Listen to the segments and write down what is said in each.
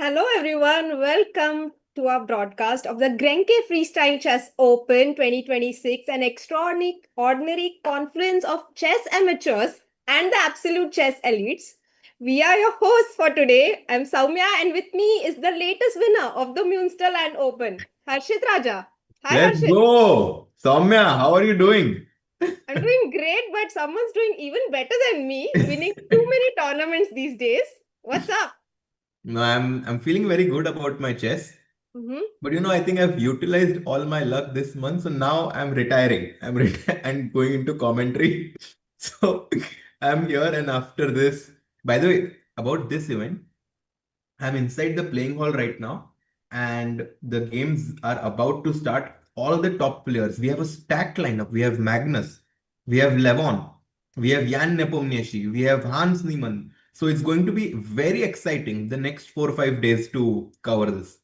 Hello, everyone. Welcome to our broadcast of the Grenke Freestyle Chess Open 2026, an extraordinary conference of chess amateurs and the absolute chess elites. We are your hosts for today. I'm Soumya, and with me is the latest winner of the Münsterland Open, Harshit Raja. Hi, Let's Harshit. go. Soumya, how are you doing? I'm doing great, but someone's doing even better than me, winning too many tournaments these days. What's up? No, I'm feeling very good about my chess. Mm-hmm. But I think I've utilized all my luck this month. So now I'm retiring. And going into commentary. So I'm here, and after this, by the way, about this event, I'm inside the playing hall right now, and the games are about to start. All the top players. We have a stacked lineup. We have Magnus, we have Levon, we have Jan Nepo and Niemann, we have Hans Niemann. So it's going to be very exciting the next 4 or 5 days to cover this.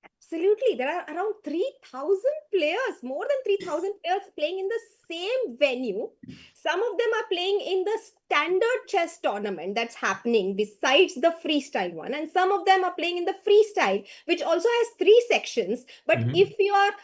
Absolutely. There are around 3,000 players, more than 3,000 players playing in the same venue. Some of them are playing in the standard chess tournament that's happening besides the freestyle one. And some of them are playing in the freestyle, which also has three sections. But Mhm. if you are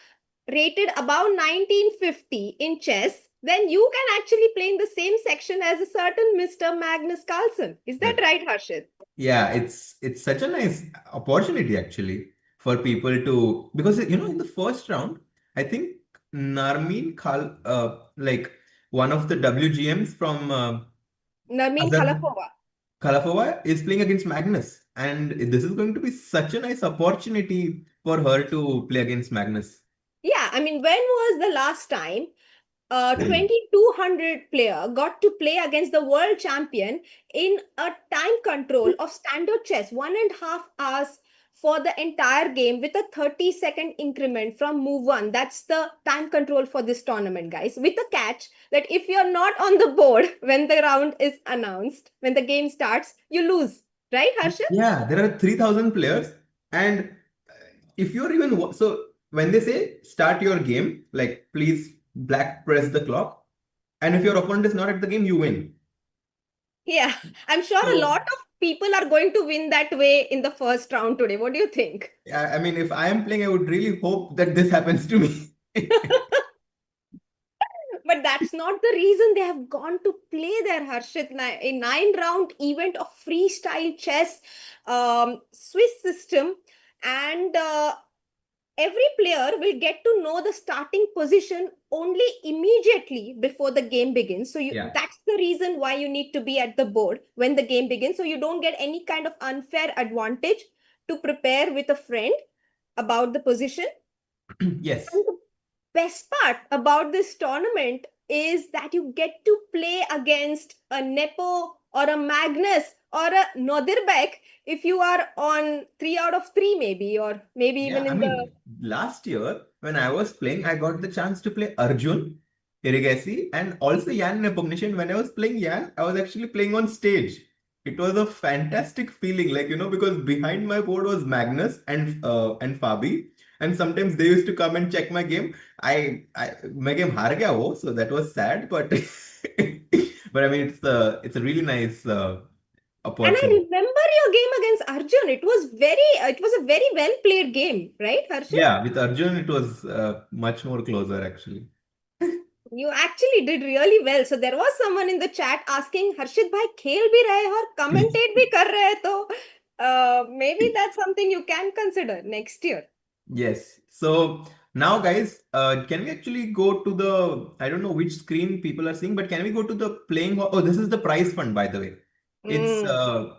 rated above 1950 in chess, then you can actually play in the same section as a certain Mr. Magnus Carlsen. Is that That right, Harshit? Yeah, it's such a nice opportunity actually for people to, because in the first round, I think Narmin Khal like one of the WGMs from Narmin Azad Khalafova. Khalafova is playing against Magnus, and this is going to be such a nice opportunity for her to play against Magnus. Yeah, I mean, when was the last time a 2200 player got to play against the world champion in a time control of standard chess, 1.5 hours for the entire game with a 30-second increment from move one? That's the time control for this tournament, guys. With a catch that if you're not on the board when the round is announced, when the game starts, you lose. Right, Harshit? Yeah, there are 3,000 players, and if you're even so when they say start your game, like please black press the clock, and if your opponent is not at the game, you win. Yeah, I'm sure a So lot of people are going to win that way in the first round today. What do you think? I mean, if I am playing, I would really hope that this happens to me. But that's not the reason they have gone to play there, Harshit. A 9 round event of freestyle chess, Swiss system, and every player will get to know the starting position only immediately before the game begins. So Yeah. that's the reason why you need to be at the board when the game begins. So you don't get any kind of unfair advantage to prepare with a friend about the position. Yes. And the best part about this tournament is that you get to play against a Nepo or a Magnus or a Nodirbek if you are on 3 out of 3, maybe, or maybe Yeah, even I in the. mean, last year when I was playing, I got the chance to play Arjun, Irigasi, and also Yan Nepomniachtchi. When I was playing Yan, I was actually playing on stage. It was a fantastic feeling, like because behind my board was Magnus and Fabi, and sometimes they used to come and check my game. My game हार गया वो, so that was sad, but but I mean it's a really nice And I opportunity. remember your game against Arjun. It was a very well played game, right, Harshit? Yeah, with Arjun it was much more closer actually. You actually did really well. So there was someone in the chat asking, Harshit bhai खेल भी रहे हैं और commentate भी कर रहे हैं तो maybe that's something you can consider next year. Yes. So now, guys, can we actually go to I don't know which screen people are seeing, but can we go to the playing hall? Oh, this is the prize fund, by the way. It's Mm.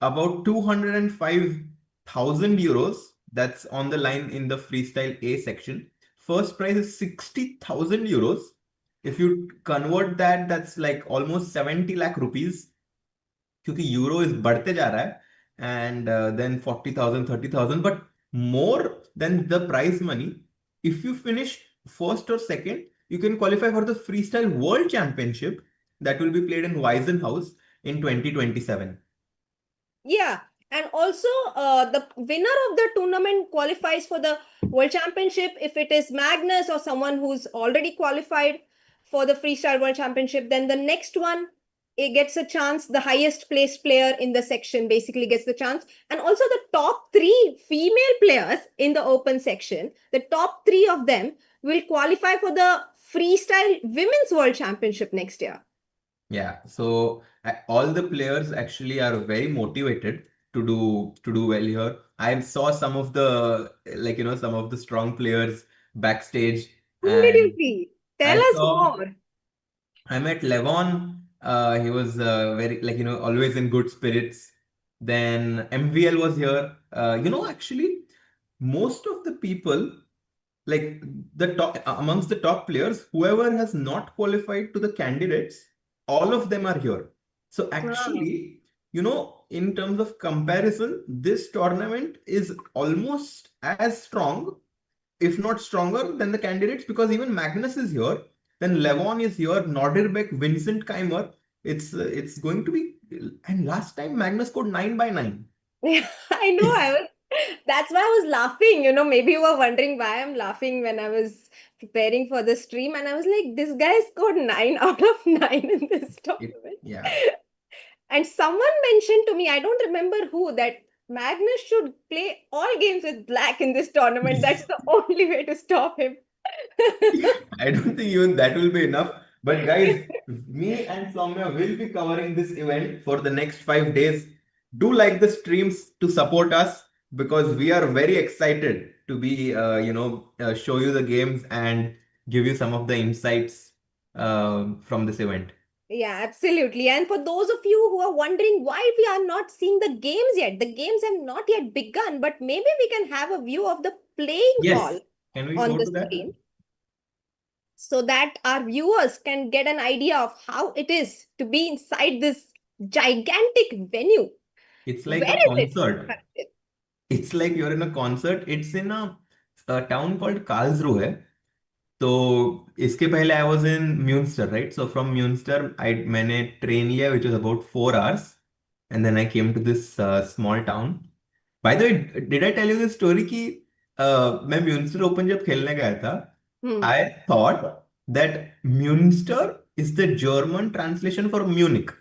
about 205,000 euros. That's on the line in the freestyle A section. First prize is 60,000 euros. If you convert that, that's like almost 70 lakh rupees. क्योंकि euro is बढ़ते जा रहा है, and then 40,000, 30,000, but more than the prize money, if you finish first or second, you can qualify for the freestyle world championship that will be played in Weissenhaus in 2027. Yeah. And also, the winner of the tournament qualifies for the World Championship if it is Magnus or someone who's already qualified for the Freestyle World Championship. Then the next one it gets a chance. The highest placed player in the section basically gets the chance. And also the top three female players in the open section, the top three of them will qualify for the freestyle women's world championship next year. Yeah, so all the players actually are very motivated to do well here. I saw some of the some of the strong players backstage, Whom did you and see? Tell I us saw more. I met Levon. He was very always in good spirits. Then MVL was here. Actually, most of the people like the top amongst the top players, whoever has not qualified to the candidates, all of them are here. So Wow. actually, in terms of comparison, this tournament is almost as strong, if not stronger, than the candidates, because even Magnus is here, then Levon is here, Norderbeck, Vincent Keimer. It's going to be, and last time Magnus scored 9 by 9. I know. That's why I was laughing. Maybe you were wondering why I'm laughing when I was preparing for the stream. And I was like, this guy scored 9 out of 9 in this It, tournament. yeah. And someone mentioned to me, I don't remember who, that Magnus should play all games with black in this tournament. That's the only way to stop him. I don't think even that will be enough. But guys, me and Soumya will be covering this event for the next 5 days. Do like the streams to support us, because we are very excited to be, show you the games and give you some of the insights from this event. Yeah, absolutely. And for those of you who are wondering why we are not seeing the games yet, the games have not yet begun, but maybe we can have a view of the playing Yes. hall Can we on go the to that? screen so that our viewers can get an idea of how it is to be inside this gigantic venue. It's like a Where is it, concert. Harshit? It's like you're in a concert. It's in a town called Karlsruhe. तो इसके पहले I was in Munster right so from Munster I मैंने train लिया which was about 4 hours and then I came to this small town by the way did I tell you this story कि मैं Munster open जब खेलने गया था Hmm. I thought that Munster is the German translation for Munich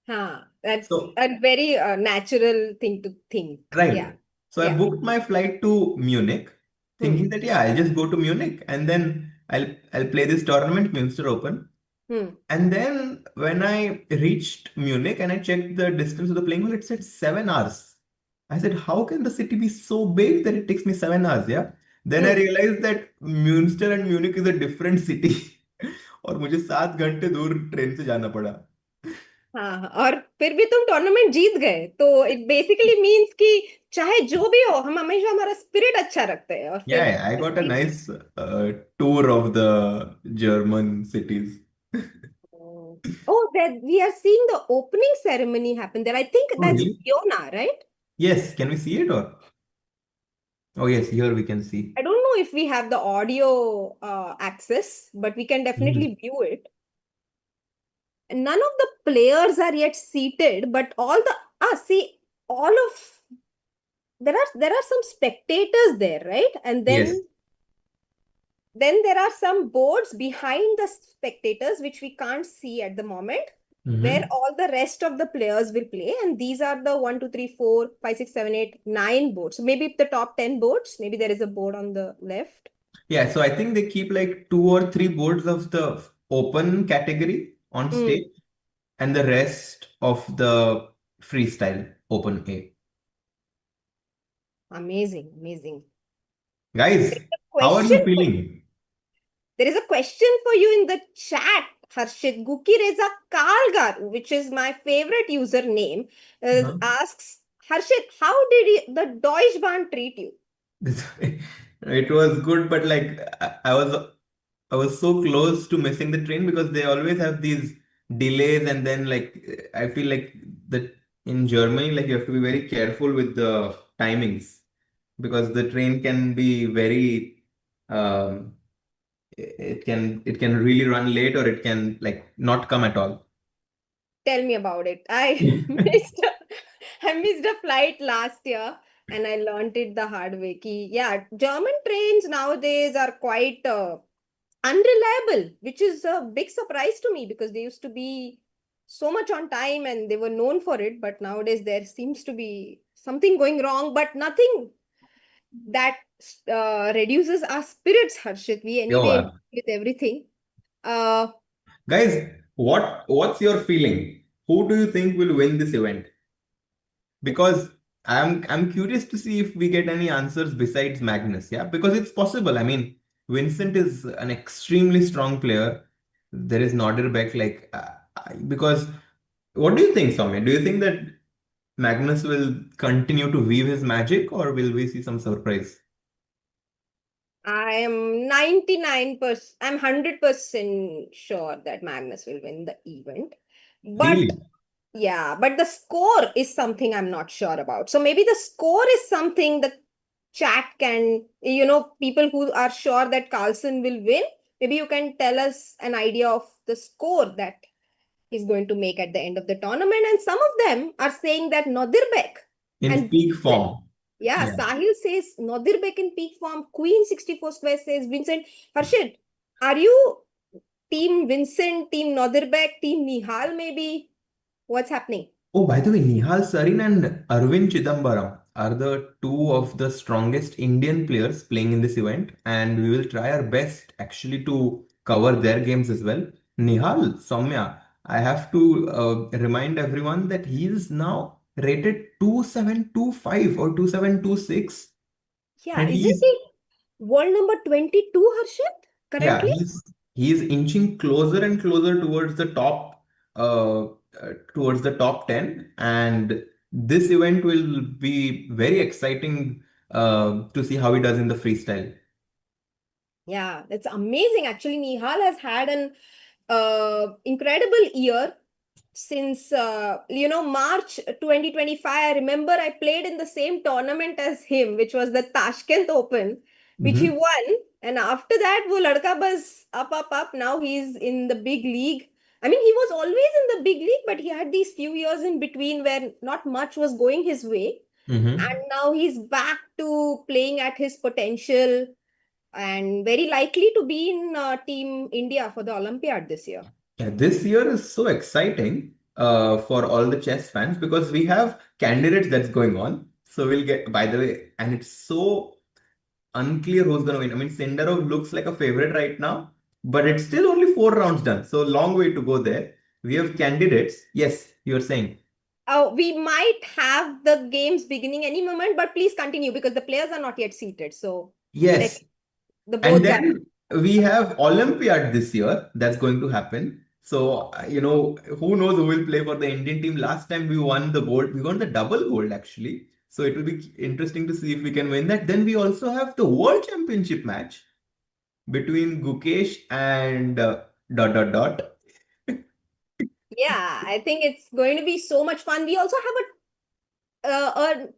Huh. That's so a very natural thing to think. Yeah. right. So I Yeah. booked my flight to Munich, Hmm. thinking that yeah, I'll just go to Munich and then I'll play this tournament, Münster Open. Hmm. And then when I reached Munich and I checked the distance of the playing hall, it said 7 hours. I said, how can the city be so big that it takes me 7 hours? Yeah. Then I Hmm. realized that Münster and Munich is a different city. और मुझे 7 घंटे दूर train से जाना पड़ा. हाँ, और फिर भी तुम टूर्नामेंट जीत गए, तो इट बेसिकली मींस कि चाहे जो भी हो, हम हमेशा हमारा स्पिरिट अच्छा रखते हैं और फिर Yeah, I got a nice tour of the German cities. oh, that we are seeing the opening ceremony happen there. I think Oh, that's really? Fiona, right? Yes, can we see it or? Oh, yes, here we can see. I don't know if we have the audio access, but we can Mhm. definitely view it. None of the players are yet seated, but all the see all of there are some spectators there, right? And Yes. then there are some boards behind the spectators which we can't see at the moment, where Hmm. all the rest of the players will play. And these are the 1, 2, 3, 4, 5, 6, 7, 8, 9 boards. So maybe the top 10 boards, maybe there is a board on the left. Yeah, so I think they keep like 2 or 3 boards of the open category on Mm, stage and the rest of the freestyle open A. amazing, amazing. Guys, There is a how are question you for feeling? There is a question for you in the chat, Harshit. Guki Reza Kalgar, which is my favorite username, Huh? asks, Harshit, how did the Deutsche Bahn treat you? It was good, but like I was so close to missing the train because they always have these delays, and then like I feel like that in Germany, like you have to be very careful with the timings because the train can be very um, it can really run late, or it can like not come at all. Tell me about it. I missed a flight last year and I learned it the hard way. Yeah, German trains nowadays are quite unreliable, which is a big surprise to me because they used to be so much on time and they were known for it, but nowadays there seems to be something going wrong, but nothing that reduces our spirits, Harshit. We anyway enjoy Yo, with everything. Uh, guys, what's your feeling? Who do you think will win this event? Because I'm curious to see if we get any answers besides Magnus. Yeah, because it's possible. I mean, Vincent is an extremely strong player. There is Norderbeck, because what do you think, Soumya? Do you think that Magnus will continue to weave his magic, or will we see some surprise? I am 99%, I'm 100% sure that Magnus will win the event. But Really? yeah, but the score is something I'm not sure about. So maybe the score is something the chat can, people who are sure that Carlsen will win, maybe you can tell us an idea of the score that he's going to make at the end of the tournament. And some of them are saying that Nodirbek In and peak Vincent. form. Yeah, Yeah. Sahil says Nodirbek in peak form. Queen 64 square says Vincent. Harshit, are you team Vincent, team Nodirbek, team Nihal maybe? What's happening? Oh, by the way, Nihal Sarin and Arvind Chidambaram are the two of the strongest Indian players playing in this event, and we will try our best actually to cover their games as well. Nihal, Soumya, I have to remind everyone that he is now rated 2725 or 2726, Yeah, and isn't he's it world number 22, Harshit, yeah, currently? he's inching closer and closer towards the top 10, and this event will be very exciting to see how he does in the freestyle. Yeah, that's amazing. Actually, Nihal has had an incredible year since March 2025. I remember I played in the same tournament as him, which was the Tashkent Open, which he Hmm. won. And after that, wo ladka bas up. Now he's in the big league. I mean, he was always in the big league, but he had these few years in between where not much was going his way. And Hmm. now he's back to playing at his potential and very likely to be in Team India for the Olympiad this year. Yeah, this year is so exciting for all the chess fans because we have candidates that's going on. So we'll get, by the way, and it's so unclear who's going to win. I mean, Sindarov looks like a favorite right now, but it's still only 4 rounds done. So long way to go there. We have candidates. Yes, you're saying. We might have the games beginning any moment, but please continue because the players are not yet seated. So let Yes. the And boards are. then we have Olympiad this year that's going to happen. So, who knows who will play for the Indian team. Last time we won the gold, we won the double gold actually. So it will be interesting to see if we can win that. Then we also have the World Championship match between Gukesh and dot dot dot. Yeah, I think it's going to be so much fun. We also have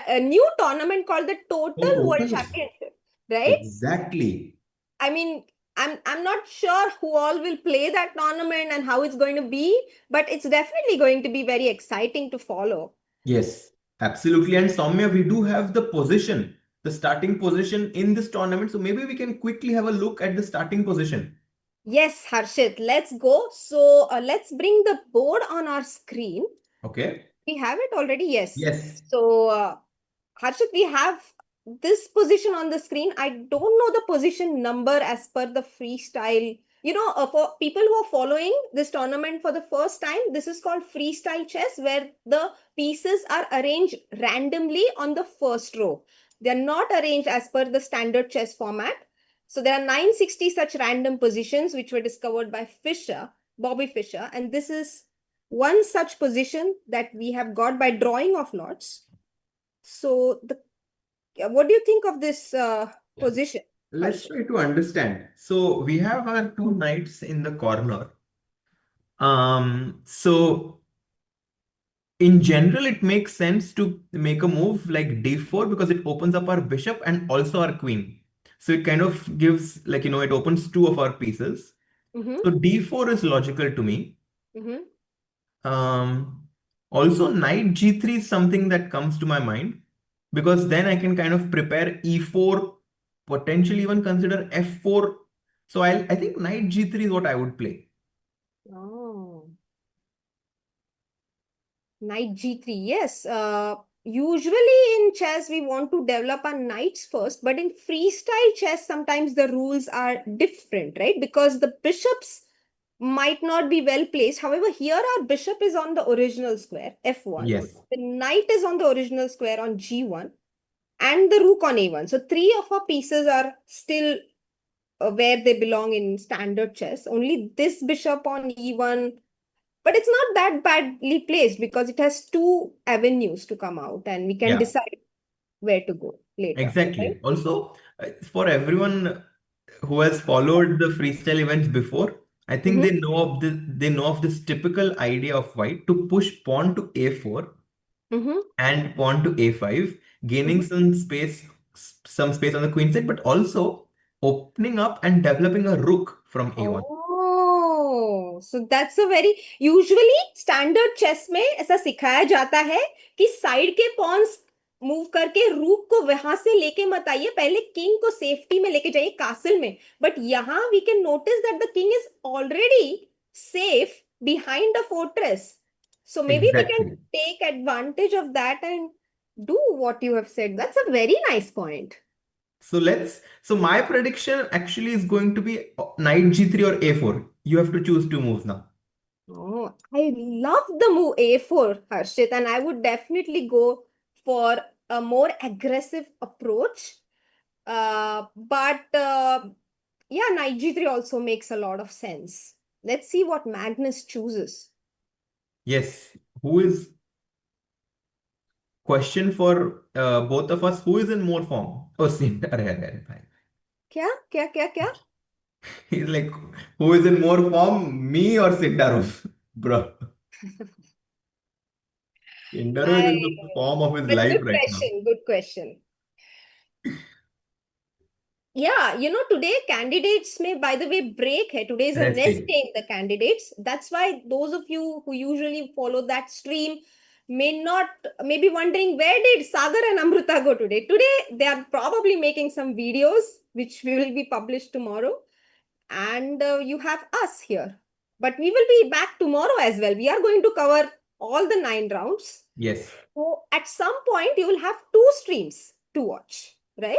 a new tournament called the Oh, Total World total. Championship, right? Exactly. I mean, I'm not sure who all will play that tournament and how it's going to be, but it's definitely going to be very exciting to follow. Yes, absolutely. And Soumya, we do have the position, the starting position in this tournament. So maybe we can quickly have a look at the starting position. Yes, Harshit, let's go. So let's bring the board on our screen. Okay. We have it already, yes. Yes. So, Harshit, we have this position on the screen. I don't know the position number as per the freestyle. For people who are following this tournament for the first time, this is called freestyle chess, where the pieces are arranged randomly on the first row. They are not arranged as per the standard chess format. So there are 960 such random positions which were discovered by Bobby Fischer, and this is one such position that we have got by drawing of lots. So what do you think of this Yeah. position, Let's Harshit? try to understand. So we have our two knights in the corner. So in general, it makes sense to make a move like d4 because it opens up our bishop and also our queen. So it kind of gives it opens two of our pieces. Mm-hmm, So d4 is logical to me. mm-hmm. Also, knight g3 is something that comes to my mind because then I can kind of prepare e4, potentially even consider f4. So I think knight g3 is what I would play. Oh. Knight g3, yes. Usually in chess, we want to develop our knights first, but in freestyle chess, sometimes the rules are different, right? Because the bishops might not be well placed. However, here our bishop is on the original square, f1. Yes, The knight is on the original square on g1, and the rook on a1. So three of our pieces are still where they belong in standard chess. Only this bishop on e1, but it's not that badly placed because it has two avenues to come out and we can yeah, decide where to go later, right? exactly. Also, for everyone who has followed the freestyle events before, I think Mm-hmm. they know of this typical idea of white to push pawn to a4 Mm-hmm. and pawn to a5, gaining Mm-hmm. some space on the queen side, but also opening up and developing a rook from a1. Oh, so that's a very usually standard chess में ऐसा सिखाया जाता है कि side के Pond's move करके रूक को वहां से लेके मत आइए, पहले किंग को सेफ्टी में लेके जाइए कासिल में. बट यहाँ we can notice that the king is already safe behind the fortress. So maybe we can Exactly. take advantage of that and do what you have said. That's a very nice point. So my prediction actually is going to be knight g3 or a4. You have to choose two moves now. Oh, I love the move A4, Harshit, and I would definitely go for a more aggressive approach. But yeah, Knight G3 also makes a lot of sense. Let's see what Magnus chooses. Yes. Who is question for both of us? Who is in more form? Oh, Sindar. Hai. क्या क्या क्या क्या? He's like, who is in more form, me or Sindaru? Bro, Sindaru is I, in the form of his but life good right now. question, good question. Yeah, today candidates may, by the way, break hai. Today is a Rest nest day. day in the candidates. That's why those of you who usually follow that stream may be wondering where did Sagar and Amrita go today? Today, they are probably making some videos which will be published tomorrow. And you have us here. But we will be back tomorrow as well. We are going to cover all the 9 rounds. Yes, So at some point, you will have two streams to watch, right?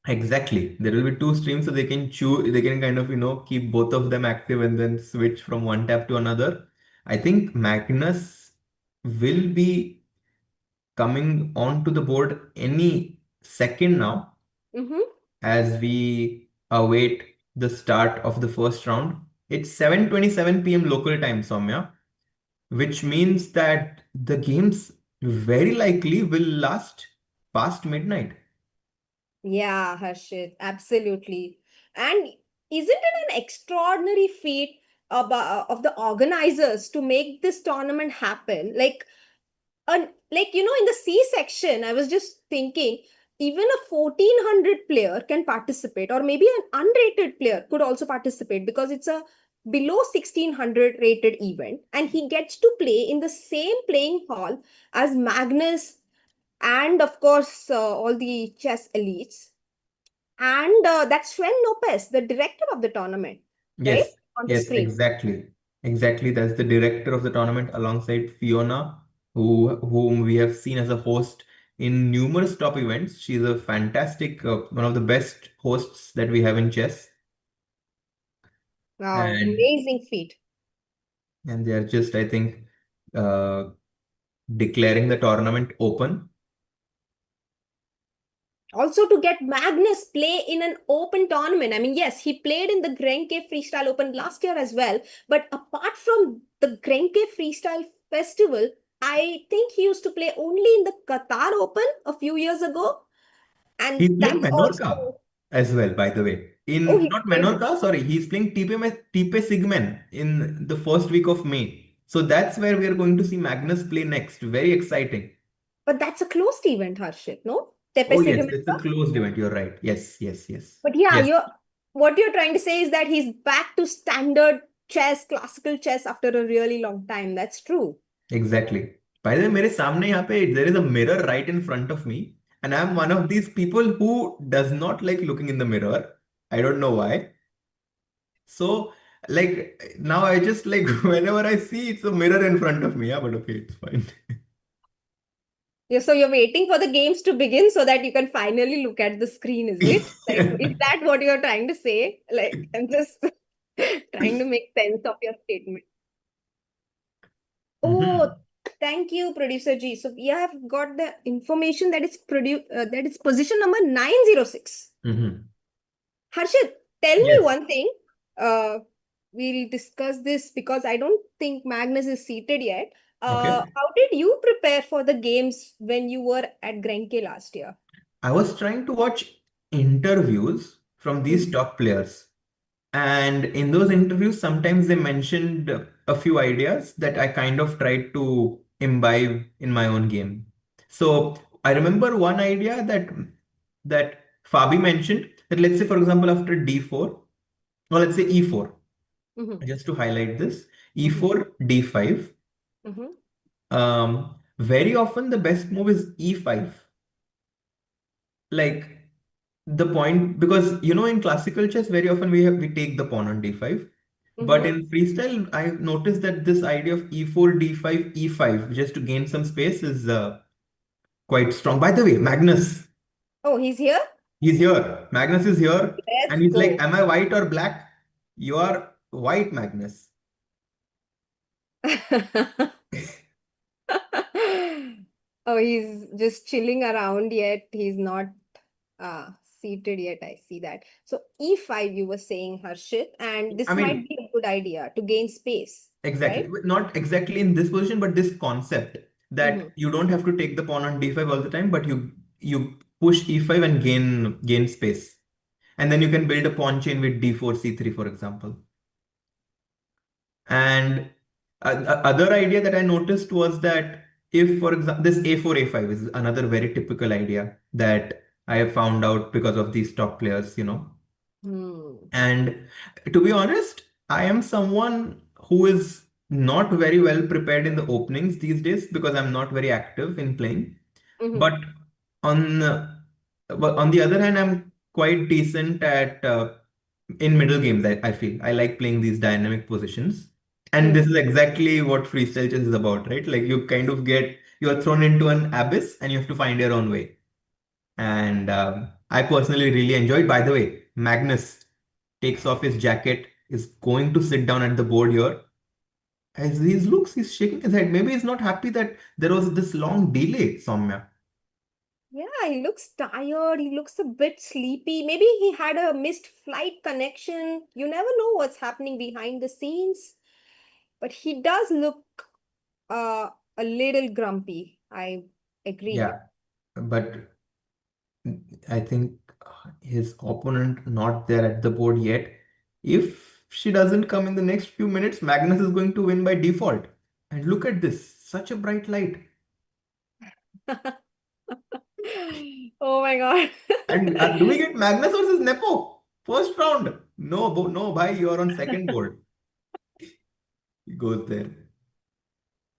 exactly. There will be two streams, so they can choose, they can kind of, keep both of them active and then switch from one tab to another. I think Magnus will be coming onto the board any second now Mm-hmm. as we await the start of the first round. It's 7:27 p.m. local time, Soumya, which means that the games very likely will last past midnight. Yeah, Harshit, absolutely. And isn't it an extraordinary feat of the organizers to make this tournament happen? In the C section, I was just thinking, even a 1400 player can participate, or maybe an unrated player could also participate because it's a below 1600 rated event, and he gets to play in the same playing hall as Magnus and, of course, all the chess elites. And that's Sven Lopez, the director of the tournament, right? Yes, On the yes, screen. exactly. Exactly. That's the director of the tournament alongside Fiona, whom we have seen as a host in numerous top events. She's a fantastic, one of the best hosts that we have in chess. Wow, And amazing feat. and they are just, I think, uh, declaring the tournament open. Also, to get Magnus play in an open tournament. I mean, yes, he played in the Grenke Freestyle Open last year as well. But apart from the Grenke Freestyle Festival, I think he used to play only in the Qatar Open a few years ago. And He's playing that's Menorca also, as well, by the way. oh, In he not played, Menorca, sorry, he's playing Tipe Sigmen in the first week of May. So that's where we are going to see Magnus play next. Very exciting. but that's a closed event, Harshit, no? Tepe Oh yes, Segmenta. it's a closed event. You're right. Yes, yes, yes. But yeah, Yes, what you're trying to say is that he's back to standard chess, classical chess after a really long time. That's true. exactly. By the way, मेरे सामने यहाँ पे there is a mirror right in front of me, and I'm one of these people who does not like looking in the mirror. I don't know why. So Like now I just like whenever I see it's a mirror in front of me. Yeah, but okay, it's fine. Yeah, so you're waiting for the games to begin so that you can finally look at the screen, is it? Like, is that what you're trying to say? Like, I'm just trying to make sense of your statement. Oh, Hmm. thank you, producer G. So we have got the information that that is position number 906. Hmm. Harshit, tell me Yes. one thing. Uh, we'll discuss this because I don't think Magnus is seated yet. Okay. How did you prepare for the games when you were at Grenke last year? I was trying to watch interviews from these Mhm. top players. And in those interviews, sometimes they mentioned a few ideas that I kind of tried to imbibe in my own game. So I remember one idea that Fabi mentioned that let's say, for example, after D4, or let's say E4, Mhm. just to highlight this, Mhm. E4, D5. Mhm. Very often the best move is E5. Like the point, because in classical chess very often we take the pawn on d5, but Mhm. in freestyle I noticed that this idea of e4 d5 e5 just to gain some space is quite strong. By the way, Magnus, Oh, he's here? he's here. Magnus is here, and Let's he's like, go. am I white or black? You are white, Magnus. Oh, he's just chilling around yet. He's not seated yet. I see that. So E5, you were saying, Harshit, and I this might mean, be a good idea to gain space, exactly. right? Not exactly in this position, but this concept Mm-hmm. that you don't have to take the pawn on d5 all the time, but you push e5 and gain space. And then you can build a pawn chain with d4, c3, for example. And the other idea that I noticed was that if, for example, this a4, a5 is another very typical idea that I have found out because of these top players. Hmm. And to be honest, I am someone who is not very well prepared in the openings these days because I'm not very active in playing. Mm-hmm. But on the other hand, I'm quite decent at in middle games. I feel I like playing these dynamic positions, and this Mm-hmm. is exactly what freestyle chess is about, right? Like you are thrown into an abyss, and you have to find your own way. And I personally really enjoyed. By the way, Magnus takes off his jacket, is going to sit down at the board here. As he looks, he's shaking his head. Maybe he's not happy that there was this long delay, Soumya. Yeah, he looks tired. He looks a bit sleepy. Maybe he had a missed flight connection. You never know what's happening behind the scenes. But he does look uh, a little grumpy. I agree. Yeah, but I think his opponent not there at the board yet. If she doesn't come in the next few minutes, Magnus is going to win by default. And look at this, such a bright light. Oh my God. And do we get Magnus versus Nepo? First round. No, no, bhai, you are on second board. He goes there.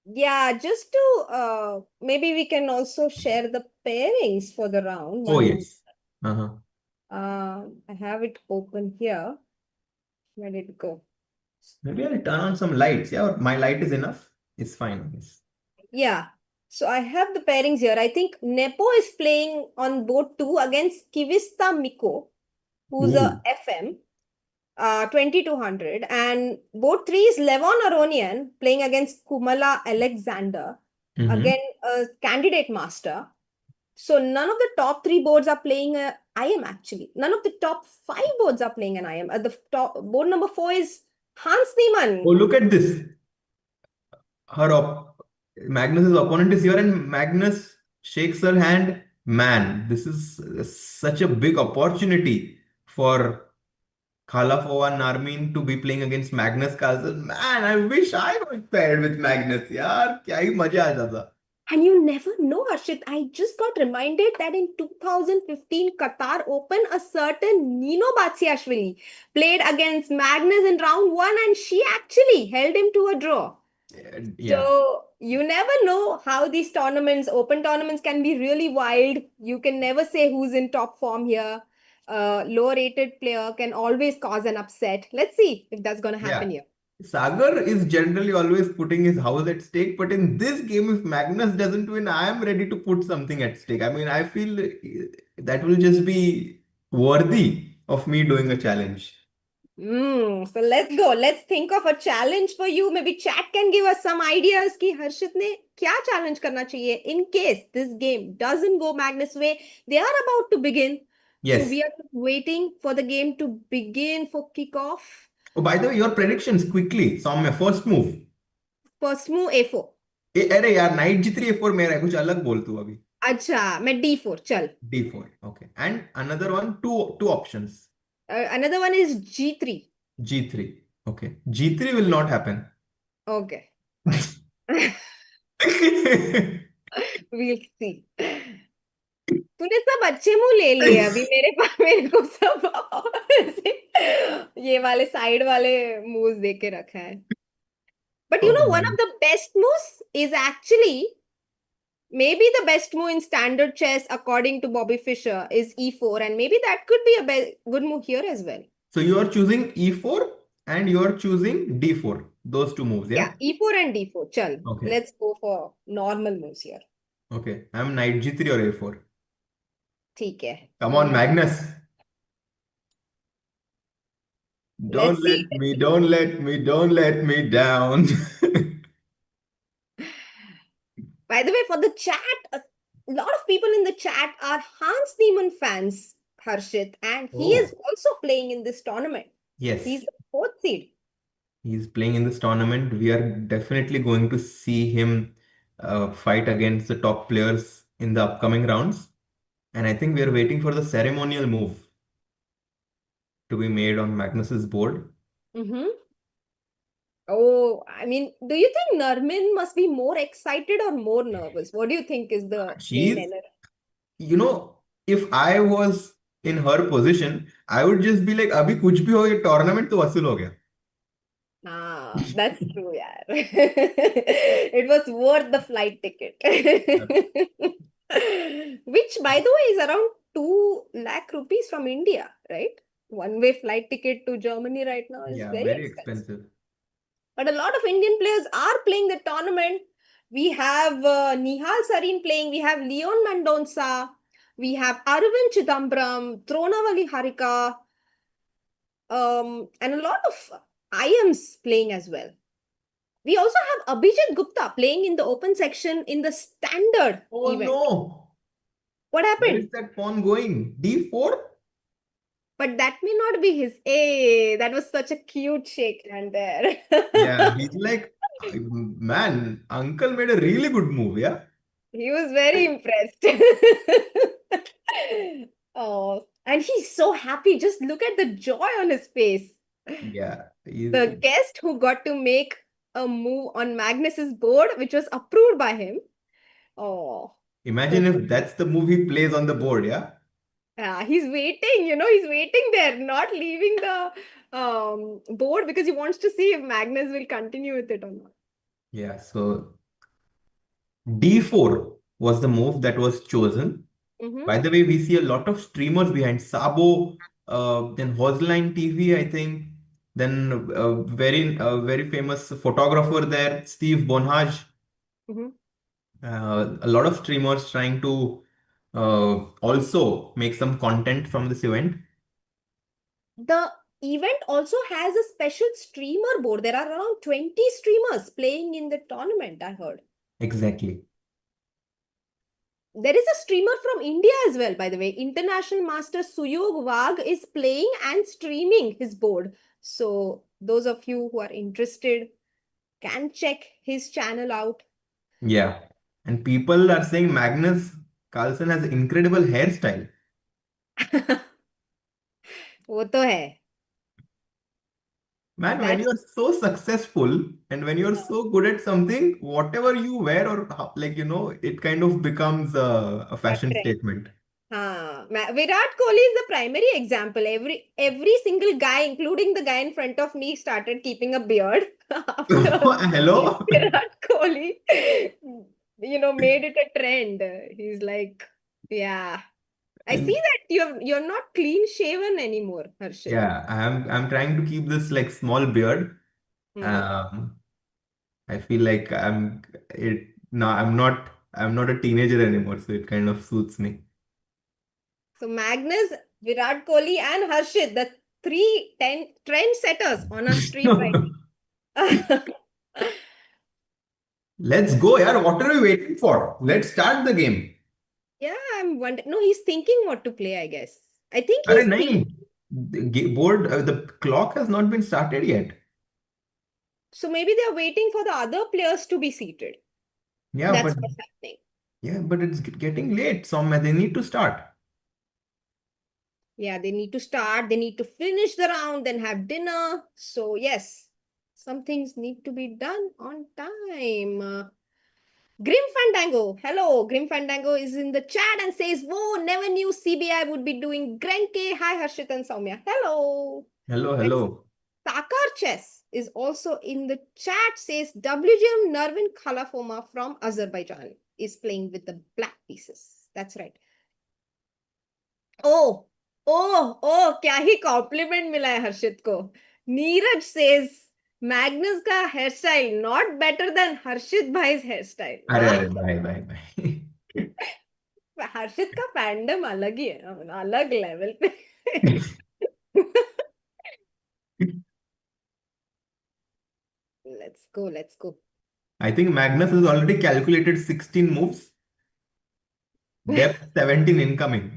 Yeah, just to maybe we can also share the pairings for the round. Oh, One moment. yes. Uh-huh. I have it open here. Where did it go? Maybe I'll turn on some lights. Yeah, or my light is enough. It's fine. Yes. Yeah. So I have the pairings here. I think Nepo is playing on board 2 against Kivista Miko, who's a Ooh. FM, 2200. And board 3 is Levon Aronian playing against Kumala Alexander, Mm-hmm. again a candidate master. So none of the top 3 boards are playing a IM actually. None of the top 5 boards are playing an IM. At the top, board number 4 is Hans Oh, Niemann. look at this. Her Magnus's opponent is here, and Magnus shakes her hand. Man, this is such a big opportunity for Khalafova and Narmin to be playing against Magnus Carlsen. Man, I wish I was paired with Magnus. यार क्या ही मजा आ जाता. And you never know, Arshit. I just got reminded that in 2015 Qatar Open, a certain Nino Batsiashvili played against Magnus in round 1 and she actually held him to a draw. Yeah. So you never know how these tournaments, open tournaments, can be really wild. You can never say who's in top form here. A low-rated player can always cause an upset. Let's see if that's going to happen Yeah. here. Sagar is generally always putting his house at stake, but in this game, if Magnus doesn't win, I am ready to put something at stake. I mean, I feel that will just be worthy of me doing a challenge. So let's go. Let's think of a challenge for you. Maybe chat can give us some ideas कि हर्षित ने क्या challenge करना चाहिए in case this game doesn't go Magnus' way. They are about to begin. So Yes. we are waiting for the game to begin for kickoff. Oh, by the way, your predictions quickly. Soumya, first move. First move A4. अरे यार night G3 A4 मेरा है कुछ अलग बोल तू अभी. अच्छा मैं D4 चल. D4. Okay. And another one, two options. Another one is G3. G3. Okay. G3 will not happen. Okay. We'll see. तूने सब अच्छे मुंह ले लिए अभी मेरे पास मेरे को सब ये वाले साइड वाले मूव्स दे के रखा है. But you Oh know, one my. of the best moves is actually maybe the best move in standard chess according to Bobby Fischer is E4, and maybe that could be a good move here as well. So you are choosing E4 and you are choosing D4. Those two moves, Yeah, yeah? E4 and D4. Chal, Okay. let's go for normal moves here. Okay. I'm knight G3 or A4. ठीक है. Come on, Magnus. Let's see. Don't let me down. By the way, for the chat, a lot of people in the chat are Hans Niemann fans, Harshit, and he is Oh, also playing in this tournament. He's yes. the fourth seed. He's playing in this tournament. We are definitely going to see him fight against the top players in the upcoming rounds. And I think we are waiting for the ceremonial move to be made on Magnus's board. Mm-hmm. Oh, I mean, do you think Narmin must be more excited or more nervous? What do you think is the main She's, energy? you know, if I was in her position, I would just be like, अभी कुछ भी हो ये tournament तो वसूल हो गया. Ah, that's true, yeah. It was worth the flight ticket. Which, by the way, is around 2 lakh rupees from India, right? One-way flight ticket to Germany right now is Yeah, very very expensive. expensive. But a lot of Indian players are playing the tournament. We have Nihal Sarin playing. We have Leon Mendonça. We have Arvind Chidambaram, Tronavali Harika, and a lot of IMs playing as well. We also have Abhijit Gupta playing in the open section in the standard Oh event. no! What Where is happened? that pawn going? D4? But that may not be his. Hey, that was such a cute shake hand there. Yeah, he's like, man, uncle made a really good move, yeah? He was very impressed. Oh, and he's so happy. Just look at the joy on his face. Yeah, The guest who got to make a move on Magnus's board, which was approved by him. Oh, imagine so if that's the move he plays on the board, yeah? yeah, he's waiting, he's waiting there, not leaving the board because he wants to see if Magnus will continue with it or not. Yeah, so D4 was the move that was chosen. Mm-hmm, By the way, we see a lot of streamers behind Sabo, then Hosline TV, I think. Then very famous photographer there, Steve Bonhage. mm-hmm. A lot of streamers trying to also make some content from this event. The event also has a special streamer board. There are around 20 streamers playing in the tournament, I heard. Exactly. There is a streamer from India as well, by the way. International Master Suyog Wag is playing and streaming his board. So, those of you who are interested can check his channel out. Yeah. And people are saying Magnus Carlsen has incredible hairstyle. वो तो है. Man, when That's you're so successful and when you're so good at something, whatever you wear or it kind of becomes a a fashion trend. statement. Virat Kohli is the primary example. Every single guy, including the guy in front of me, started keeping a beard after Hello? Virat Kohli, made it a trend. He's like, yeah. I see that you're not clean shaven anymore, Harshit. Yeah, I'm trying to keep this like small beard. Hmm. Um, I feel like I'm not a teenager anymore, so it kind of suits me. So Magnus, Virat Kohli, and Harshit, the three trend setters on our stream right. Let's go, yaar. What are we waiting for? Let's start the game. Yeah, I'm wondering. No, he's thinking what to play, I guess. I think Arey he's nahi. thinking. The clock has not been started yet. So maybe they're waiting for the other players to be seated. Yeah, That's but what's happening. it's getting late. Soumya, they need to start. Yeah, they need to start, they need to finish the round, then have dinner. So, yes, some things need to be done on time. Grim Fandango. Hello, Grim Fandango is in the chat and says, whoa, never knew CBI would be doing Grenke. Hi, Harshit and Soumya. Hello. Hello, And hello. Takar Chess is also in the chat, says WGM Nervin Khalafoma from Azerbaijan is playing with the black pieces. That's right. ओह ओह ओह क्या ही complement मिला है हर्षित को Neeraj says Magnus का hair style not better than Harshit भाई hair style अरे वाह अरे bye bye bye. हर्षित का फैंडम अलग ही है अलग लेवल पे let's go let's go I think Magnus has already calculated 16 moves. Depth 17 incoming.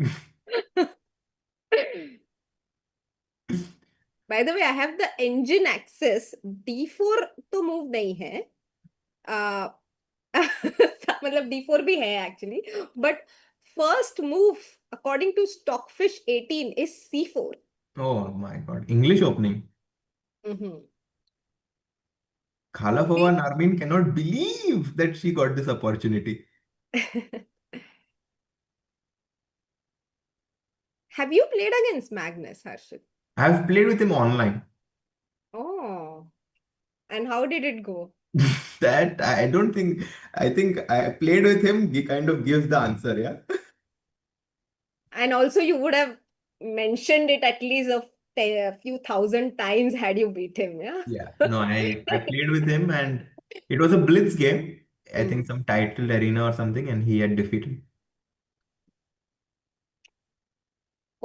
By the way I have the engine access D4 तो मूव नहीं है मतलब D4 भी है actually but first move according to Stockfish 18 is C4. Oh my God. English opening. Mm-hmm. Could Khalafova be. Narmin cannot believe that she got this opportunity. Have you played against Magnus, Harshit? I've played with him online. Oh, and how did it go? That I think I played with him. He kind of gives the answer. Yeah. And also, you would have mentioned it at least a few thousand times had you beat him, yeah? Yeah. No, I played with him and it was a blitz game. I think Mm. some titled arena or something, and he had defeated.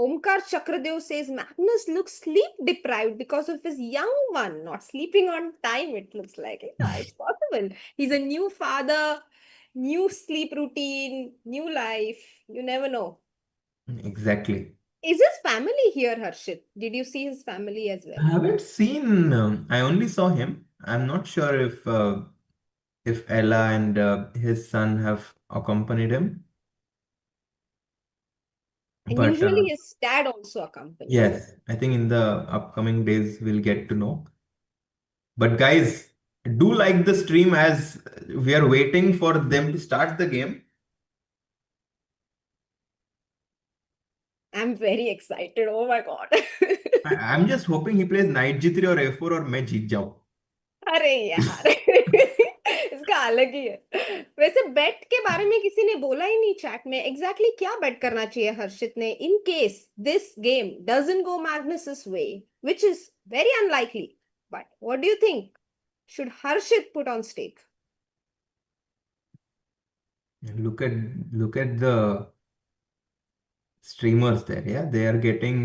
Omkar Chakradev says Magnus looks sleep deprived because of his young one not sleeping on time. It looks like yeah, it's possible. He's a new father, new sleep routine, new life. You never know. Exactly. Is his family here, Harshit? Did you see his family as I well? haven't seen. I only saw him. I'm not sure if Ella and his son have accompanied him. And But usually his dad also accompanies. yes, I think in the upcoming days we'll get to know. But guys, do like the stream as we are waiting for them to start the game. I'm very excited. Oh my God. I'm just hoping he plays knight g3 or a4 और मैं जीत जाऊं. अरे यार इसका अलग ही है वैसे बेट के बारे में किसी ने बोला ही नहीं चैट में एग्जैक्टली क्या बेट करना चाहिए हर्षित ने in case this game doesn't go Magnus's way which is very unlikely but what do you think should Harshit put on stake Look at the streamers there. Yeah, they are getting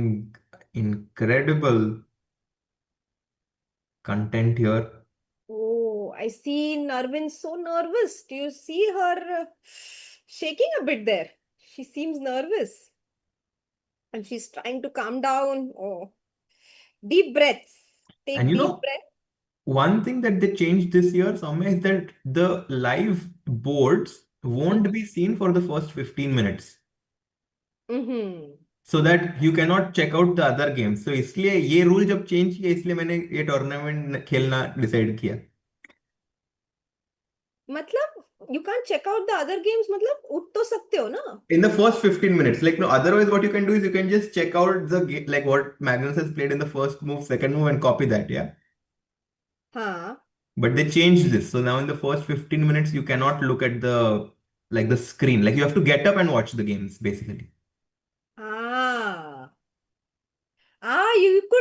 incredible content here. oh I see Narvin so nervous do you see her shaking a bit there she seems nervous and she's trying to calm down oh deep breaths. And Take deep breath. one thing that they changed this year, Soumya, is that the live boards won't be seen for the first 15 minutes. Mm-hmm. So that you cannot check out the other games. So इसलिए ये rule जब change किया इसलिए मैंने ये tournament खेलना decide किया. मतलब you can't check out the other games मतलब उठ तो सकते हो ना In the first 15 minutes. Like, no, otherwise what you can do is you can just check out the game, like what Magnus has played in the first move, second move, and copy that, yeah. हाँ But they changed this. So now in the first 15 minutes, you cannot look at the screen. Like you have to get up and watch the games, basically.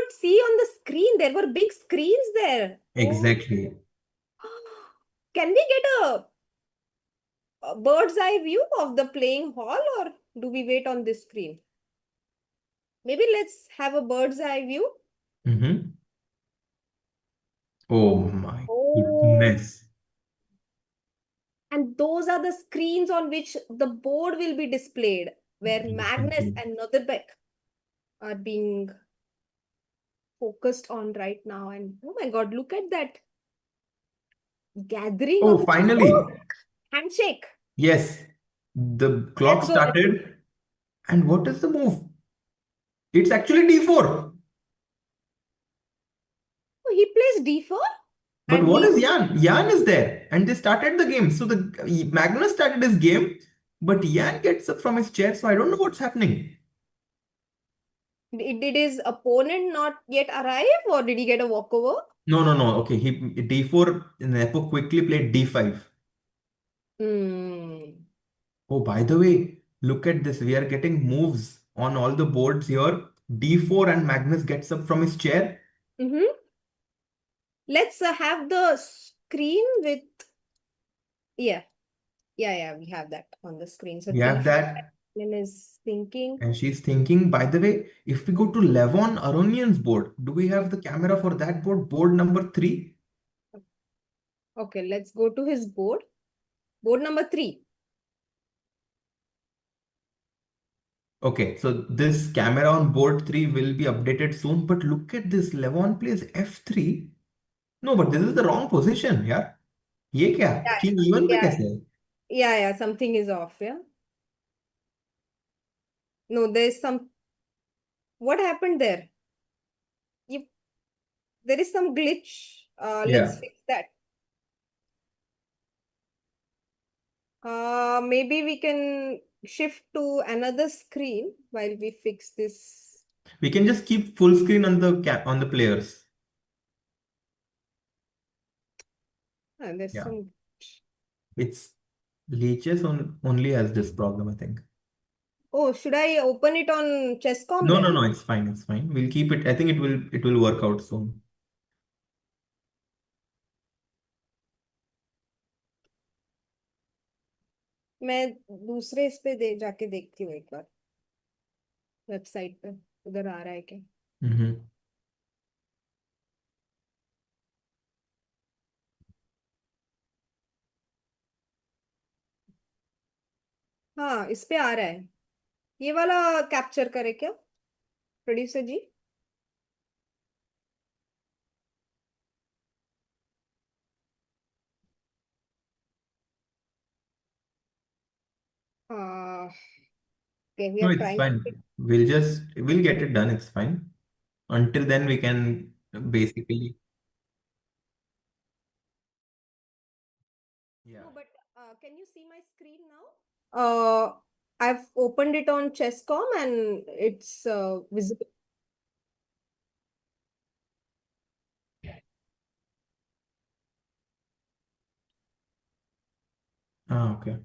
could see on the screen. There were big screens there. Oh. Exactly. Can we get a bird's eye view of the playing hall, or do we wait on this screen? Maybe let's have a bird's eye view. Mm-hmm. Oh my Oh. goodness. And those are the screens on which the board will be displayed, where Magnus Exactly. and Notherbeck are being focused on right now. And oh my God, look at that gathering Oh, of oh, finally. handshake. Yes. The clock Let's go. Let's go. started. And what is the move? It's actually D4. Oh, he plays d4 But and what he. is Jan? Jan is there. And they started the game. So the Magnus started his game, but Jan gets up from his chair. So I don't know what's happening. Did his opponent not yet arrive, or did he get a walkover? No, no, no. Okay. He D4, Nepo quickly played D5. Hmm. Oh, by the way, look at this. We are getting moves on all the boards here. D4 and Magnus gets up from his chair. Mm-hmm. Let's have the screen with, yeah, yeah, we have that on the screen. So We have that. D5 is thinking. And she's thinking, by the way, if we go to Levon Aronian's board, do we have the camera for that board? Board number 3? Okay, let's go to his board. Board number 3. Okay, so this camera on board 3 will be updated soon. But look at this. Levon plays F3. No, but this is the wrong position. Yeah. ये क्या? Yeah, King E1 पे yeah, कैसे है? yeah, something is off. Yeah. No, there's some. What happened there? You, there is some glitch. Let's Yeah. fix that. Maybe we can shift to another screen while we fix this. We can just keep full screen on the cap on the players. There's Yeah. some. It's Leeches only has this problem, I think. Oh, should I open it on Chess.com No, no, then? no, it's fine, it's fine. We'll keep it. I think it will work out soon. मैं दूसरे इस पे जाके देखती हूँ एक बार website पे उधर आ रहा है क्या. Mm-hmm. हाँ, इस पे आ रहा है. ये वाला कैप्चर करे क्या producer ji? Okay, we No, are it's trying. fine. We'll get it done. It's fine. Until then, we can basically. No, Yeah. but can you see my screen now? I've opened it on Chess.com and it's visible. Ah, okay.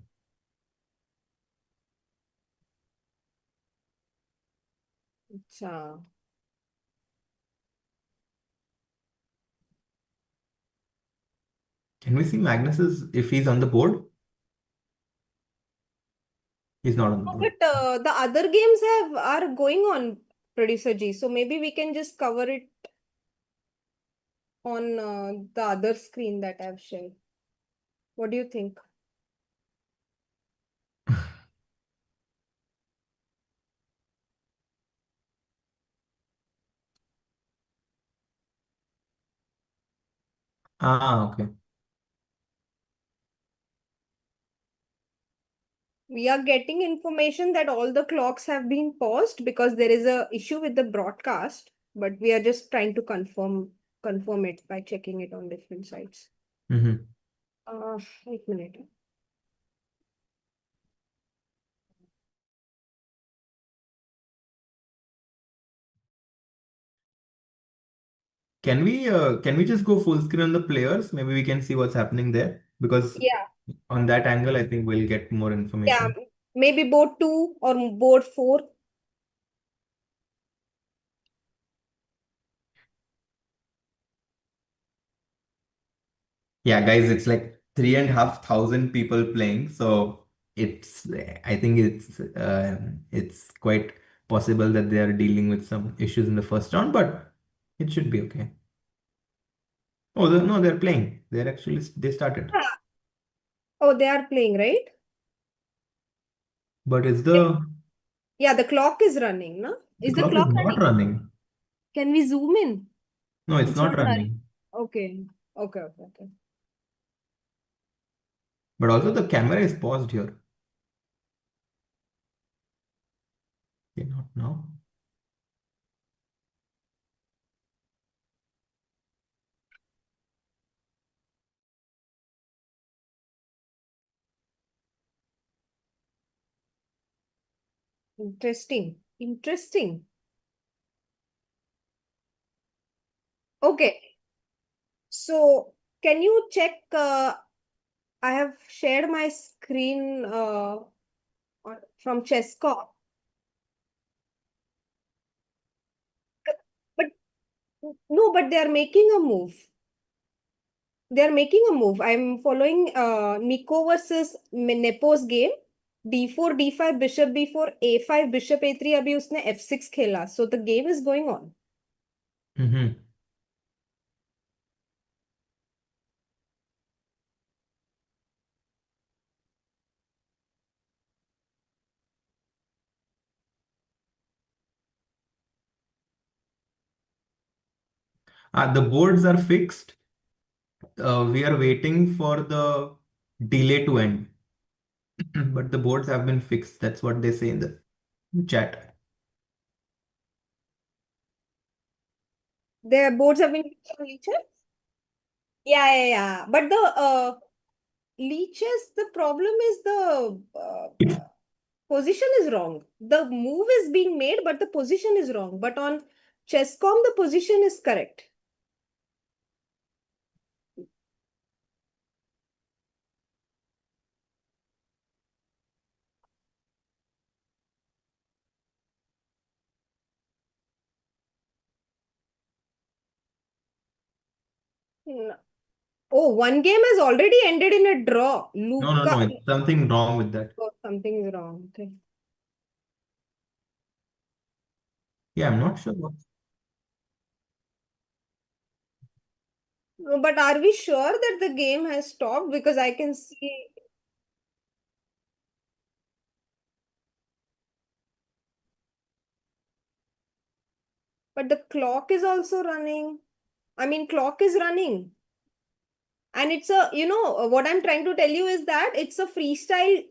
अच्छा. Can we see Magnus's if he's on the board? He's not on the Oh, board. but the other games are going on, producer G. So maybe we can just cover it on the other screen that I've shared. What do you think? Ah, okay. We are getting information that all the clocks have been paused because there is a issue with the broadcast, but we are just trying to confirm it by checking it on different sites. Mm-hmm. एक minute. Can we just go full screen on the players? Maybe we can see what's happening there because Yeah, on that angle, I think we'll get more yeah, information. maybe board 2 or board 4. Yeah, guys, it's like 3,500 people playing. So it's, I think it's quite possible that they are dealing with some issues in the first round, but it should be okay. Oh, no, they're playing. They're actually, they started. Ah, oh, they are playing, right? But is Yeah, the clock is running, no? the Is the clock is clock not running? running. Can we zoom in? No, it's It's not not running. running. Okay. Okay, okay, okay. But also the camera is paused here. Okay, not now. Interesting. Interesting. Okay. So can you check? I have shared my screen from ChessCom. But no, but they are making a move. They are making a move. I'm following Nico versus Nepo's game. D4, D5, bishop B4, A5, bishop A3. अभी उसने F6 खेला. So the game is going on. Mm-hmm. The boards are fixed. We are waiting for the delay to end. But the boards have been fixed. That's what they say in the chat. Their boards have been fixed on leeches. Yeah, yeah, yeah. But the leeches, the problem is the position is wrong. The move is being made, but the position is wrong. But on Chesscom, the position is correct. Hmm. Oh, one game has already ended in a draw. No, no, Luca. no. It's something wrong with that. Oh, something is wrong. Okay. Yeah, I'm not sure what. No, but are we sure that the game has stopped? Because I can see, but the clock is also running. I mean, clock is running. And it's a, what I'm trying to tell you is that it's a freestyle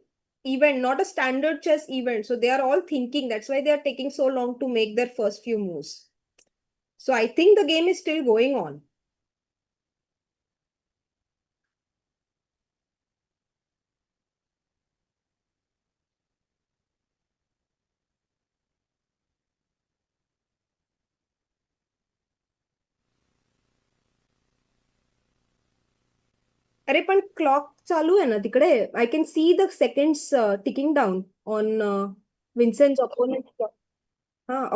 event, not a standard chess event. So they are all thinking. That's why they are taking so long to make their first few moves. So I think the game is still going on. अरे पण clock चालू आहे ना तिकडे I can see the seconds ticking down on Vincent's opponent's clock.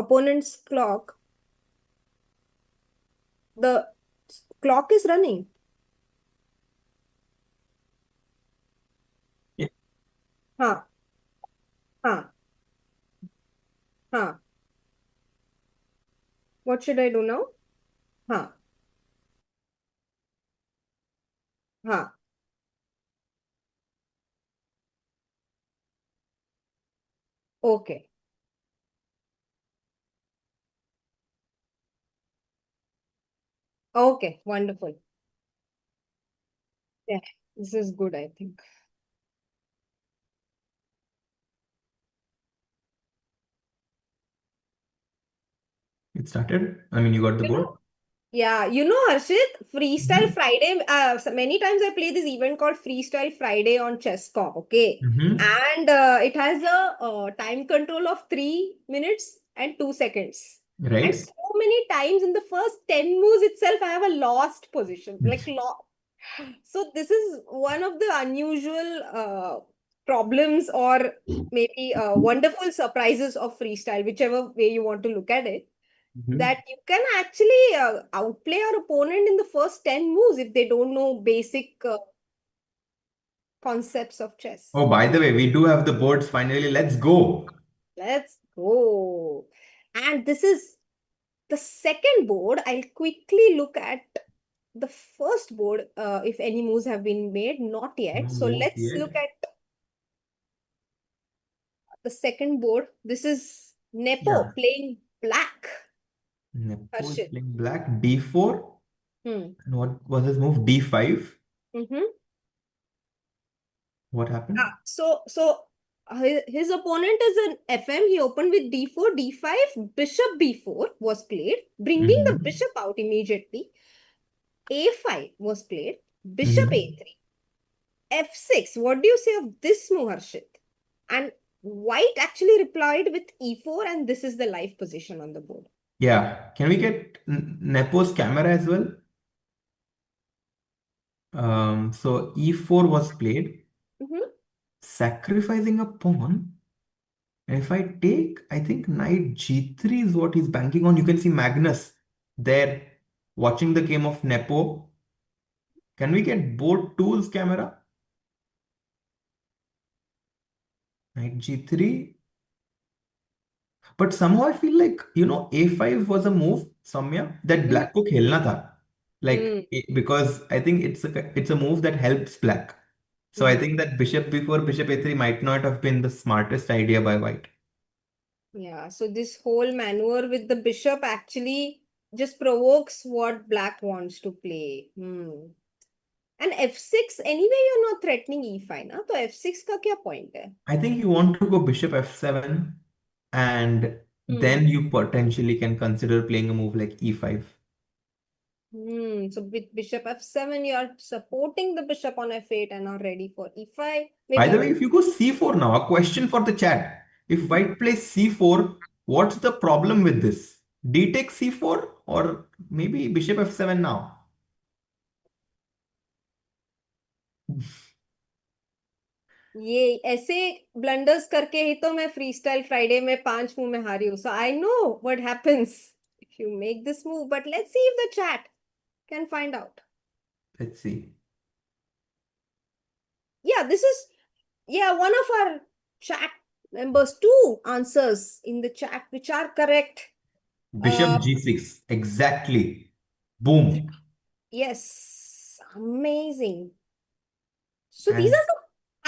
Opponent's clock. The clock is running. Yeah. हाँ हाँ हाँ. What should I do now? हाँ हाँ. Okay. Okay, wonderful. Yeah, this is good, I think. It started. I mean, you got the You board. know, yeah, Harshit, Freestyle Mm-hmm. Friday. So many times I play this event called Freestyle Friday on ChessCom. Okay, Mm-hmm. and it has a time control of 3 minutes and 2 seconds. And Right? so many times in the first 10 moves itself, I have a lost position, like So this is one of the unusual problems, or maybe wonderful surprises of freestyle, whichever way you want to look at it. Mhm. that you can actually outplay your opponent in the first 10 moves if they don't know basic concepts of chess. Oh, by the way, we do have the boards finally. Let's go. Let's go. And this is the second board. I'll quickly look at the first board if any moves have been made. Not yet. No So moves let's look yet. at the second board. This is Nepo Yeah. playing black. Nepo is Harshit. playing black. D4. Hmm. And what was his move? D5. Mm-hmm. What happened? His opponent is an FM. He opened with D4, D5, Bishop B4 was played, bringing the Mm-hmm. bishop out immediately. A5 was played, Bishop Mm-hmm. A3, F6. What do you say of this move, Harshit? And White actually replied with E4, and this is the live position on the board. Yeah. Can we get Nepo's camera as well? So E4 was played, Mhm. sacrificing a pawn. And if I take, I think knight G3 is what he's banking on. You can see Magnus there watching the game of Nepo. Can we get both tools camera? Knight G3. But somehow I feel like, A5 was a move, Soumya, that Mhm. black को खेलना था. Hmm. Because I think it's a move that helps black. So I Hmm. think that bishop before bishop A3 might not have been the smartest idea by white. Yeah, so this whole maneuver with the bishop actually just provokes what black wants to play. Hmm. And F6, anyway, you're not threatening E5, ना? तो F6 का क्या point है? I think you want to go bishop F7 and Hmm. then you potentially can consider playing a move like E5. Hmm. So with bishop F7, you're supporting the bishop on F8 and are ready for E5. By the Maybe. way, if you go C4 now, a question for the chat. If white plays C4, what's the problem with this? D takes C4 or maybe bishop F7 now? ये ऐसे blunders करके ही तो मैं free style Friday में 5 move में हारी हूँ. So I know what happens if you make this move. But let's see if the chat can find out. Let's see. Yeah, this is, yeah, one of our chat members, two answers in the chat which are correct. Bishop Uh, G6. Exactly. Boom. yes, amazing. So these And are some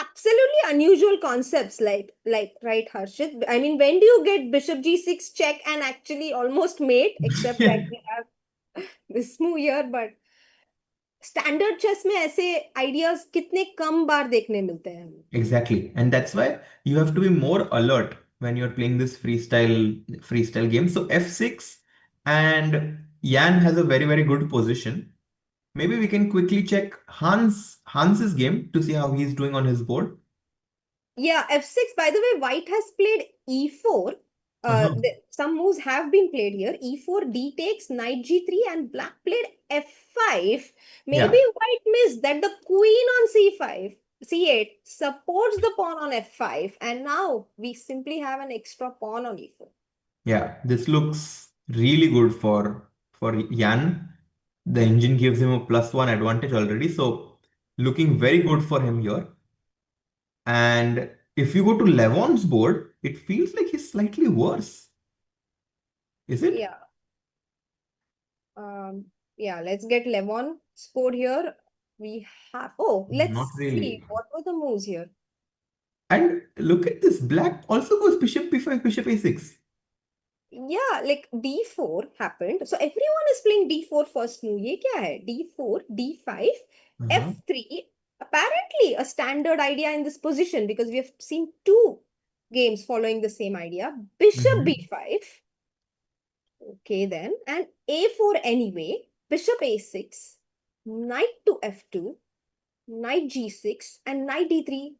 absolutely unusual concepts, like right, Harshit. I mean, when do you get Bishop G6 check and actually almost mate, except that we have this move here, but standard chess में ऐसे ideas कितने कम बार देखने मिलते हैं हमें. exactly. And that's why you have to be more alert when you're playing this freestyle game. So F6 and Yan has a very, very good position. Maybe we can quickly check Hans's game to see how he's doing on his board. Yeah, F6, by the way, white has played E4. Uh-huh. Some moves have been played here. E4, D takes, knight G3, and black played F5. Maybe Yeah, white missed that the queen on C5, C8 supports the pawn on F5, and now we simply have an extra pawn on E4. yeah. This looks really good for Yan. The engine gives him a +1 advantage already. So looking very good for him here. And if you go to Levon's board, it feels like he's slightly worse. Is it? Yeah. Yeah, let's get Levon scored here. We have, oh, Not let's see. really. What were the moves here? And look at this. Black also goes bishop b5, bishop a6. Yeah, like D4 happened. So everyone is playing D4 first move. ये क्या है? D4, D5, Uh-huh. F3. Apparently a standard idea in this position because we have seen two games following the same idea. Bishop Mhm. B5. Okay then. And A4 anyway. Bishop A6. Knight to F2. Knight G6 and Knight D3.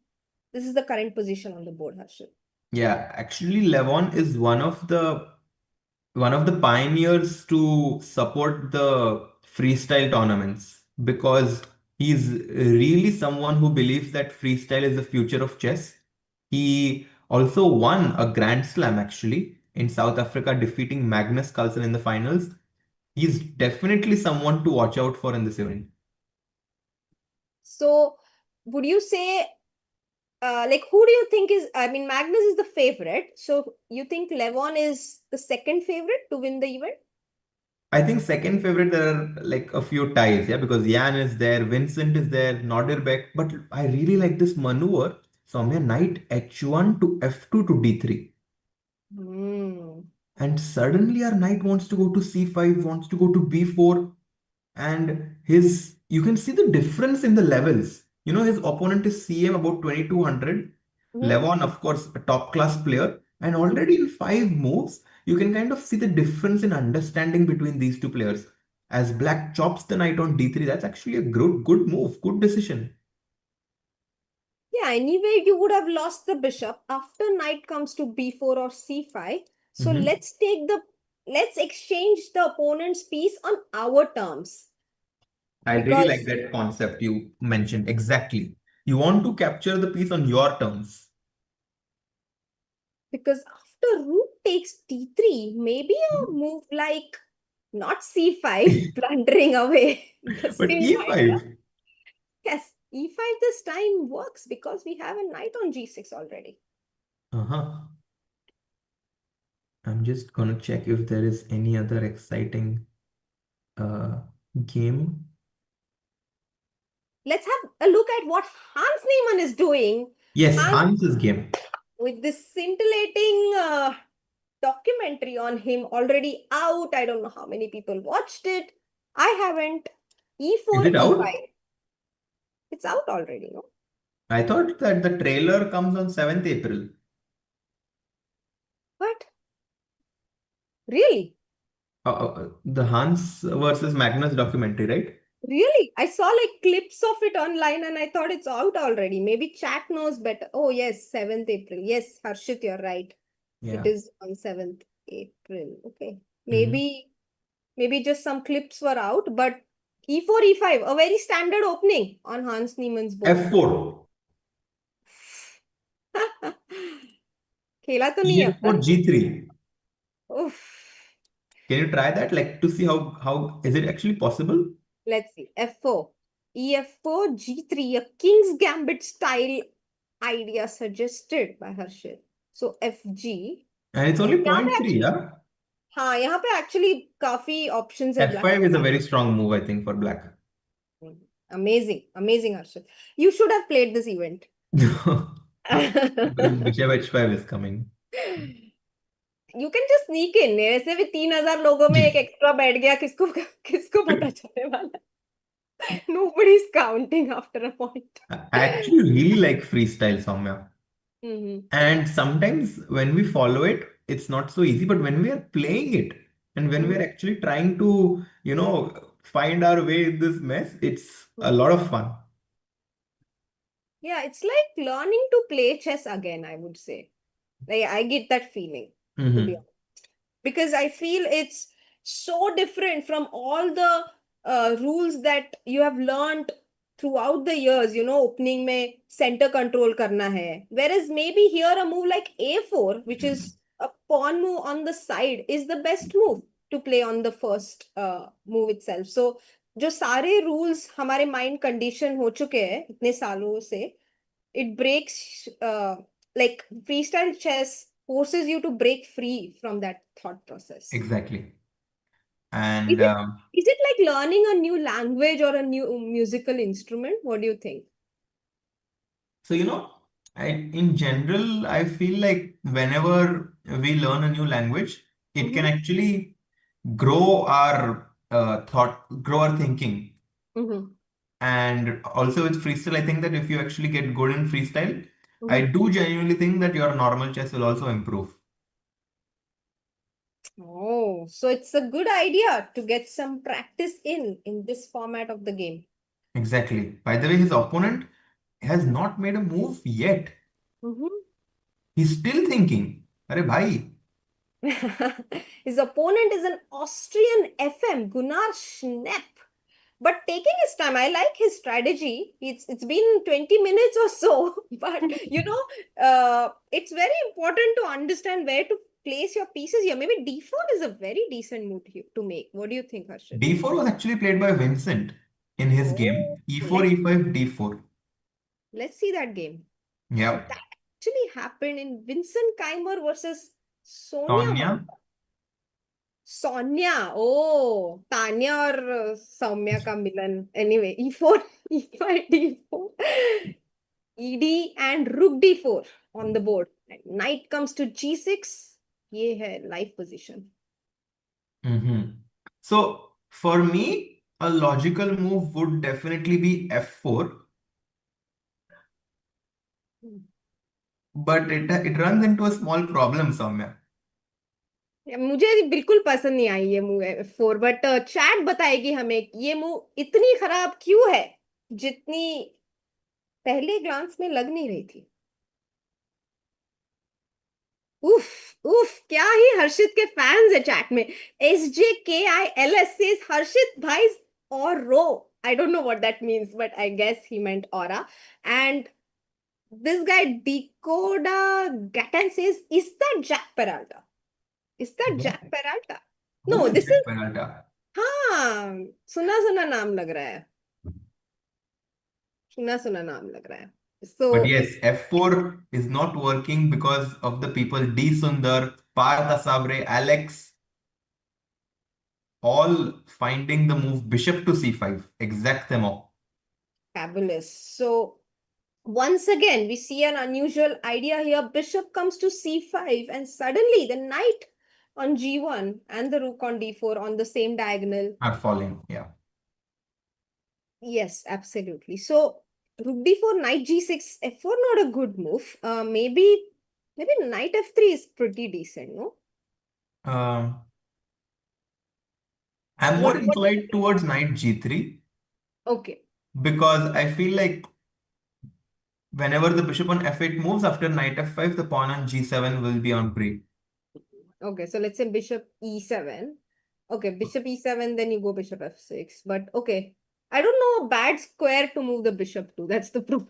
This is the current position on the board, Harshit. Yeah, actually, Levon is one of the pioneers to support the freestyle tournaments because he's really someone who believes that freestyle is the future of chess. He also won a Grand Slam actually in South Africa, defeating Magnus Carlsen in the finals. He's definitely someone to watch out for in this event. So, would you say, like, who do you think is, I mean, Magnus is the favorite. So, you think Levon is the second favorite to win the event? I think second favorite, there are like a few ties, yeah, because Jan is there, Vincent is there, Norderbeck. But I really like this maneuver. Soumya, knight h1 to f2 to d3. Hmm. And suddenly our knight wants to go to c5, wants to go to b4. And you can see the difference in the levels. His opponent is CM about 2200. Mhm. Levon, of course, a top class player. And Mhm. already in 5 moves, you can kind of see the difference in understanding between these two players. As black chops the knight on d3, that's actually a good move, good decision. Yeah, anyway, you would have lost the bishop after knight comes to b4 or c5. So Mhm. let's exchange the opponent's piece on our terms. I really like Because that concept you mentioned. Exactly. You want to capture the piece on your terms. because after rook takes d3, maybe a move like not c5, plundering away the But same idea. e5. Yes, e5 this time works because we have a knight on g6 already. Uh-huh. I'm just gonna check if there is any other exciting uh, game. Let's have a look at what Hans Niemann is doing. Yes, Hans, Hans's game. with this scintillating documentary on him already out. I don't know how many people watched it. I haven't. Is E4, it out? E5. It's out already, no? I thought that the trailer comes on 7th April. But really? The Hans versus Magnus documentary, right? Really? I saw like clips of it online and I thought it's out already. Maybe chat knows better. Oh, yes, 7th April. Yes, Harshit, you're right. It Yeah. is on 7th April. Okay. Mhm. Maybe just some clips were out, but E4, E5, a very standard opening on Hans Niemann's board. F4. खेला तो नहीं है अब E4 तक. G3. Oof. Can you try that? Like to see how is it actually possible? Let's see. F4. EF4, G3, a King's Gambit style idea suggested by Harshit. So FG. And it's only यहाँ पे point 3, actually, yeah? हाँ यहाँ पे actually काफी options है black F5 के is a pass. very strong move, I think, for black. Amazing, amazing Harshit. You should have played this event. Because Bishop H5 is coming. You can just sneak इन. ऐसे भी 3,000 लोगों में एक extra बैठ गया. किसको किसको पता चलने वाला. Nobody is counting after a point. I actually really like freestyle, Soumya. Mm-hmm. And sometimes when we follow it, it's not so easy. But when we are playing it and when we Mm-hmm. are actually trying to, find our way in this mess, it's a lot of fun. Yeah, it's like learning to play chess again, I would say. Like I get that feeling, to be Hmm. honest. Because I feel it's so different from all the rules that you have learned throughout the years. Opening में center control करना है. Whereas maybe here a move like A4, which is a pawn move on the side, is the best move to play on the first move itself. So जो सारे rules हमारे mind condition हो चुके हैं इतने सालों से, it breaks like freestyle chess forces you to break free from that thought process. Exactly. Is And it is it like learning a new language or a new musical instrument? What do you think? so, in general, I feel like whenever we learn a new language, it can Mm-hmm. actually grow our grow our thinking. Mm-hmm. And also with freestyle, I think that if you actually get good in freestyle, I Mm-hmm. do genuinely think that your normal chess will also improve. Oh, so it's a good idea to get some practice in this format of the game. Exactly. By the way, his opponent has not made a move yet. Mm-hmm. He's still thinking. Arey bhai. His opponent is an Austrian FM, Gunnar Schnepp. But taking his time, I like his strategy. It's been 20 minutes or so, but it's very important to understand where to place your pieces here. Maybe d4 is a very decent move to make. What do you think, Harshit? D4 was actually played by Vincent in his Oh, game. E4, let's E5, D4. let's see that game. So Yep. that actually happened in Vincent Keimer versus Soumya. Sonia. Sonia, oh, Tanya और सौम्या का मिलन. Anyway, e4, e5, d4, ed and rook d4 on the board. And knight comes to g6. ये है life position. Mm-hmm. So for me, a logical move would definitely be F4, but it runs into a small problem somewhere. मुझे बिल्कुल पसंद नहीं आई ये move F4, but chat बताएगी हमें ये मूव इतनी खराब क्यों है जितनी पहले ग्लांस में लग नहीं रही थी. उफ उफ, क्या ही हर्षित के फैंस है चैट में. SJKILS says हर्षित भाई और रो. I don't know what that means, but I guess he meant aura. And this guy Decoda Gatan says, is that Jack Peralta? Is that Yeah. Jack Peralta? Who No, is this Jack is, Peralta? हाँ, सुना सुना नाम लग रहा है. सुना सुना नाम लग रहा है. So But yes, F4 is not working because of the people D Sundar, Partha Savre, Alex, all finding the move bishop to C5. Exactamo. fabulous. So once again, we see an unusual idea here. Bishop comes to c5, and suddenly the knight on g1 and the rook on d4 on the same diagonal. Are falling. Yeah. Yes, absolutely. So rook d4, knight g6, f4, not a good move. Maybe knight f3 is pretty decent, no? Um, I'm more What do you inclined think? towards knight G3 Okay. because I feel like whenever the bishop on F8 moves after knight F5, the pawn on G7 will be on pre. Okay, so let's say bishop e7. Okay, bishop e7, then you go bishop f6. But okay, I don't know a bad square to move the bishop to. That's the problem.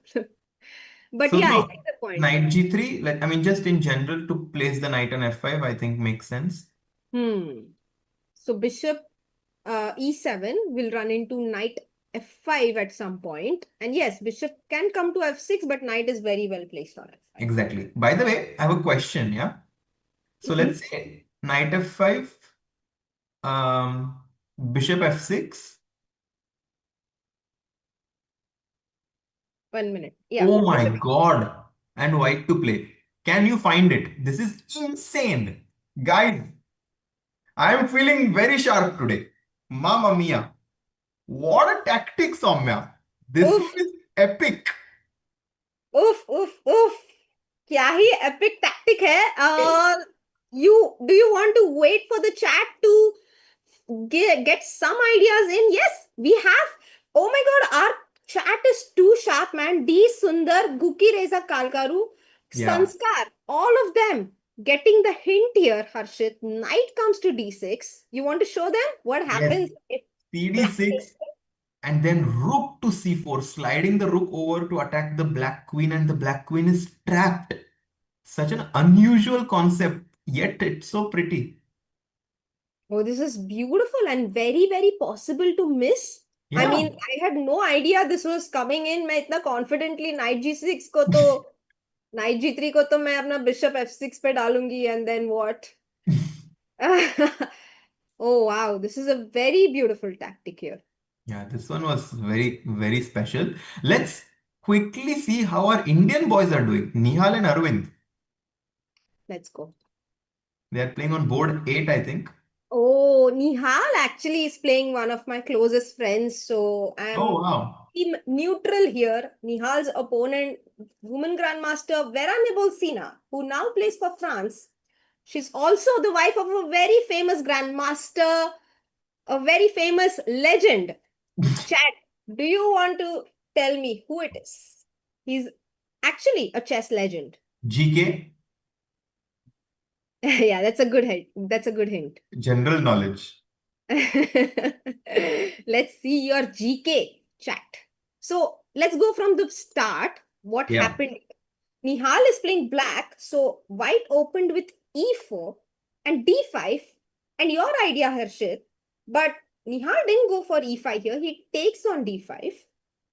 But So yeah, I no, see the point knight here. G3, like I mean, just in general to place the knight on F5, I think makes sense. Hmm. So bishop e7 will run into knight f5 at some point. And yes, bishop can come to f6, but knight is very well placed on f5. Exactly. By the way, I have a question. Yeah. So let's Mhm. say knight F5, um, bishop F6. 1 minute. Yeah, Oh my bishop. God. And white to play. Can you find it? This is insane. Guys, I am feeling very sharp today. Mamma mia. What a tactic, Soumya. This one Oof, is epic. oof, oof, oof. क्या ही epic tactic है. Do you want to wait for the chat to get some ideas in? Yes, we have. Oh my God, our chat is too sharp, man. D Sundar, Guki Reza Kalkaru, Yeah. Sanskar, all of them getting the hint here. Harshit, knight comes to D6. You want to show them what Yes. happens if black CD6 takes? and then rook to C4, sliding the rook over to attack the black queen, and the black queen is trapped. Such an unusual concept, yet it's so pretty. Oh, this is beautiful and very, very possible to miss. I Yeah. mean, I had no idea this was coming in. मैं इतना confidently knight g6 को तो knight g3 को तो मैं अपना bishop f6 पे डालूंगी, and then what? Oh wow, this is a very beautiful tactic here. Yeah, this one was very, very special. Let's quickly see how our Indian boys are doing. Nihal and Arvind. Let's go. They are playing on board 8, I think. Oh, Nihal actually is playing one of my closest friends, so Oh, I'm wow. team neutral here. Nihal's opponent, woman grandmaster Vera Nebolsina, who now plays for France. She's also the wife of a very famous grandmaster, a very famous legend. Chat, do you want to tell me who it is? He's actually a chess legend. GK, Yeah, that's a good hint. That's a good hint. general knowledge. Let's see your GK chat. So let's go from the start. What Yeah. happened? Nihal is playing black, so white opened with e4. and d5. And your idea, Harshit, but Nihal didn't go for e5 here. He takes on d5.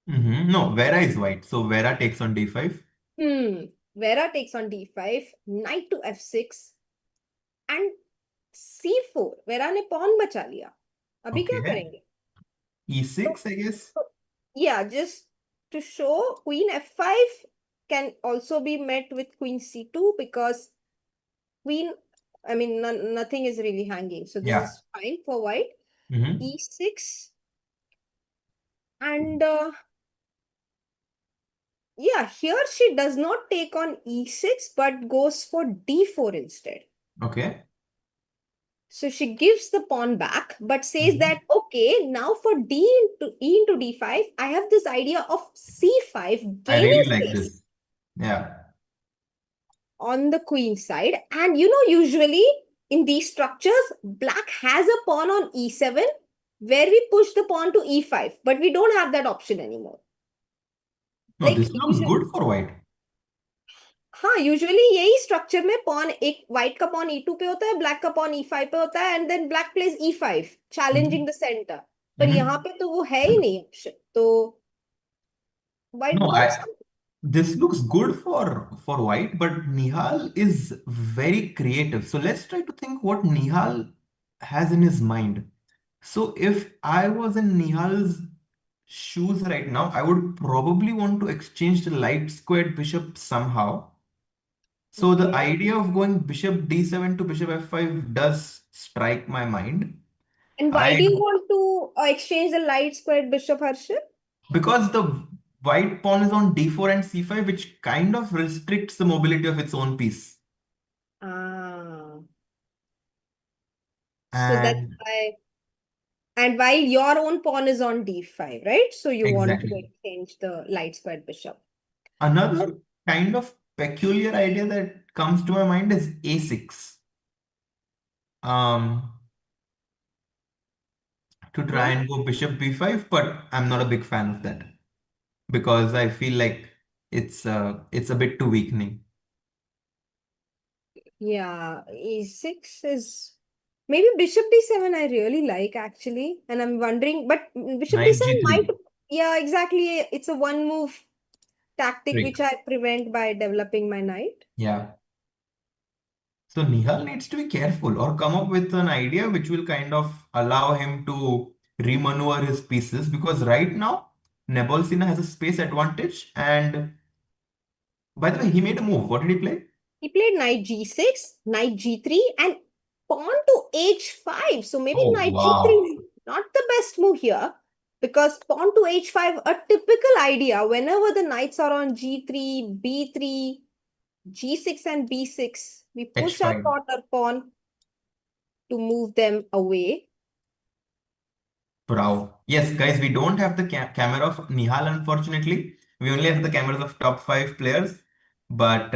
No, Vera is white. So Vera takes on d5. Hmm. Vera takes on d5, knight to f6 and c4. Vera ने pawn बचा लिया. अभी क्या Okay. करेंगे? तो, e6, I guess. तो yeah, just to show, queen f5 can also be met with queen c2 because queen, I mean, nothing is really hanging. So this Yeah. is fine for white. Mm-hmm. E6 and yeah, here she does not take on e6 but goes for d4 instead. Okay. So she gives the pawn back, but says Mhm. that, okay, now for e into d5, I have this idea of c5 I gaining really like space this. Yeah. on the queen side. And usually in these structures, black has a pawn on e7 where we push the pawn to e5, but we don't have that option anymore. No, Like this looks usually, good for white. हाँ usually यही structure में pawn एक white का pawn E2 पे होता है, black का pawn ई5 पे होता है, एंड देन ब्लैक प्लेज ई5 Mhm. Challenging the centre. पर यहाँ Mhm. पे तो वो है ही नहीं ऑप्शन, तो white No, goes. this looks good for white, but Nihal is very creative. So let's try to think what Nihal has in his mind. So if I was in Nihal's shoes right now, I would probably want to exchange the light squared bishop somehow. So the Okay. idea of going bishop d7 to bishop f5 does strike my mind. And why I do you want to exchange the light squared bishop, Harshit? Because the white pawn is on d4 and c5, which kind of restricts the mobility of its own piece. Ah, so that's And why. And while your own pawn is on d5, right? So you want to exactly. exchange the light squared bishop. Another kind of peculiar idea that comes to my mind is a6. Um, to try Yeah. and go bishop b5, but I'm not a big fan of that because I feel like it's a bit too weakening. Yeah, e6 is maybe bishop d7 I really like actually. And I'm wondering, but bishop Knight d7 might, g3. yeah, exactly. It's a one move tactic Trick. which I prevent by developing my knight. Yeah. So Nihal needs to be careful or come up with an idea which will kind of allow him to remaneuver his pieces because right now Nebolsina has a space advantage and by the way he made a move. What did he play? He played knight g6, knight g3, and pawn to h5. So maybe Oh knight g3 wow. is not the best move here because pawn to h5, a typical idea whenever the knights are on g3, b3, g6 and b6, we push our H5. corner pawn to move them away. Wow. Yes, guys, we don't have the camera of Nihal, unfortunately. We only have the cameras of top five players, but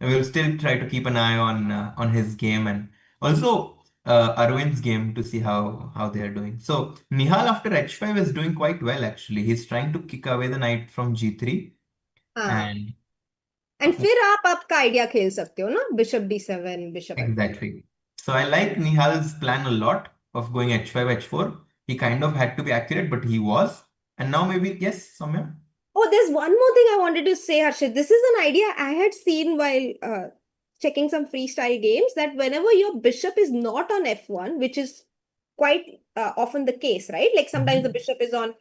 we'll still try to keep an eye on his game and also Arvind's game to see how they are doing. So Nihal after H5 is doing quite well actually. He's trying to kick away the knight from G3 हाँ. and and फिर आप आपका idea खेल सकते हो ना, bishop d7, bishop f1. exactly. So I like Nihal's plan a lot of going H5, H4. He kind of had to be accurate, but he was. And now maybe, yes, Soumya? Oh, there's one more thing I wanted to say, Harshit. This is an idea I had seen while checking some freestyle games, that whenever your bishop is not on f1, which is quite often the case, right? Like sometimes the Mhm. bishop is on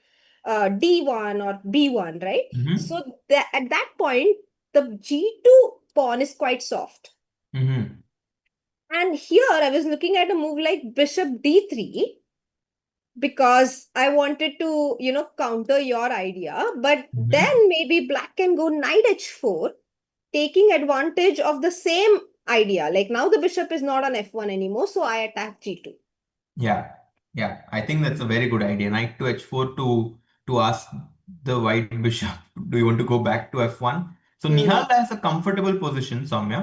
d1 or b1, right? Mhm. So that at that point, the g2 pawn is quite soft. Mhm. And here I was looking at a move like bishop d3 because I wanted to, counter your idea. But Mhm. then maybe black can go knight h4, taking advantage of the same idea. Like now the bishop is not on f1 anymore, so I attack g2. Yeah. Yeah. I think that's a very good idea. Knight to H4 to ask the white bishop, do you want to go back to F1? So Hmm. Nihal has a comfortable position, Soumya.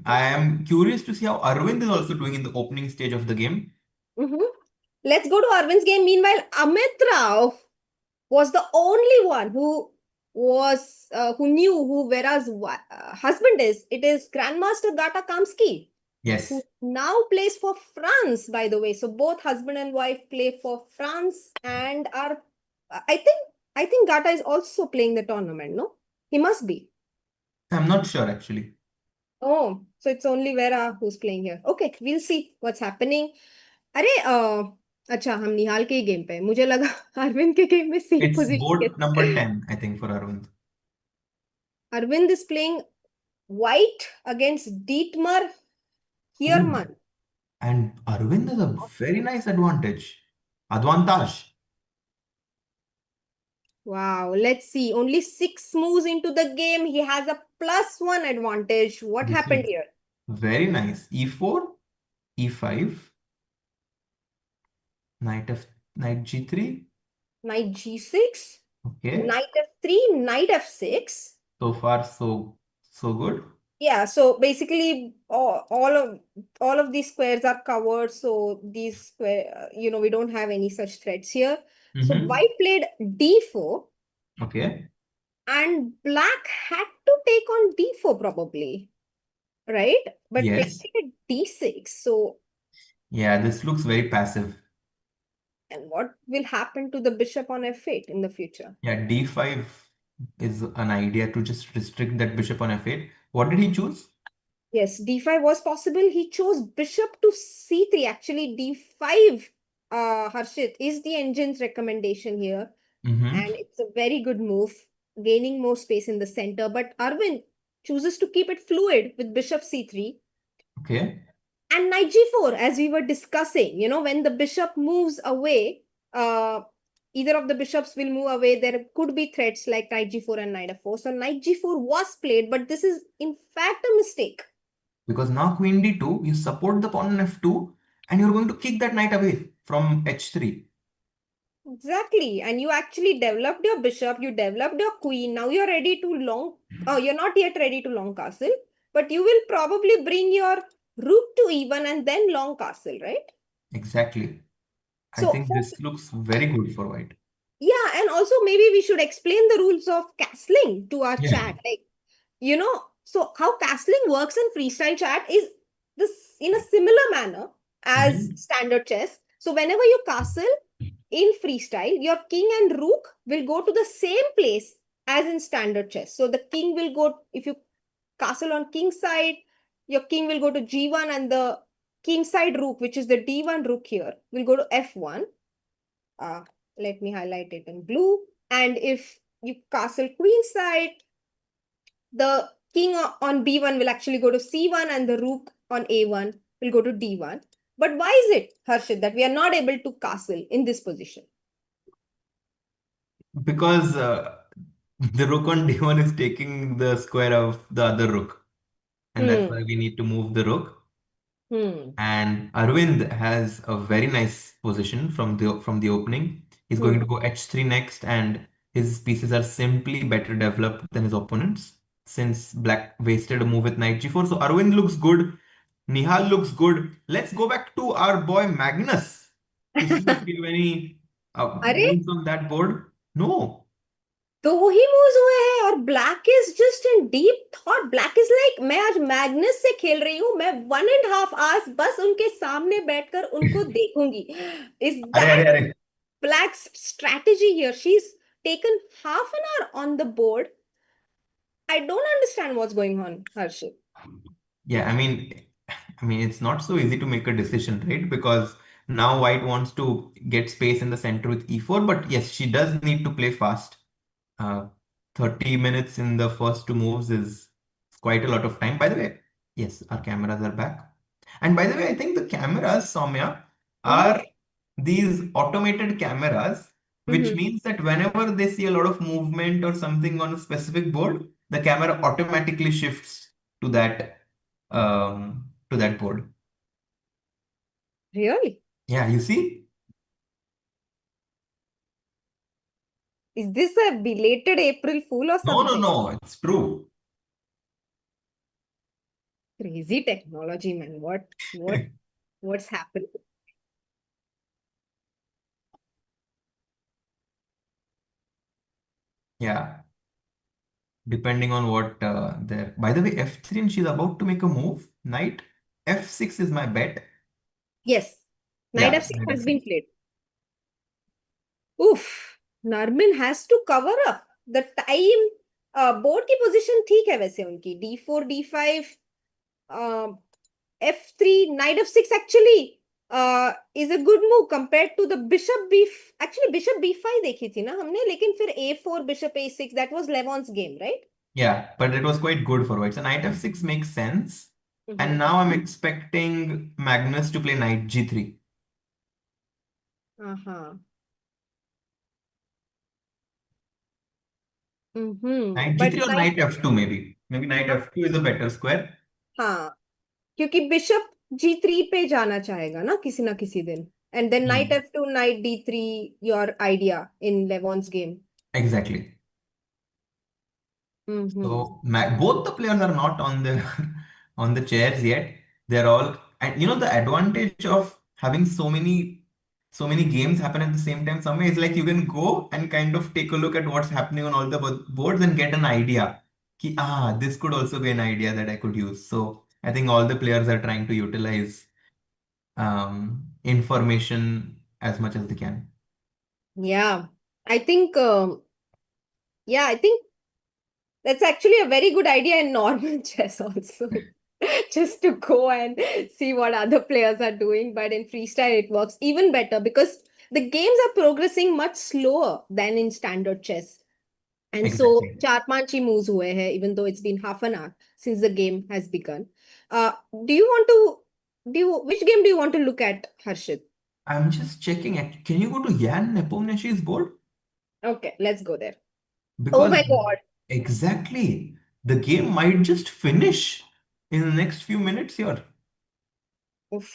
I am curious to see how Arvind is also doing in the opening stage of the game. Mhm. Let's go to Arvind's game. Meanwhile, Amit Rao was the only one who knew who Vera's husband is. It is Grandmaster Gata Kamsky. Yes. who now plays for France, by the way. So both husband and wife play for France and are, I think Gata is also playing the tournament, no? He must be. I'm not sure actually. Oh, so it's only Vera who's playing here. Okay, we'll see what's happening. अरे अच्छा हम निहाल के ही game पे हैं। मुझे लगा अरविंद के game में same It's board position. number 10, I think, for Arvind. Arvind is playing white against Dietmar Ooh. Hierman. And Arvind has a very nice advantage. Advantage. Wow, let's see. Only 6 moves into the game. He has a +1 advantage. What This happened looks here? very nice. E4, E5, knight G3. Knight G6, Okay. Knight F3, Knight F6. So far, so good. Yeah, so basically all of these squares are covered. So these square, we don't have any such threats here. So Mm-hmm. white played D4 Okay. and black had to take on D4 probably, right? But they Yes. played D6. So, Yeah, this looks very passive. and what will happen to the bishop on F8 in the future? Yeah, D5 is an idea to just restrict that bishop on F8. What did he choose? Yes, D5 was possible. He chose bishop to C3. Actually, D5, Harshit, is the engine's recommendation here. Mm-hmm. And it's a very good move, gaining more space in the center. But Arvind chooses to keep it fluid with bishop C3 Okay. and knight G4, as we were discussing. When the bishop moves away, either of the bishops will move away. There could be threats like knight G4 and knight F4. So knight G4 was played, but this is in fact a mistake. Because now queen D2, you support the pawn on F2, and you're going to kick that knight away from H3. Exactly. And you actually developed your bishop, you developed your queen. Now you're ready to long. Oh, you're not yet ready to long castle, but you will probably bring your rook to e1 and then long castle, right? Exactly. I So think for this looks very good for white. yeah, and also maybe we should explain the rules of castling to our Yeah. chat. So how castling works in freestyle chat is this in a similar manner as Mhm. standard chess. So whenever you castle in freestyle, your king and rook will go to the same place as in standard chess. So the king will go, if you castle on king side, your king will go to g1 and the king side rook, which is the d1 rook here, will go to f1. Uh, Let me highlight it in blue. And if you castle queen side, the king on b1 will actually go to c1 and the rook on a1 will go to d1. But why is it, Harshit, that we are not able to castle in this position? Because the rook on D1 is taking the square of the other rook. And that's Hmm. why we need to move the rook. Hmm. And Arvind has a very nice position from the opening. He's going Hmm. to go h3 next, and his pieces are simply better developed than his opponents since black wasted a move with knight g4. So Arvind looks good. Nihal looks good. Let's go back to our boy Magnus to see if we have any अरे moves on that board. No. दो he moves हुए हैं और black is just in deep thought. Black is like मैं आज Magnus से खेल रही हूँ, मैं 1.5 hours बस उनके सामने बैठकर उनको देखूंगी। इज अरे अरे दैट अरे blacks strategy here? She is taken half an hour on the board. I don't understand what's going on, Harshit. Yeah, I mean, it's not so easy to make a decision, right? Because now White wants to get space in the center with e4, but yes, she does need to play fast. Uh, 30 minutes in the first two moves is quite a lot of time. By the way, yes, our cameras are back. And by the way, I think the cameras, Soumya, Mm-hmm. are these automated cameras, which Mm-hmm. means that whenever they see a lot of movement or something on a specific board, the camera automatically shifts to that board. Really? Yeah, you see? Is this a belated April Fool or No, no, something? no, it's true. Crazy technology, man. What's happened? Yeah, depending on what there. By the way, F3, and she's about to make a move, knight. F6 is my bet. Yes. Knight Yeah, f6 knight has been F6. played. Oof. Narmin has to cover up. The time board की position ठीक है वैसे उनकी d4 d5 f3 knight f6 actually is a good move compared to the bishop b actually bishop b5 देखी थी ना हमने लेकिन फिर a4 bishop a6 that was Levon's game right. Yeah, but it was quite good for white. So knight F6 makes sense. And Mm-hmm. now I'm expecting Magnus to play knight G3. Uh-huh. Mm-hmm. Knight But G3 or knight knight F2 maybe. Maybe knight F2 is a better square. हाँ क्योंकि bishop g3 पे जाना चाहेगा ना किसी ना किसी दिन and then knight Hmm. f2 knight d3 your idea in Levon's game. Exactly. Hmm. So both the players are not on the on the chairs yet. They're all, and you know the advantage of having so many games happen at the same time. Somewhere is like you can go and kind of take a look at what's happening on all the boards and get an idea. Ki, this could also be an idea that I could use. So I think all the players are trying to utilize information as much as they can. Yeah, I think yeah, I think that's actually a very good idea in normal chess also. Just to go and see what other players are doing. But in freestyle, it works even better because the games are progressing much slower than in standard chess. And so Exactly. चार पांच ही moves हुए हैं, even though it's been half an hour since the game has begun. Uh, do you want to which game do you want to look at, Harshit? I'm just checking. Can you go to Jan Nepomniachtchi's board? Okay, let's go there. Oh Because my God. exactly, the game might just finish in the next few minutes here. Oof.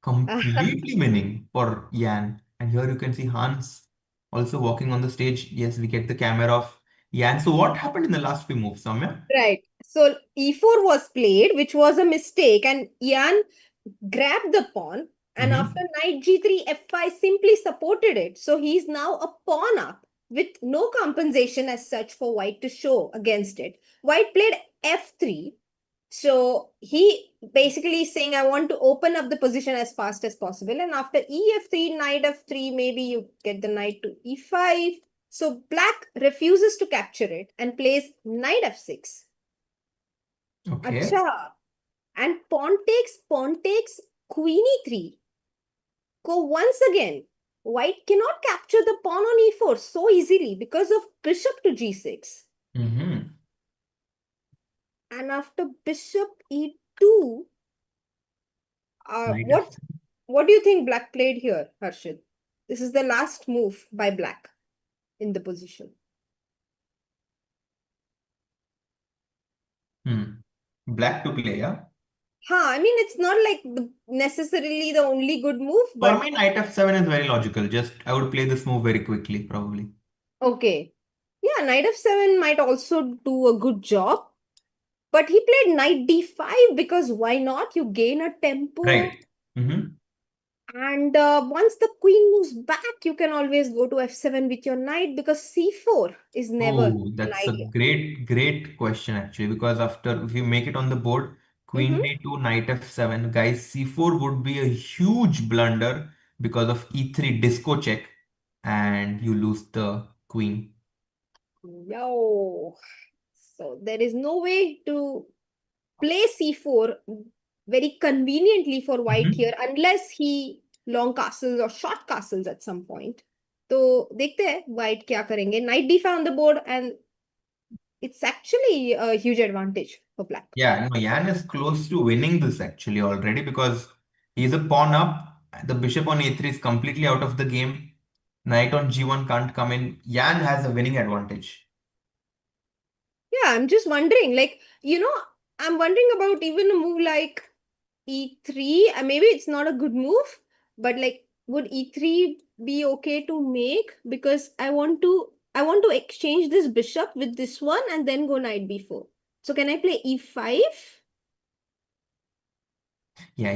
Completely winning for Jan. And here you can see Hans also walking on the stage. Yes, we get the camera of Jan. So what happened in the last few moves, Soumya? Right. So e4 was played, which was a mistake, and Jan grabbed the pawn, and after Mm-hmm. knight g3 f5 simply supported it. So he's now a pawn up with no compensation as such for white to show against it. White played f3. So he basically is saying, I want to open up the position as fast as possible. And after ef3, knight f3, maybe you get the knight to e5. So black refuses to capture it and plays knight f6. Okay. Acha. And pawn takes queen e3. Go once again. White cannot capture the pawn on e4 so easily because of bishop to g6. Mm-hmm. And after bishop e2, uh, Knight what F7. what do you think black played here, Harshit? This is the last move by black in the position. Hmm. Black to play, yeah? I mean it's not like necessarily the only good move, For but me, Knight F7 is very logical. Just I would play this move very quickly, probably. okay. Yeah, knight f7 might also do a good job. But he played knight d5 because why not? You gain a tempo. Right. Mm-hmm. And once the queen moves back, you can always go to f7 with your knight because c4 is never Oh, an that's a idea. great question actually. Because after if you make it on the board, Queen Mm-hmm. D2, Knight F7, guys, C4 would be a huge blunder because of E3 disco check, and you lose the queen. Yo. So there is no way to play c4 very conveniently for white here Mhm. unless he long castles or short castles at some point. तो देखते हैं white क्या करेंगे. Knight d5 on the board and it's actually a huge advantage for black. Yeah, no, Yan is close to winning this actually already because he's a pawn up. The bishop on A3 is completely out of the game. Knight on G1 can't come in. Yan has a winning advantage. Yeah, I'm just wondering, like, I'm wondering about even a move like e3. Maybe it's not a good move, but like, would e3 be okay to make? Because I want to exchange this bishop with this one and then go knight b4. So can I play e5? Yeah,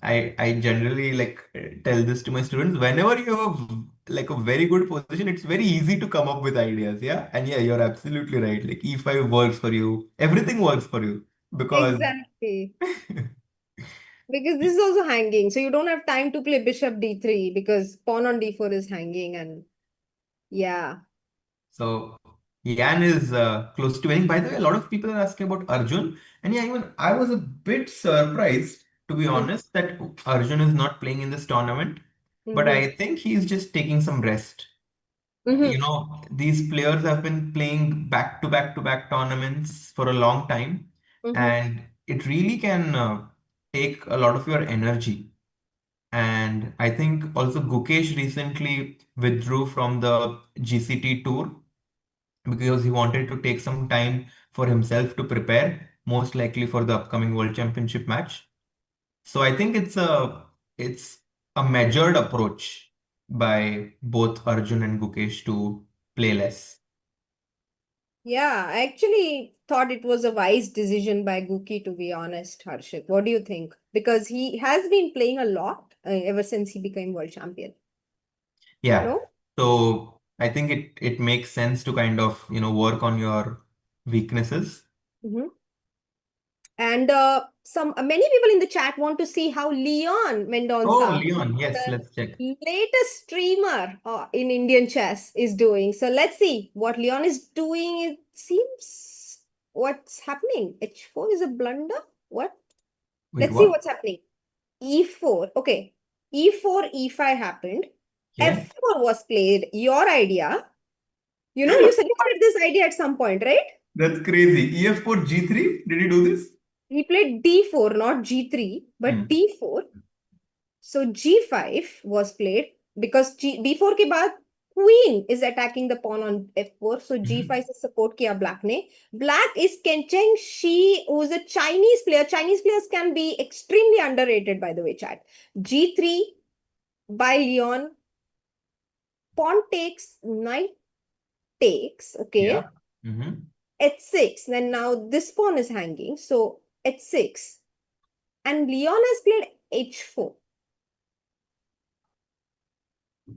I generally like tell this to my students. Whenever you have like a very good position, it's very easy to come up with ideas. Yeah, and yeah, you're absolutely right. Like E5 works for you. Everything works for you. because Exactly. Because this is also hanging, so you don't have time to play bishop d3 because pawn on d4 is hanging, and yeah. so Yan is close to winning. By the way, a lot of people are asking about Arjun, and yeah, even I was a bit surprised, to be honest, that Arjun is not playing in this tournament. But Mm-hmm. I think he's just taking some rest. Mm-hmm. You know, these players have been playing back to back to back tournaments for a long time, Mm-hmm. and it really can take a lot of your energy. And I think also Gukesh recently withdrew from the GCT tour because he wanted to take some time for himself to prepare, most likely for the upcoming World Championship match. So I think it's a measured approach by both Arjun and Gukesh to play less. Yeah, I actually thought it was a wise decision by Guki, to be honest, Harshit. What do you think? Because he has been playing a lot ever since he became world champion. Yeah. No? So I think it makes sense to kind of, work on your weaknesses. Mm-hmm. And some many people in the chat want to see how Leon Oh, Mendonça, Leon, yes, the let's check. latest streamer in Indian chess, is doing. So let's see what Leon is doing. It seems what's happening. H4 is a blunder. What? Wait, Let's see what? what's happening. E4. Okay. E4, E5 happened. Okay. F4 was played. Your idea. You suggested this idea at some point, right? That's crazy. EF4 G3? Did he do this? He played D4, not G3, but Hmm. D4. So G5 was played because D4 के बाद queen is attacking the pawn on F4. So G5 Mhm. से support किया black ने. Black is Kencheng Shi, who is a Chinese player. Chinese players can be extremely underrated, by the way, chat. G3 by Leon. Pawn takes, knight takes. Okay. Yeah. Hmm. H6. Then now this pawn is hanging. So H6. And Leon has played H4.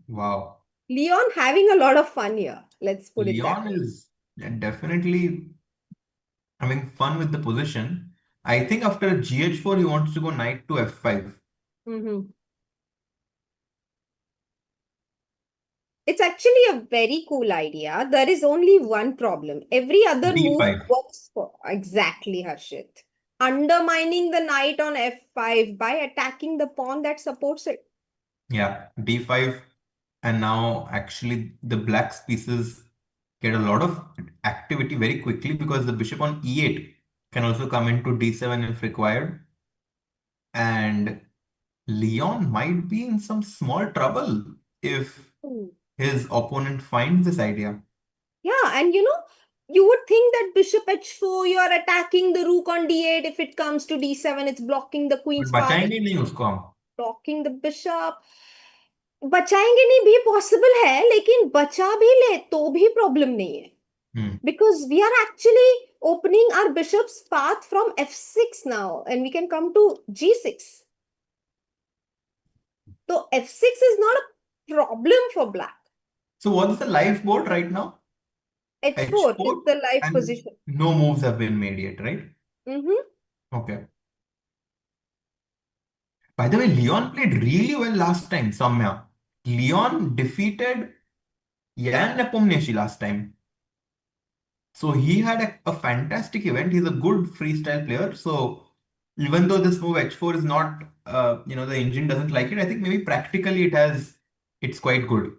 Wow. Leon having a lot of fun here. Let's put it that Leon way. is definitely having fun with the position. I think after GH4, he wants to go knight to F5. Mhm. It's actually a very cool idea. There is only one problem. Every other move D5. works for exactly Harshit. Undermining the knight on F5 by attacking the pawn that supports it. Yeah, D5. And now actually the black's pieces get a lot of activity very quickly because the bishop on E8 can also come into D7 if required. And Leon might be in some small trouble if Hmm. his opponent finds this idea. Yeah, and you would think that bishop h4, you are attacking the rook on d8. If it comes to d7, it's blocking the But queen's path, बचाएंगे it's नहीं उसको हम. blocking the bishop. बचाएंगे नहीं भी possible है, लेकिन बचा भी ले तो भी प्रॉब्लम नहीं है. Hmm. Because we are actually opening our bishop's path from f6 now, and we can come to g6. So f6 is not a problem for black. So what's the live board right now? h4 is H4 the live and position. no moves have been made yet, right? Mm-hmm. Okay. By the way, Leon played really well last time, Soumya. Leon defeated Yan Nepomniachtchi last time. So he had a fantastic event. He's a good freestyle player. So even though this move H4 is not, the engine doesn't like it, I think maybe practically it's quite good.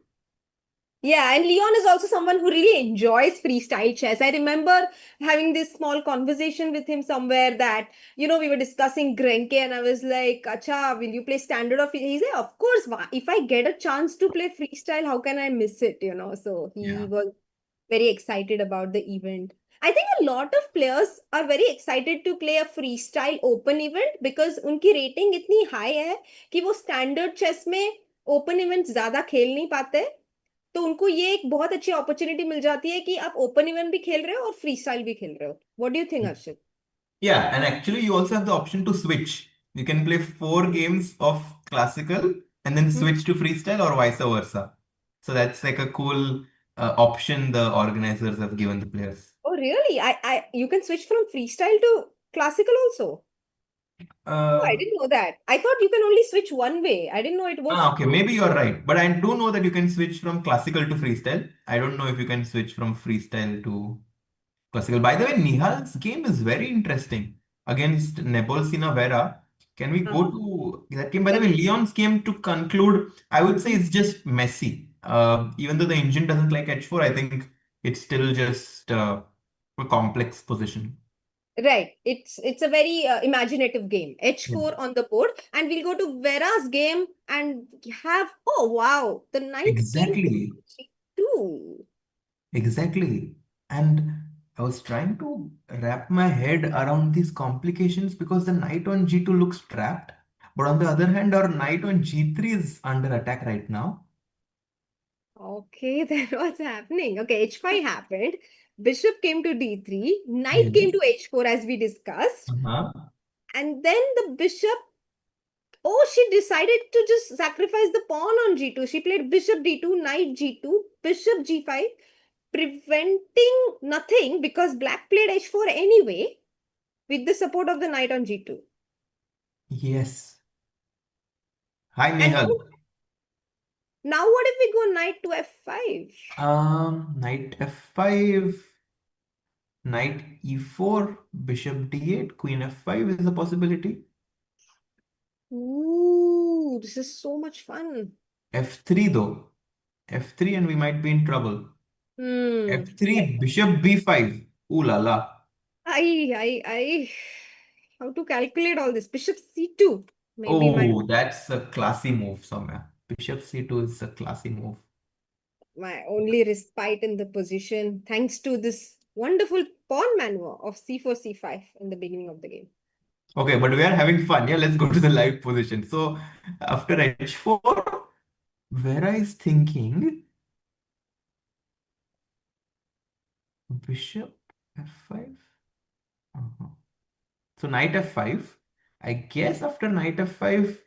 Yeah, and Leon is also someone who really enjoys freestyle chess. I remember having this small conversation with him somewhere that, we were discussing Grenke, and I was like, Acha, will you play standard or He said, of course, if I get a chance to play freestyle, how can I miss it, So he Yeah. was very excited about the event. I think a lot of players are very excited to play a freestyle open event because उनकी rating इतनी high है कि वो standard chess में open events ज़्यादा खेल नहीं पाते. तो उनको ये एक बहुत अच्छी अपॉर्चुनिटी मिल जाती है कि आप ओपन इवेंट भी खेल रहे हो और फ्री स्टाइल भी खेल रहे हो. What do you think Harshit? Yeah, and actually you also have the option to switch. You can play 4 games of classical and then switch to freestyle or vice versa. So that's like a cool option the organizers have given the players. Oh really? I you can switch from freestyle to Classical also. Oh, I Uh, didn't know that. I thought you can only switch one way. I didn't know it was okay, two. maybe you're right. But I do know that you can switch from classical to freestyle. I don't know if you can switch from freestyle to classical. By the way, Nihal's game is very interesting against Nebolsina Vera. Can we go Uh-huh. to that game? By the Yeah. way, Leon's game to conclude, I would say it's just messy. Even though the engine doesn't like H4, I think it's still just a complex position. Right. It's a very imaginative game. Yeah. H4 on the board, and we'll go to Vera's game and have, oh wow, the knight came to Exactly. G2. Exactly. And I was trying to wrap my head around these complications because the knight on G2 looks trapped. But on the other hand, our knight on G3 is under attack right now. Okay, then what's happening? Okay, H5 happened. Bishop came to D3. Knight came Yes. to H4 as we discussed. Uh-huh. And then the bishop, oh, she decided to just sacrifice the pawn on G2. She played bishop D2, knight G2, bishop G5, preventing nothing because black played H4 anyway with the support of the knight on G2. Yes. Hi, And Nihal. now what if we go knight to F5? Knight F5, knight E4, bishop D8, queen F5 is a possibility. Ooh, this is so much fun. F3 though. F3 and we might be in trouble. Yes. F3, bishop B5. Ooh la la. I, how to calculate all this? Bishop C2. Maybe Oh, that's a classy move, Soumya. Bishop C2 is a classy move. my only respite in the position, thanks to this wonderful pawn maneuver of C4, C5 in the beginning of the game. Okay, but we are having fun. Yeah, let's go to the live position. So after H4, Vera is thinking bishop F5. Uh-huh. So knight F5. I guess after knight F5,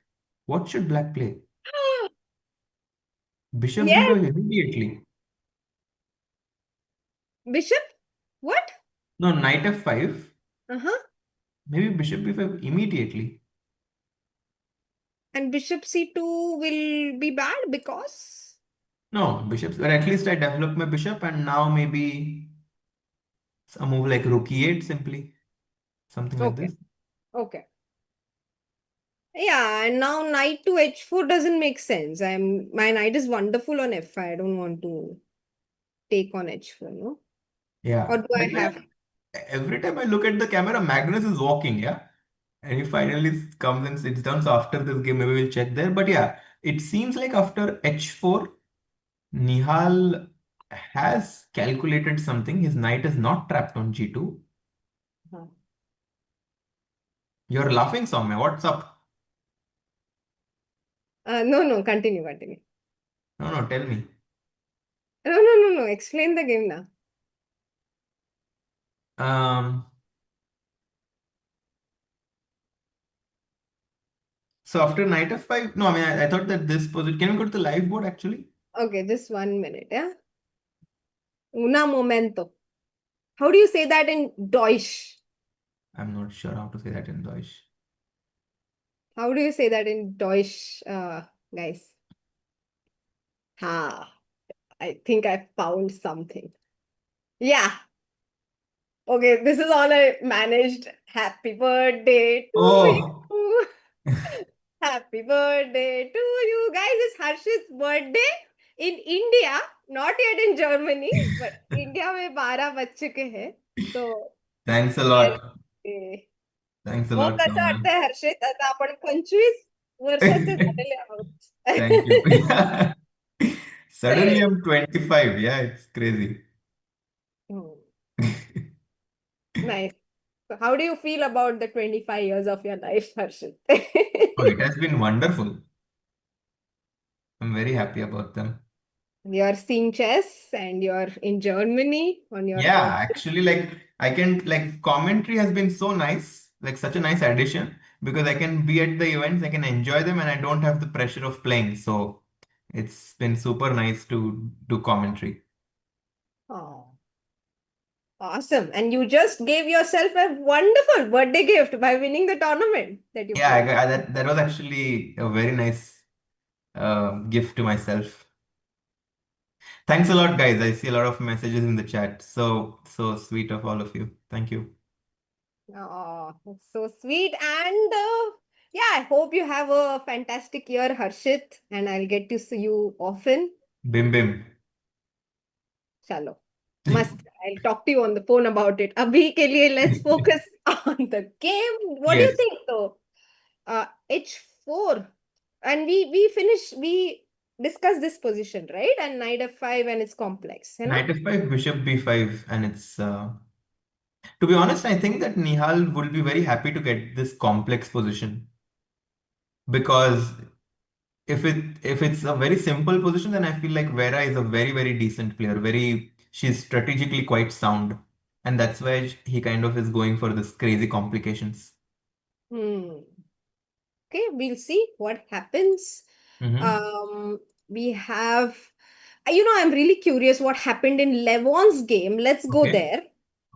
what should black play? Bishop Yes, B5 immediately. bishop. What? No, knight F5. Uh-huh. Maybe bishop B5 immediately. And bishop C2 will be bad because. No, bishops. Or at least I developed my bishop and now maybe a move like rook E8 simply. Something like Okay. this. Okay. Yeah, and now knight to H4 doesn't make sense. My knight is wonderful on F5. I don't want to take on H4, no? Or Yeah. do By I the way, have? every time I look at the camera, Magnus is walking, yeah. And he finally comes and sits down. So after this game, maybe we'll check there. But yeah, it seems like after H4, Nihal has calculated something. His knight is not trapped on G2. Huh. You're laughing, Soumya. What's up? No, no, continue, continue. No, no, tell me. No, no, no, no. Explain the game now. Um, so after knight F5, no, I mean, I thought that this position, can we go to the live board actually? Okay, just 1 minute, yeah? Una momento. How do you say that in Deutsch? I'm not sure how to say that in Deutsch. How do you say that in Deutsch, guys? Ha, I think I found something. Yeah. Okay, this is all I managed. Happy birthday to Oh, you. Happy birthday to you. Guys, it's Harshit's birthday in India, not yet in Germany, but India में 12 बज चुके हैं. So, thanks a lot. birthday. Thanks a mug lot, कसं Soumya. वाटतंय हर्षित? आता आपण 25 वर्षाचे झालेले आहोत. Thank you. Suddenly I'm 25. Yeah, it's crazy. Hmm, nice. So how do you feel about the 25 years of your life, Harshit? Oh, it has been wonderful. I'm very happy about them. You're seeing chess and you're in Germany on your Yeah, birthday. actually, like I can like commentary has been so nice, like such a nice addition because I can be at the events, I can enjoy them, and I don't have the pressure of playing. So it's been super nice to do commentary. Oh. Awesome. And you just gave yourself a wonderful birthday gift by winning the tournament that you Yeah, played. that was actually a very nice gift to myself. Thanks a lot, guys. I see a lot of messages in the chat. So sweet of all of you. Thank you. Oh, that's so sweet. And yeah, I hope you have a fantastic year, Harshit, and I'll get to see you often. Bim bim. Chalo. Must. I'll talk to you on the phone about it. Abhi ke liye, let's focus on the game. What do you Yes. think though? H4. And we discussed this position, right? And knight f5 and it's complex, you know? Knight f5, bishop b5, and it's to be honest, I think that Nihal will be very happy to get this complex position because if it's a very simple position, then I feel like Vera is a very, very decent player. She's strategically quite sound, and that's why he kind of is going for this crazy complications. Hmm. Okay, we'll see what happens. Mm-hmm. We have, I'm really curious what happened in Levon's game. Let's go Okay. there.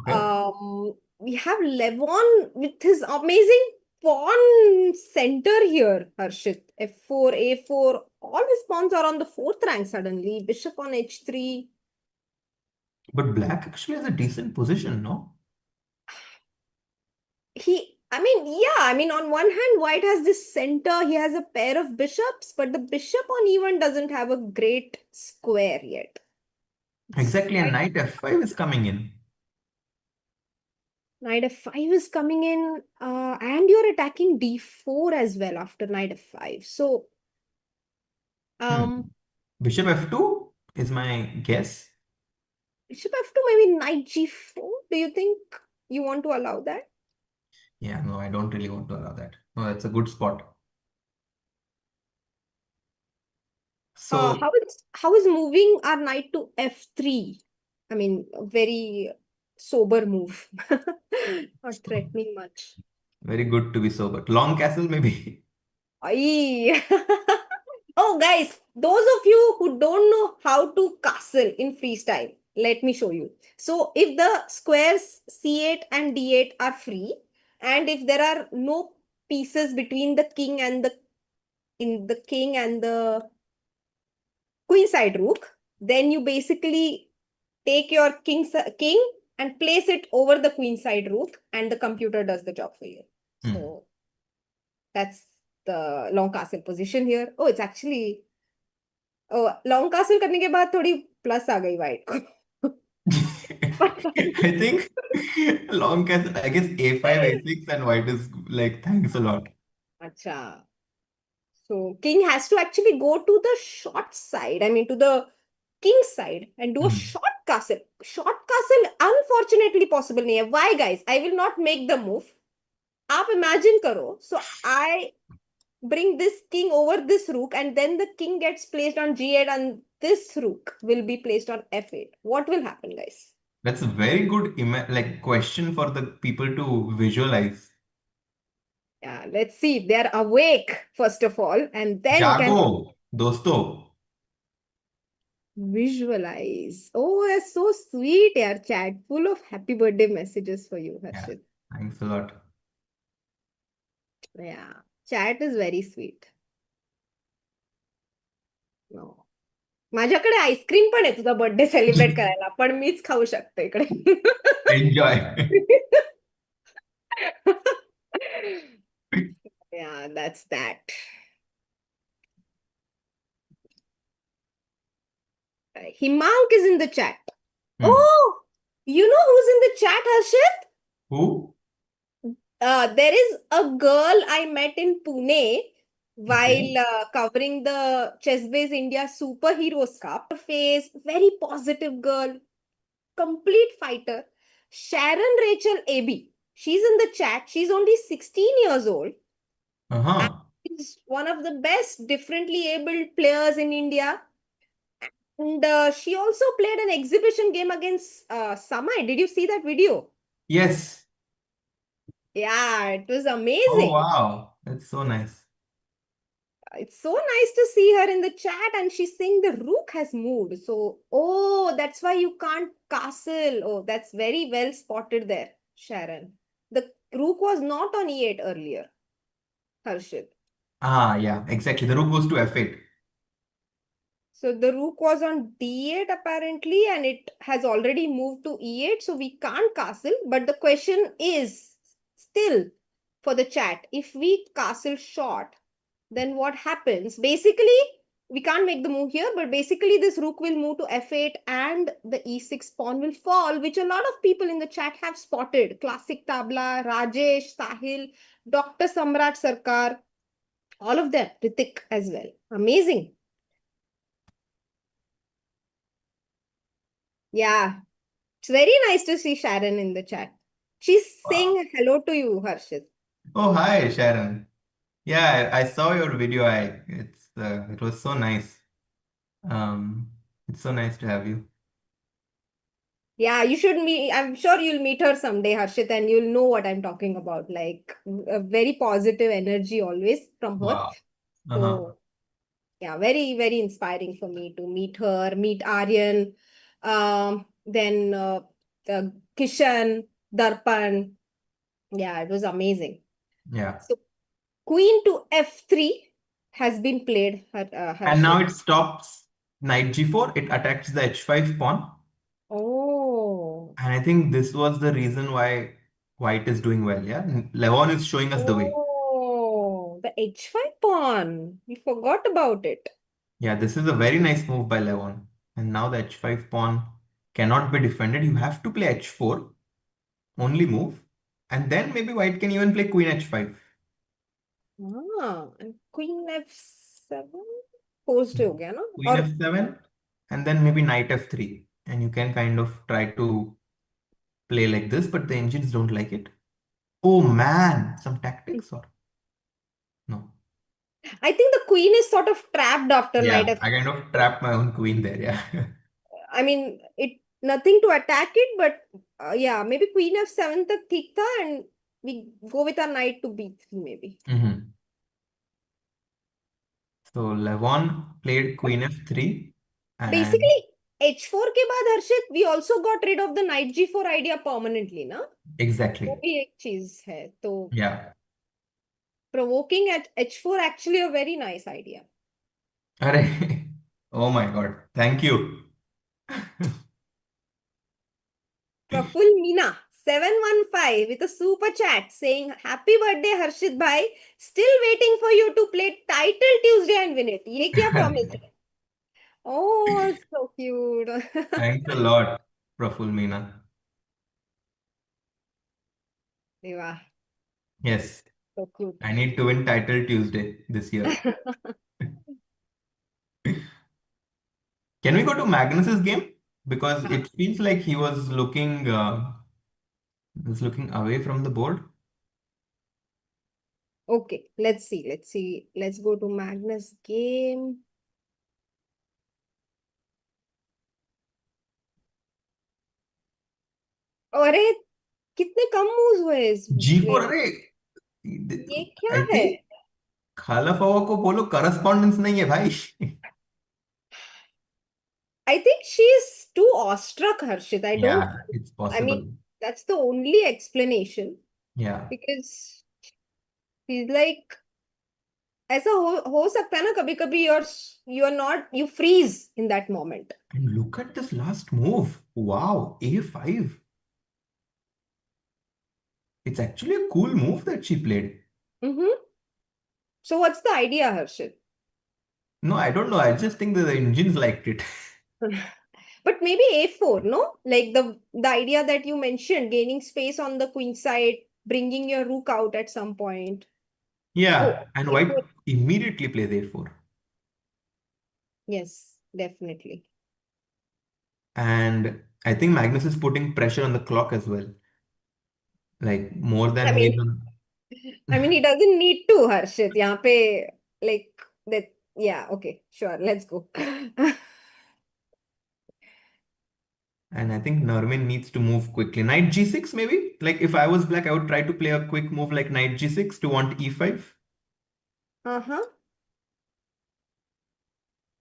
Okay. We have Levon with his amazing pawn center here, Harshit. F4, A4, all his pawns are on the fourth rank suddenly. Bishop on H3. But black actually has a decent position, no? On one hand, white has this center, he has a pair of bishops, but the bishop on E1 doesn't have a great square yet. It's Exactly, and quite knight f5 is coming in. knight f5 is coming in, and you're attacking d4 as well after knight f5. So, Hmm. um, Bishop f2 is my guess. bishop f2, maybe knight g4. Do you think you want to allow that? Yeah, no, I don't really want to allow that. No, that's a good spot. So How is moving our knight to f3? I mean, a very sober move, not threatening much. very good to be sober. Long castle, maybe. Aye. Oh, guys, those of you who don't know how to castle in freestyle, let me show you. So, if the squares c8 and d8 are free, and if there are no pieces between the king and the queen side rook, then you basically take your king and place it over the queen side rook, and the computer does the job for you. Hmm. So that's the long castle position here. Oh, it's actually long castle करने के बाद थोड़ी plus आ गई white को पता नहीं I think long castle, I guess a5, a6, and white is like, thanks a lot. अच्छा so king has to actually go to the short side, I mean to the king side and do a Hmm. short castle unfortunately possible नहीं है. Why guys, I will not make the move. आप imagine करो, so I bring this king over this rook and then the king gets placed on g8 and this rook will be placed on f8. What will happen, guys? That's a very good like question for the people to visualize. Yeah, let's see if they're awake, first of all, and then you can Jago, dosto. visualize. Oh, that's so sweet, yeah, chat. Full of happy birthday messages for you, Yeah, Harshit. thanks a lot. Yeah, chat is very sweet. No. माझ्याकडे ice cream पण आहे तुझा birthday celebrate करायला, पण मीच खाऊ शकते इकडे. Enjoy. Yeah, that's that. Himank is in the chat. Hmm. Oh, you know who's in the chat, Harshit? Who? There is a girl I met in Pune Okay. while covering the ChessBase India Superheroes Cup. Face, very positive girl, complete fighter. Sharon Rachel AB. She's in the chat. She's only 16 years old. And Uh-huh. she's one of the best differently abled players in India. And she also played an exhibition game against Samai. Did you see that video? Yes. Yeah, it was Oh, amazing. wow. That's so nice. It's so nice to see her in the chat, and she's saying the rook has moved. So, oh, that's why you can't castle. Oh, that's very well spotted there, Sharon. The rook was not on e8 earlier, Harshit. Ah, yeah, exactly. The rook goes to f8. So the rook was on d8 apparently, and it has already moved to e8. So we can't castle. But the question is still for the chat, if we castle short, then what happens? Basically, we can't make the move here, but basically this rook will move to f8 and the e6 pawn will fall, which a lot of people in the chat have spotted. Classic Tabla, Rajesh, Sahil, Dr. Samrat Sarkar, all of them, Ritik as well. Amazing. Yeah, it's very nice to see Sharon in the chat. She's Wow. saying hello to you, Harshit. Oh, hi, Sharon. Yeah, I saw your video. It was so nice. Um, it's so nice to have you. Yeah, you should meet. I'm sure you'll meet her someday, Harshit, and you'll know what I'm talking about. Like a very positive energy always from her. Wow. Uh-huh. So yeah, very, very inspiring for me to meet her, meet Aryan, then Kishan, Darpan. Yeah, it was amazing. Yeah. So Queen to F3 has been played, And now Harshit. it stops knight g4. It attacks the h5 pawn. Oh. And I think this was the reason why white is doing well. Yeah. Levon is showing us the way. Oh, the H5 pawn. We forgot about it. Yeah, this is a very nice move by Levon. And now the h5 pawn cannot be defended. You have to play h4, only move. And then maybe white can even play queen h5. And Queen F7 forced हो गया ना Queen और f7, and then maybe knight f3. And you can kind of try to play like this, but the engines don't like it. Oh man, some tactics or no? I think the queen is sort of trapped after Yeah, knight F. I kind of trapped my own queen there. Yeah. I mean, it nothing to attack it, but yeah, maybe Queen F7 तक ठीक था and we go with our knight to B3 maybe. Mhm. So Levon played queen f3, and Basically, H4 के बाद हर्षित we also got rid of the knight G4 idea permanently ना वो exactly. भी एक चीज है तो Yeah. provoking at H4 actually a very nice idea. Arre. Oh my God. Thank you. Praful Meena 715 with a super chat saying happy birthday Harshit bhai, still waiting for you to play title Tuesday and win it. ये क्या promise है? Oh, so cute. Thanks a lot, Praful Meena. वाह, Yes, so cute. I need to win title Tuesday this year. Can we go to Magnus's game? Because it feels like he was looking away from the board. Okay, let's see. Let's see. Let's go to Magnus game. अरे कितने कम moves हुए इस G4, game? अरे ये क्या आई है? Think खाला फावा को बोलो करस्पॉन्डेंस नहीं है भाई. I think she's too awestruck, Harshit. I don't, Yeah, it's I possible. mean, that's the only explanation Yeah. because she's like, ऐसा हो सकता है ना कभी कभी you're not, you freeze in that moment. And look at this last move. Wow, A5. It's actually a cool move that she played. Mm-hmm. So what's the idea, Harshit? No, I don't know. I just think that the engines liked it. But maybe A4, no? Like the idea that you mentioned, gaining space on the queen side, bringing your rook out at some point. Oh, Yeah, and white A4. immediately plays A4. Yes, definitely. And I think Magnus is putting pressure on the clock as well. Like more I than mean, he's on. he doesn't need to, Harshit. यहाँ पे, like that. Yeah, okay, sure. Let's go. And I think Nermin needs to move quickly. Knight G6 maybe? Like if I was black, I would try to play a quick move like Knight G6 to want E5. Uh-huh.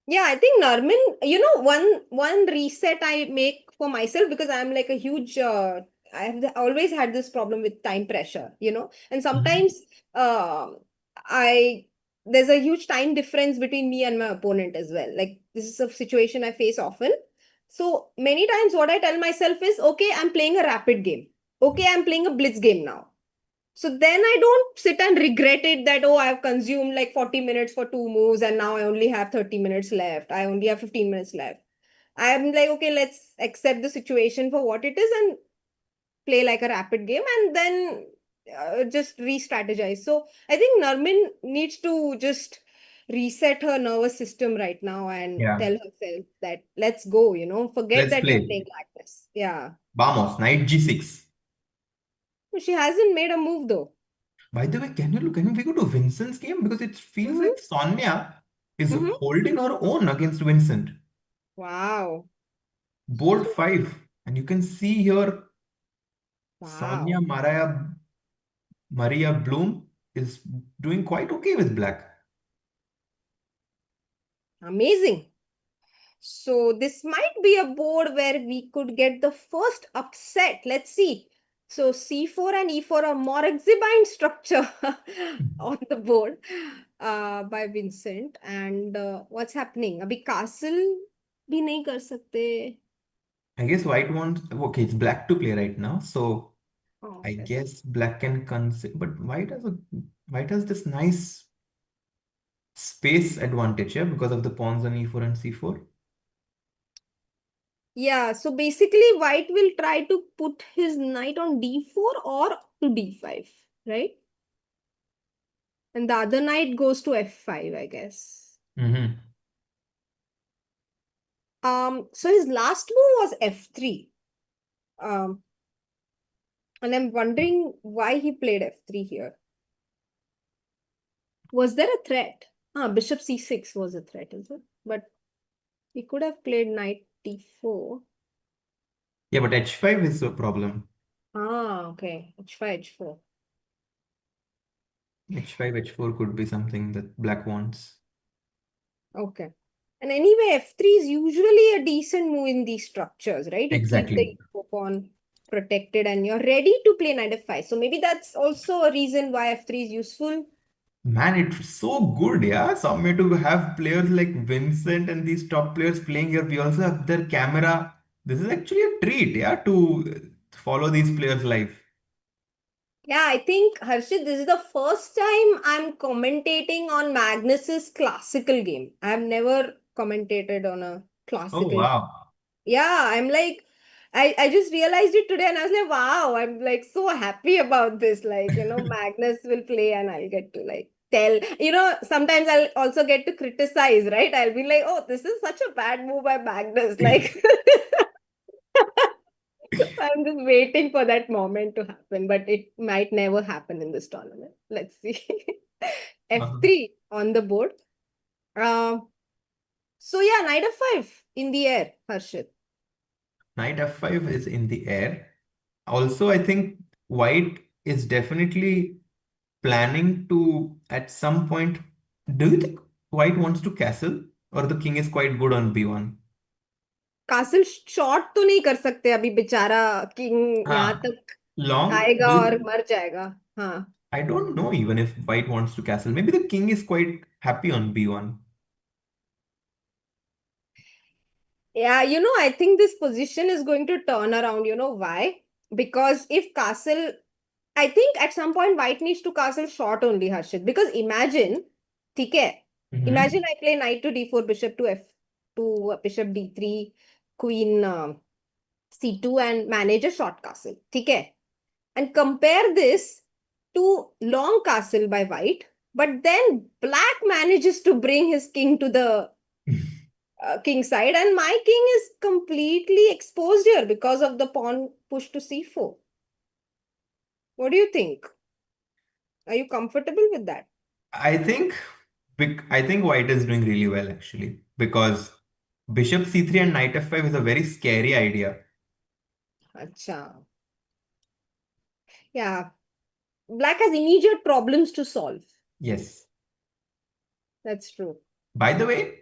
Yeah, I think Narmin, one reset I make for myself because I'm like a huge I've always had this problem with time pressure, and Mhm. sometimes I there's a huge time difference between me and my opponent as well. Like this is a situation I face often. So many times what I tell myself is, okay, I'm playing a rapid game. Okay, I'm playing a blitz game now. So then I don't sit and regret it that, oh, I've consumed like 40 minutes for two moves and now I only have 30 minutes left. I only have 15 minutes left. I'm like, okay, let's accept the situation for what it is and play like a rapid game and then just re strategize. So I think Narmin needs to just reset her nervous system right now and Yeah. tell herself that let's go, forget Let's that you're play. playing Magnus. Yeah. Vamos, knight g6. She hasn't made a move though. By the way, can we go to Vincent's game? Because it feels Mm-hmm. like Sonia is Mm-hmm. holding her own against Vincent. Wow. Board 5. And you can see here Sonia Wow. Maria Bloom is doing quite okay with black. Amazing. So this might be a board where we could get the first upset. Let's see. So C4 and E4 are more exhibiting structure on the board by Vincent. And what's happening? Abhi castle भी नहीं कर सकते. I guess white wants, okay, it's black to play right now. So Oh, I yes. guess black can consider, but white has this nice space advantage here because of the pawns on E4 and C4. Yeah, so basically white will try to put his knight on D4 or to D5, right? And the other knight goes to F5, I guess. Mm-hmm. So his last move was F3. Um, and I'm wondering why he played F3 here. Was there a threat? Bishop C6 was a threat, is it? But he could have played knight D4. Yeah, but H5 is a problem. Okay. H5, H4. H5, H4 could be something that black wants. Okay. And anyway, F3 is usually a decent move in these structures, right? You keep the Exactly. info pawn protected and you're ready to play knight F5. So maybe that's also a reason why F3 is useful. Man, it's so good, yeah. Soumya to have players like Vincent and these top players playing here. We also have their camera. This is actually a treat, yeah, to follow these players live. Yeah, I think Harshit, this is the first time I'm commentating on Magnus's classical game. I've never commentated on a Oh, classical. wow. Yeah, I'm like, I just realized it today and I was like, wow, I'm like so happy about this. Like, Magnus will play and I'll get to like tell, sometimes I'll also get to criticize, right? I'll be like, oh, this is such a bad move by Magnus. Like, I'm just waiting for that moment to happen, but it might never happen in this tournament. Let's see. Uh-huh. F3 on the board. Uh, so yeah, knight F5 in the air, Harshit. Knight F5 is in the air. Also, I think white is definitely planning to, at some point, do you think white wants to castle or the king is quite good on B1? कासिल short तो नहीं कर सकते अभी बेचारा king यहाँ हाँ. तक Long, आएगा do और you, मर जाएगा हाँ I don't know even if white wants to castle. Maybe the king is quite happy on B1. yeah I think this position is going to turn around. Why? Because if castle, I think at some point white needs to castle short only, Harshit, because imagine ठीक है, Mhm. imagine I play knight to d4, bishop to f2, bishop d3, queen c2 and manage a short castle, ठीक है, and compare this to long castle by white, but then black manages to bring his king to the king side and my king is completely exposed here because of the pawn push to c4. What do you think? Are you comfortable with that? I think I think white is doing really well actually because bishop c3 and knight f5 is a very scary idea. Acha. Yeah, black has immediate problems to solve. Yes. That's true. By the way,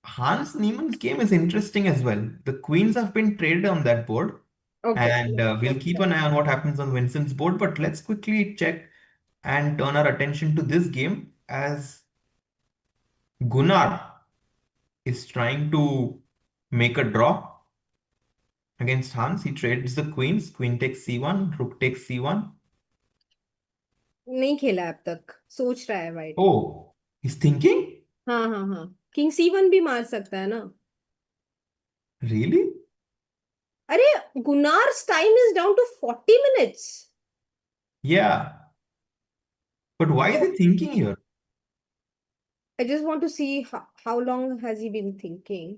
Hans Niemann's game is interesting as well. The queens have been traded on that board, Okay. and we'll keep an eye on what happens on Vincent's board. But let's quickly check and turn our attention to this game as Gunnar is trying to make a draw against Hans. He trades the queens. Queen takes c1, rook takes c1. नहीं खेला अब तक, सोच रहा है white. Oh, he's thinking? हाँ हाँ हाँ, किंग C1 भी मार सकता है ना। Really? अरे, Gunnar's time is down to 40 minutes। Yeah. But why is he thinking here? I just want to see how long has he been thinking.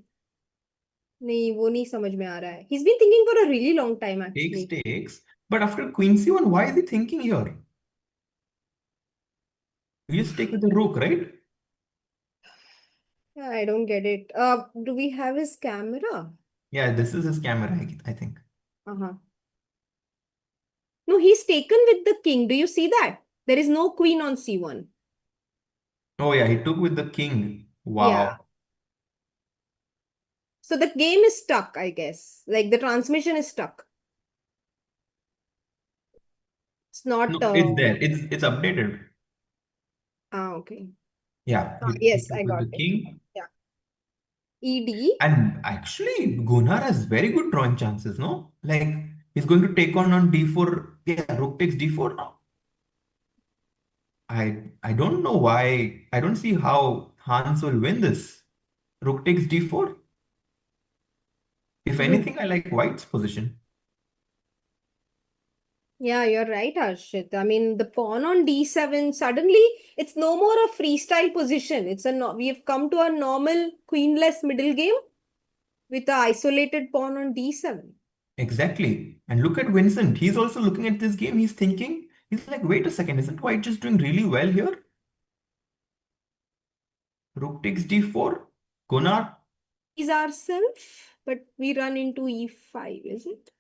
नहीं, वो नहीं समझ में आ रहा है। He is been thinking for a really long time Takes, actually. takes. But after queen c1, why is he thinking here? You just take with the rook, right? I don't get it. Do we have his camera? Yeah, this is his camera, I think. हाँ। No, he's taken with the king. Do you see that? There is no queen on C1. Oh, yeah, he took with the king. Yeah. Wow. So the game is stuck, I guess. Like the transmission is stuck. It's No, not. it's there. It's updated. Okay. Yeah, he Yes, took I with got the it. king. Yeah. ED. And actually, Gunnar has very good drawing chances, no? Like, he's going to take on d4. Yeah, rook takes d4 now. I don't know why. I don't see how Hans will win this. Rook takes d4. If Rook. anything, I like White's position. Yeah, you're right, Harshit. I mean, the pawn on D7, suddenly it's no more a freestyle position. It's a no, we have come to a normal queenless middle game with a isolated pawn on D7. Exactly. And look at Vincent. He's also looking at this game. He's thinking, he's like, wait a second, isn't White just doing really well here? Rook takes d4. Gunnar. Is ourselves, but we run into E5, is it?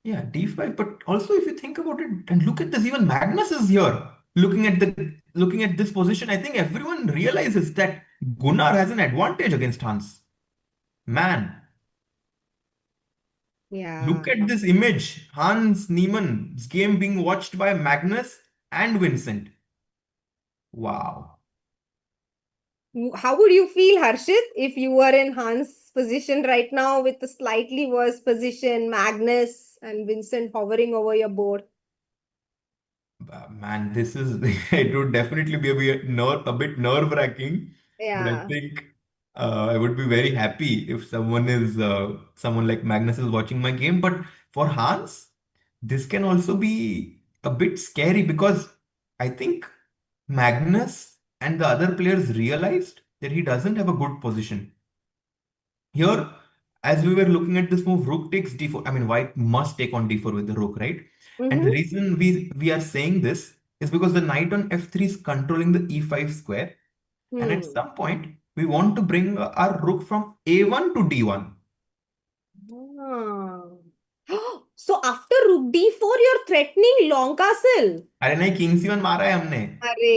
Yeah, d5. But also, if you think about it, and look at this, even Magnus is here. Looking at this position, I think everyone realizes that Gunnar has an advantage against Hans. Man, look Yeah. at this image. Hans Niemann's game being watched by Magnus and Vincent. Wow. How would you feel, Harshit, if you were in Hans' position right now with a slightly worse position, Magnus and Vincent hovering over your board? Man, this is it would definitely be a bit nerve-wracking, but I Yeah. think I would be very happy if someone like Magnus is watching my game. But for Hans, this can also be a bit scary because I think Magnus and the other players realized that he doesn't have a good position. Here, as we were looking at this move, rook takes d4. I mean, white must take on d4 with the rook, right? And the Mm-hmm. reason we are saying this is because the knight on f3 is controlling the e5 square. And at Hmm. some point, we want to bring our rook from a1 to d1. Ah. So after rook d4, you're threatening long castle. अरे नहीं king c1 मारा है हमने. अरे.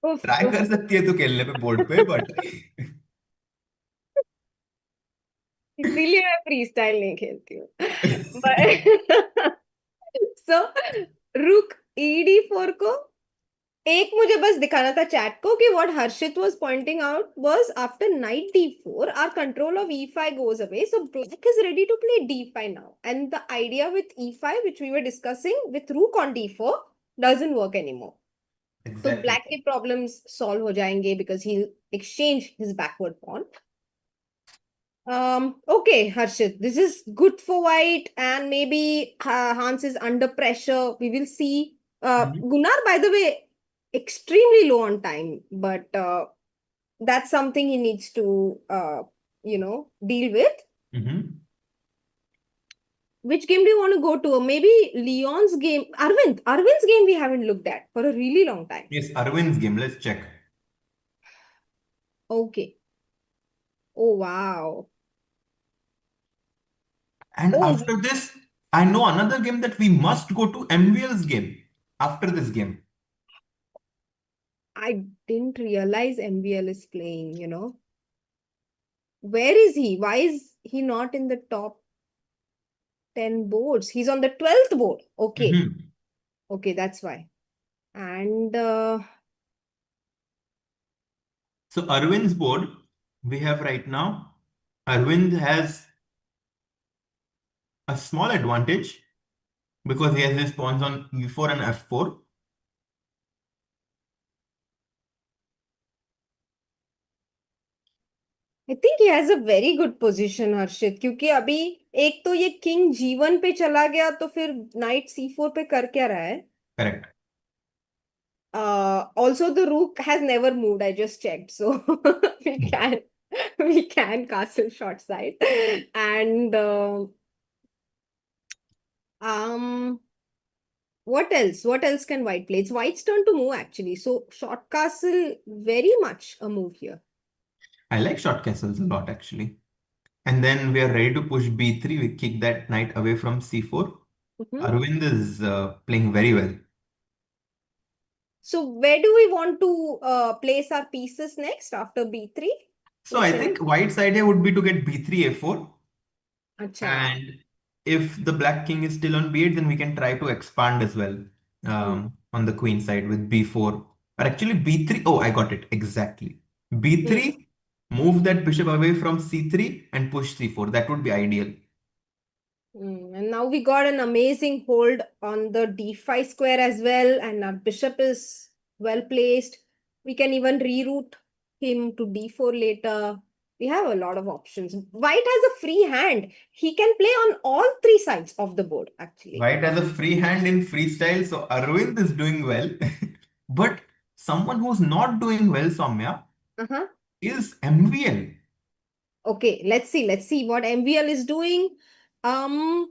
उफ, try उफ. कर सकती है तू खेलने पे बोर्ड पे बट इसीलिए मैं फ्री स्टाइल नहीं खेलती हूँ। But सो रुक ED4 को, एक मुझे बस दिखाना था चैट को कि what Harshit was pointing out was after night D4 our control of E5 goes away, so black is ready to play D5 now, and the idea with E5 which we were discussing with rook on D4 doesn't work anymore. तो exactly. Black के problems solve हो जाएंगे because he'll exchange his backward pawn. Okay, Harshit, this is good for white, and maybe Hans is under pressure. We will see. Gunnar, by the way, extremely low on time, but that's something he needs to, deal with. Which game do you want to go to? Maybe Leon's game. Arvind's game we haven't looked at for a really long time. Yes, Arvind's game. Let's check. Okay. Oh, wow. And Oh, after this, I know another game that we must go to, MVL's game after this game. I didn't realize MVL is playing, you know. Where is he? Why is he not in the top 10 boards? He's on the 12th board. Okay. Mhm. Okay, that's why. And So Arvind's board we have right now, Arvind has a small advantage because he has his pawns on e4 and f4. I think he has a very good position, हर्षित, क्योंकि अभी एक तो ये king G1 पे चला गया तो फिर नाइट C4 पे कर क्या रहा है? Correct. Also the rook has never moved. I just checked, so we can we can castle short side. And um what else? What else can white play? It's white's turn to move actually. So short castle, very much a move here. I like short castles a lot actually. And then we are ready to push b3. We kick that knight away from c4. Mhm. Arvind is playing very well. So where do we want to place our pieces next after b3? So I Question. think White's idea would be to get b3, a4. Acha. And if the black king is still on b8, then we can try to expand as well Hmm. on the queen side with b4. Or actually b3. Oh, I got it. Exactly. Hmm. b3, move that bishop away from c3 and push c4. That would be ideal. And now we got an amazing hold on the d5 square as well, and our bishop is well placed. We can even reroute him to d4 later. We have a lot of options. White has a free hand. He can play on all three sides of the board, actually. White has a free hand in freestyle, so Arvind is doing well. But someone who's not doing well, Soumya, Uh-huh. is MVL. Okay, let's see. Let's see what MVL is doing. MVL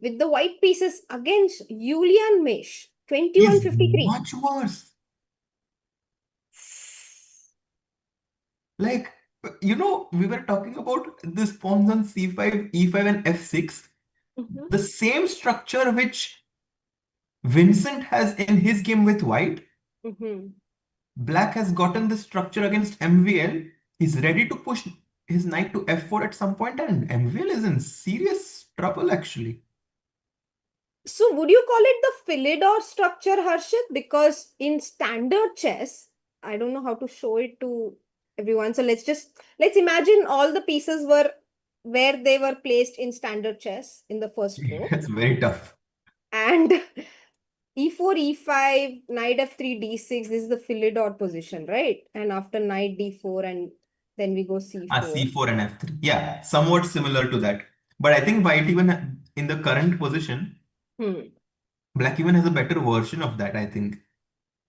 with the white pieces against Julian Mesh, Is 2153. much worse. Like, we were talking about this pawns on c5, e5, and f6. Mhm. The same structure which Vincent has in his game with white. Mhm. Black has gotten this structure against MVL. He's ready to push his knight to f4 at some point, and MVL is in serious trouble actually. So would you call it the Philidor structure, Harshit? Because in standard chess, I don't know how to show it to everyone. So let's imagine all the pieces were where they were placed in standard chess in the first row. It's very tough. And e4, e5, knight f3, d6. This is the Philidor position, right? And after knight d4, and then we go c4. C4 and f3. Yeah, somewhat similar to that. But I think white even in the current position, Hmm. black even has a better version of that, I think.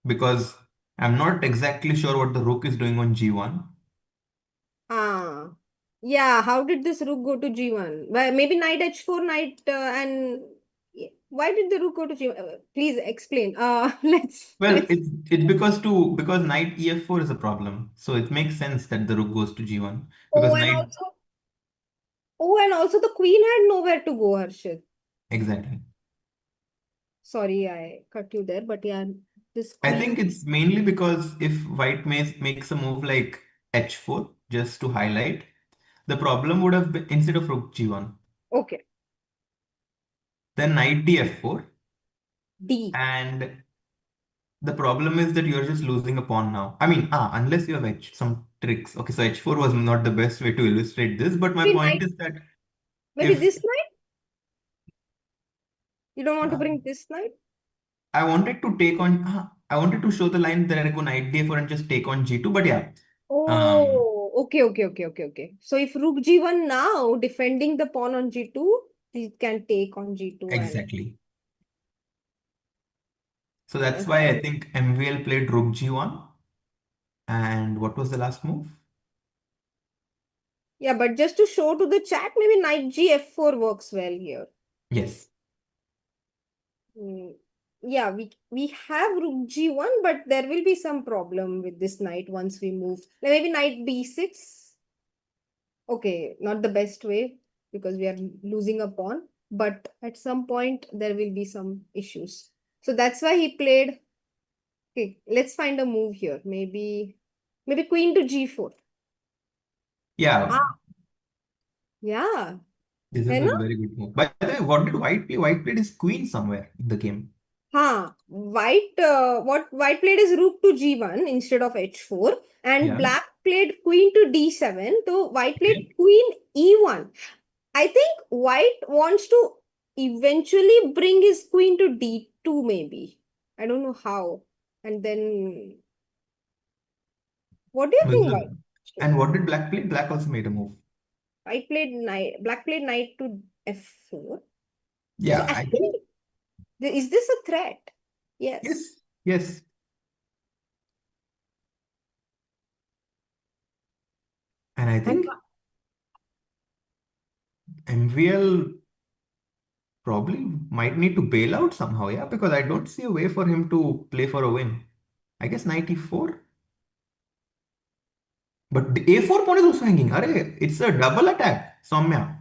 Because I'm not exactly sure what the rook is doing on g1. Ah, yeah. How did this rook go to G1? Well, maybe knight H4, knight and why did the rook go to G1? Please explain. Well, Let's. it's because knight ef4 is a problem. So it makes sense that the rook goes to g1 Oh, because and knight also, and also the queen had nowhere to go, Harshit. exactly. Sorry, I cut you there, but yeah, this I think queen. it's mainly because if white makes a move like h4 just to highlight, the problem would have been instead of rook g1, Okay, then knight df4, D. and the problem is that you're just losing a pawn now. I mean, unless you have some tricks. Okay, so h4 was not the best way to illustrate this, but my Maybe point knight. is that Maybe if this knight. You don't want to uh, bring this knight. I wanted to take on, I wanted to show the line that I go knight d4 and just take on g2, but yeah, um, Oh, okay. So if rook G1 now, defending the pawn on G2, it can take on G2 and exactly. So that's why I okay. think MVL played rook g1. And what was the last move? Yeah, but just to show to the chat, maybe knight G F4 works well here. Yes. Hmm. Yeah, we have rook G1, but there will be some problem with this knight once we move. Like maybe knight B6. Okay, not the best way. because we are losing a pawn. But at some point, there will be some issues. So that's why he played. Okay, let's find a move here. Maybe queen to g4. Yeah, Ah, yeah. this है is a ना? very good move. By the way, what did white play? White played his queen somewhere in the game. हाँ, what white played is rook to g1 instead of h4, and Yeah. black played queen to d7. So white played Okay. queen e1. I think white wants to eventually bring his queen to d2, maybe. I don't know how. And then, what do you think, white? And what did black play? Black also made a move. White played knight, black played knight to f4. So Yeah, I think actually, is this a threat? Yes. yes, yes. And I And think MVL probably might need to bail out somehow, yeah, because I don't see a way for him to play for a win. I guess 94. But the A4 pawn is also hanging. Arey, it's a double attack, Soumya.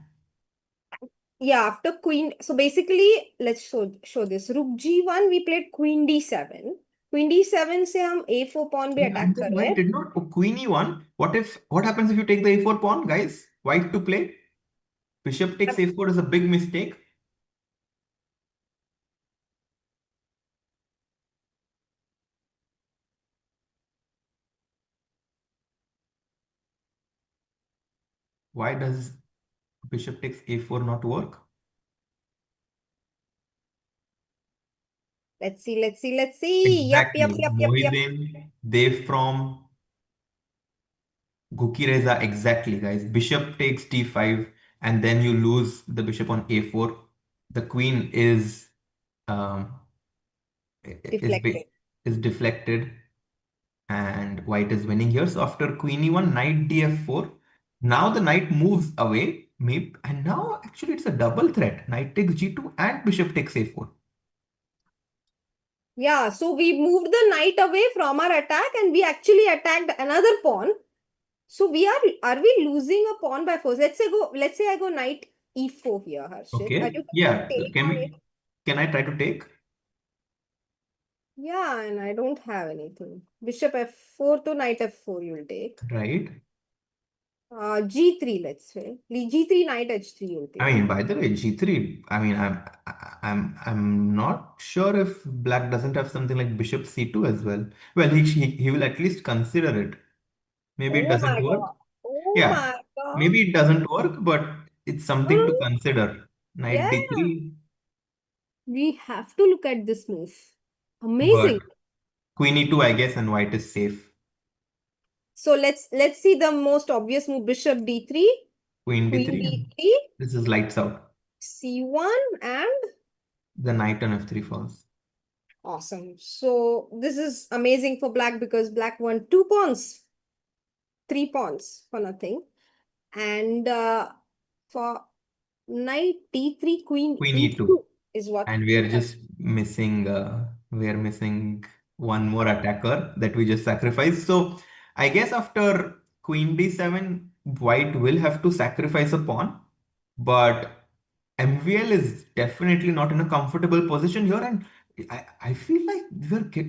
yeah, after queen, so basically, let's show this. Rook g1, we played queen d7. Queen d7 से हम a4 pawn भी Yeah, and attack then कर रहे white हैं. did not. Oh, queen e1. What happens if you take the A4 pawn, guys? White to play. Bishop takes A4 is a big mistake. Why does bishop takes A4 not work? Let's see. Yep. Exactly. Mohidin, Dev from Guki Reza. Exactly, guys. Bishop takes D5, and then you lose the bishop on A4. The queen um, is Deflected. is deflected, and white is winning here. So after queen e1, knight df4. Now the knight moves away, maybe, and now actually it's a double threat. Knight takes g2 and bishop takes a4. Yeah, so we moved the knight away from our attack and we actually attacked another pawn. So are we losing a pawn by force? Let's say I go knight e4 here, Harshit. Are Okay. you going to Yeah. take Can on it? we? Can I try to take? Yeah, and I don't have anything. Bishop f4 to knight f4 you'll take. Right. G3, let's say. G3, knight h3 you'll I take. mean, by the way, G3, I mean, I'm not sure if black doesn't have something like bishop C2 as well. Well, he will at least consider it. Maybe it Oh doesn't my work. God. Oh Yeah, my God. maybe it doesn't work, but it's something to Mm, consider. Knight yeah, D3, we have to look at this move. but Amazing. Queen E2, I guess, and white is safe. So let's see the most obvious move. Bishop d3, Queen queen D3, and d3, this is lights out. c1, and The knight on F3 falls. awesome. So this is amazing for black because black won two pawns, three pawns for nothing. And for knight d3, queen Queen E2. e2 is what. And we are missing one more attacker that we just sacrificed. So I guess after Queen D7, white will have to sacrifice a pawn, but MVL is definitely not in a comfortable position here, and I feel like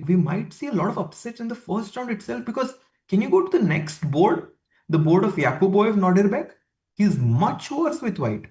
we might see a lot of upsets in the first round itself because can you go to the next board, the board of Yakuboyev Nodirbek? He's much worse with white.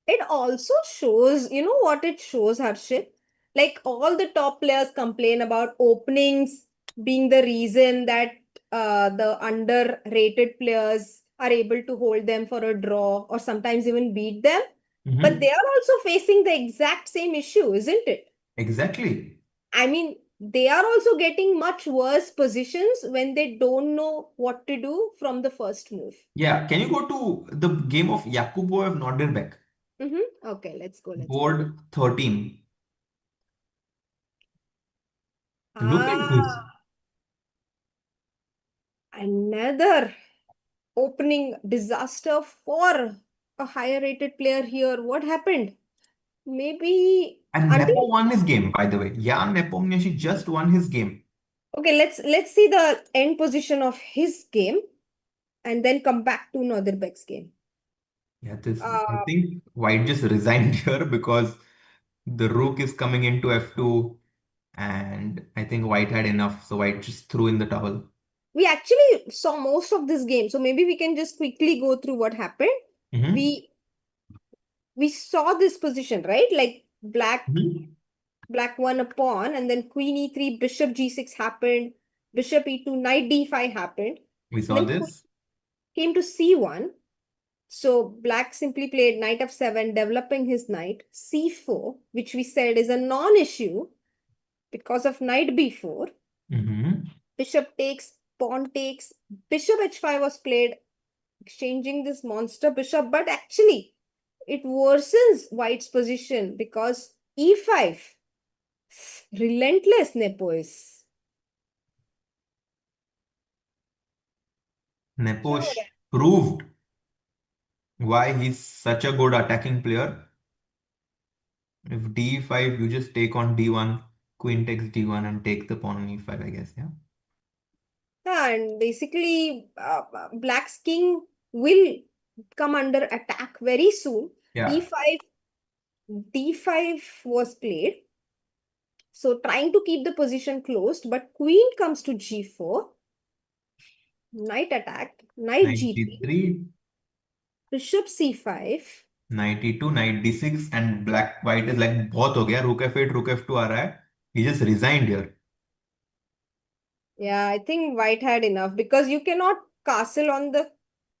It also shows, you know what it shows, Harshit? Like all the top players complain about openings being the reason that the underrated players are able to hold them for a draw or sometimes even beat them. But Mhm. they are also facing the exact same issue, isn't it? Exactly. I mean, they are also getting much worse positions when they don't know what to do from the first move. Yeah, can you go to the game of Yakuboyev Nodirbek, Okay, let's go. board 13? Look at this. Ah, another opening disaster for a higher rated player here. What happened? Maybe And until Nepo won his game, by the way. Jan Nepomniachtchi just won his game. okay, let's see the end position of his game and then come back to Northern Beck's game. Yeah, this I Uh, think White just resigned here because the rook is coming into f2, and I think White had enough, so White just threw in the towel. we actually saw most of this game, so maybe we can just quickly go through what happened. Hmm. We we saw this position, right? Like Hmm. black won a pawn, and then queen e3, bishop g6 happened, bishop e2, knight d5 happened, We and saw then queen this. came to c1. So black simply played knight f7, developing his knight, c4, which we said is a non-issue because of knight b4. Hmm. Bishop takes, pawn takes, bishop h5 was played, exchanging this monster bishop, but actually it worsens white's position because e5. Relentless Nepo is. क्या हो रहा Neposh है? proved why he's such a good attacking player. If d5, you just take on d1, queen takes d1, and take the pawn on e5, I guess. Yeah. Yeah, and basically, Black's king will come under attack very soon. Yeah. E5, D5 was played. So trying to keep the position closed, but queen comes to G4, knight attack, knight Knight G3, g3, bishop C5. knight e2, knight d6, and black white is like बहुत हो गया. Rook f8, rook f2 आ रहा है. He just resigned here. Yeah, I think white had enough because you cannot castle on the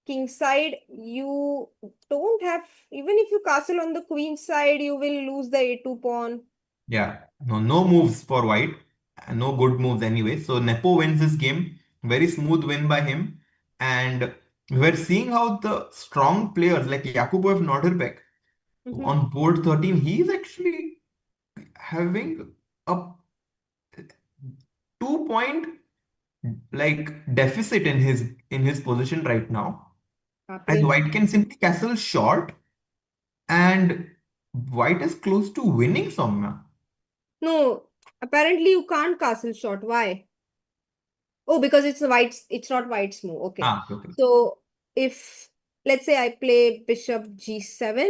king side. You don't have, even if you castle on the queen side, you will lose the a2 pawn. Yeah, no moves for white, and no good moves anyway. So Nepo wins this game. Very smooth win by him. And we're seeing how the strong players like Yakubov Norderbeck Mhm. on board 13, he's actually having a 2 point like deficit in his position right now. As Happening. white can simply castle short, and white is close to winning Soumya. No, apparently you can't castle short. Why? Oh, because it's a white, it's not white's move. Okay. Ah, okay. So if let's say I play bishop g7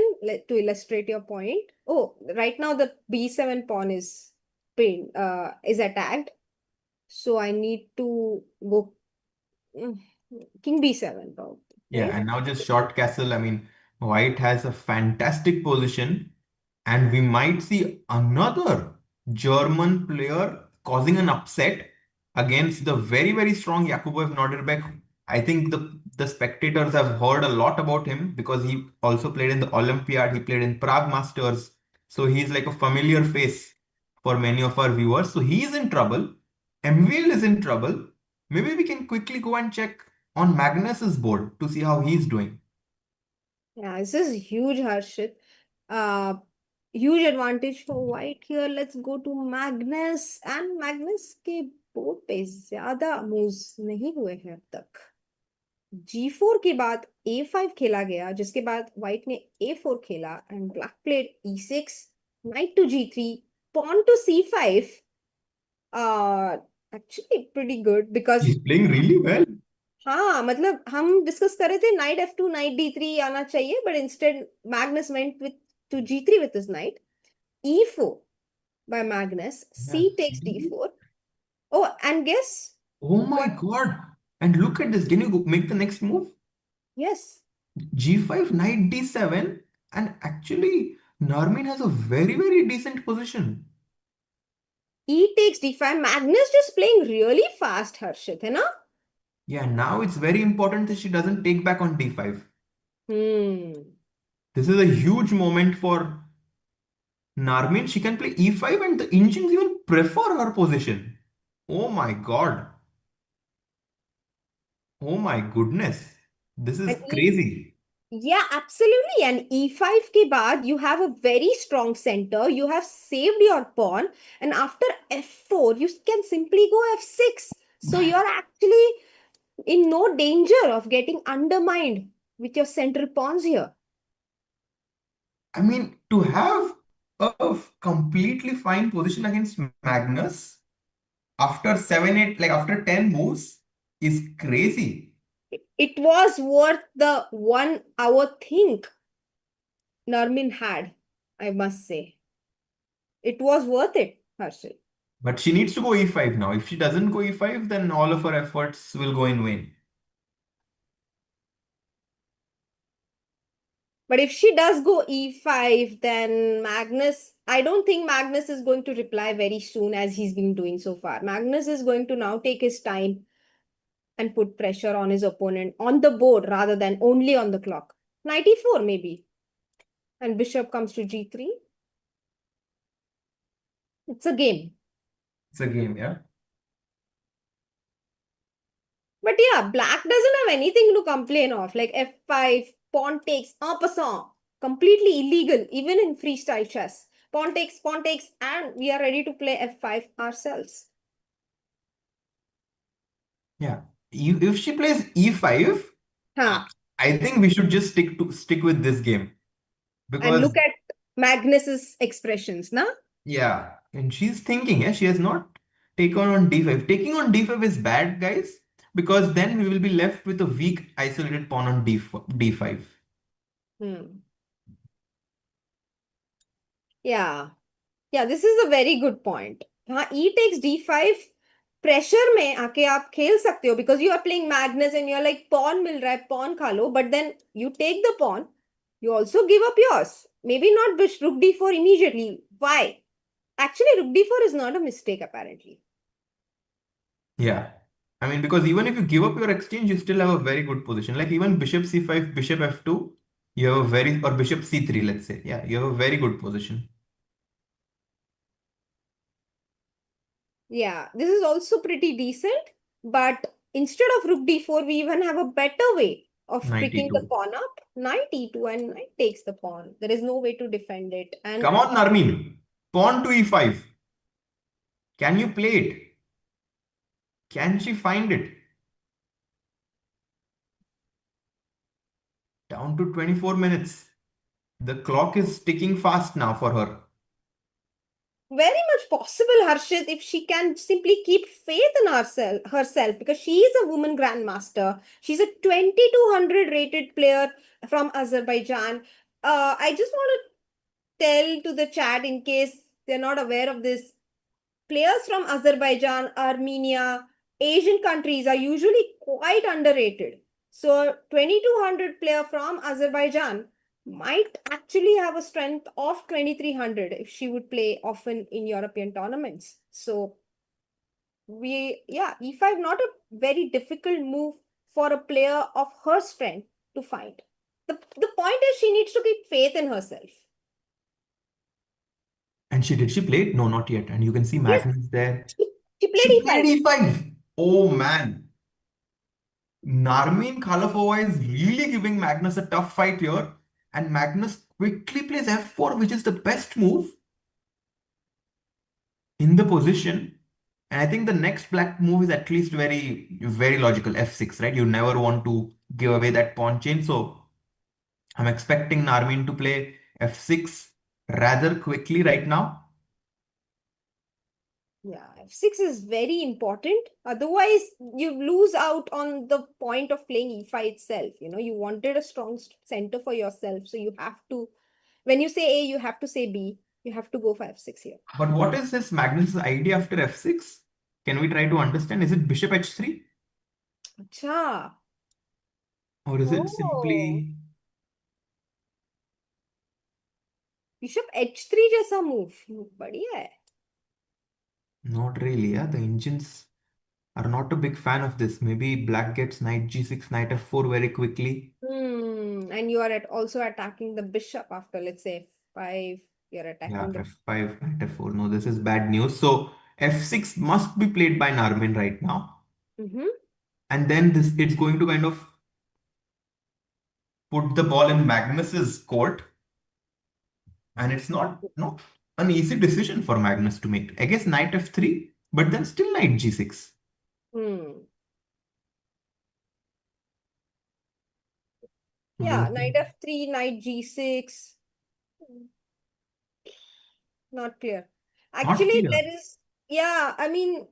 to illustrate your point. Oh, right now the b7 pawn is is attacked. So I need to go mm, king b7 probably, Yeah, right? and now just short castle. I mean, white has a fantastic position, and we might see another German player causing an upset against the very, very strong Jakubov Norderbeck. I think the spectators have heard a lot about him because he also played in the Olympiad, he played in Prague Masters. So he's like a familiar face for many of our viewers. So he's in trouble. MVL is in trouble. Maybe we can quickly go and check on Magnus's board to see how he's doing. Yeah, this is huge, Harshit. Uh, Huge advantage for white here. Let's go to Magnus, and Magnus के board पे ज्यादा moves नहीं हुए हैं अब तक. G4 के बाद A5 खेला गया, जिसके बाद व्हाइट ने A4 खेला and black played E6, knight to G3, pawn to C5. uh Actually pretty good because He's playing really well. हाँ, मतलब हम डिस्कस कर रहे थे नाइट F2, नाइट D3 आना चाहिए, but instead Magnus went with to G3 with his knight. E4 by Magnus, C Yes. takes D4. Oh, and guess Oh my what? God. And look at this. Can you make the next move? Yes, G5, knight D7. And actually, Narmin has a very, very decent position. E takes D5. Magnus just playing really fast, Harshit, है ना? Yeah, now it's very important that she doesn't take back on D5. Hmm. This is a huge moment for Narmin. She can play E5 and the engines even prefer her position. Oh my God. Oh my goodness. This is And E, crazy. yeah, absolutely. And E5 के बाद you have a very strong center. You have saved your pawn, and after F4 you can simply go F6. So you're actually in no danger of getting undermined with your central pawns here. I mean, to have a completely fine position against Magnus after 7, 8, like after 10 moves is crazy. It was worth the 1 hour think. Narmin had, I must say. It was worth it, Harshit. But she needs to go e5 now. If she doesn't go e5, then all of her efforts will go in vain. But if she does go e5, then Magnus, I don't think Magnus is going to reply very soon as he's been doing so far. Magnus is going to now take his time and put pressure on his opponent on the board rather than only on the clock. Knight e4 maybe. And bishop comes to g3. It's a game. It's a game, yeah. But yeah, black doesn't have anything to complain of. Like f5, pawn takes, en passant. Completely illegal, even in freestyle chess. Pawn takes, and we are ready to play f5 ourselves. Yeah. If she plays e5, Huh. I I think we should just stick with this game And because look at Magnus's expressions, na? yeah, and she's thinking, yeah, she has not taken on d5. Taking on d5 is bad, guys, because then we will be left with a weak isolated pawn on d5. Hmm. Yeah. Yeah, this is a very good point. हाँ, e takes d5 pressure में आके आप खेल सकते हो because you are playing Magnus and you're like pawn मिल रहा है pawn खा लो but then you take the pawn you also give up yours maybe not rook d4 immediately why actually rook d4 is not a mistake apparently Yeah. I mean, because even if you give up your exchange, you still have a very good position. Like even bishop c5, bishop f2, you have a very, or bishop c3, let's say. Yeah, you have a very good position. yeah this is also pretty decent but instead of rook d4 we even have a better way of Knight picking the e2. pawn up knight e2 and knight takes the pawn there is no way to defend it and Come on, Narmin. Pawn to e5. Can you play it? Can she find it? Down to 24 minutes. The clock is ticking fast now for her. very much possible, Harshit, if she can simply keep faith in herself because she is a woman grandmaster. She's a 2200 rated player from Azerbaijan. I just want to tell to the chat in case they're not aware of this. Players from Azerbaijan, Armenia, Asian countries are usually quite underrated. So 2200 player from Azerbaijan might actually have a strength of 2300 if she would play often in European tournaments. So e5 not a very difficult move for a player of her strength to find. The point is she needs to keep faith in herself. And she did she play it? No, not yet. And you can see Yes, Magnus there. she, she played She played e5. e5. Oh man. Narmin Khalafova is really giving Magnus a tough fight here. And Magnus quickly plays f4, which is the best move in the position. And I think the next black move is at least very logical. f6, right? You never want to give away that pawn chain. So I'm expecting Narmin to play f6 rather quickly right now. Yeah, f6 is very important. Otherwise, you lose out on the point of playing e5 itself. You know, you wanted a strong center for yourself. So you have to, when you say A, you have to say B. You have to go for f6 here. But what is this Magnus' idea after f6? Can we try to understand? Is it bishop h3? Acha. Or is it Oh, simply bishop h3 जैसा move. बढ़िया है. not really? Yeah, the engines are not a big fan of this. Maybe black gets knight g6, knight f4 very quickly. And you are also attacking the bishop after, let's say, f5. You're Yeah, attacking the. f5, knight f4. No, this is bad news. So f6 must be played by Narmin right now. Mhm. And then this it's going to kind of put the ball in Magnus's court. And it's not an easy decision for Magnus to make. I guess knight f3, but then still knight g6. Hmm. Yeah, Mhm. knight f3, knight g6. Not clear. Not Actually, clear. there is, yeah, I mean,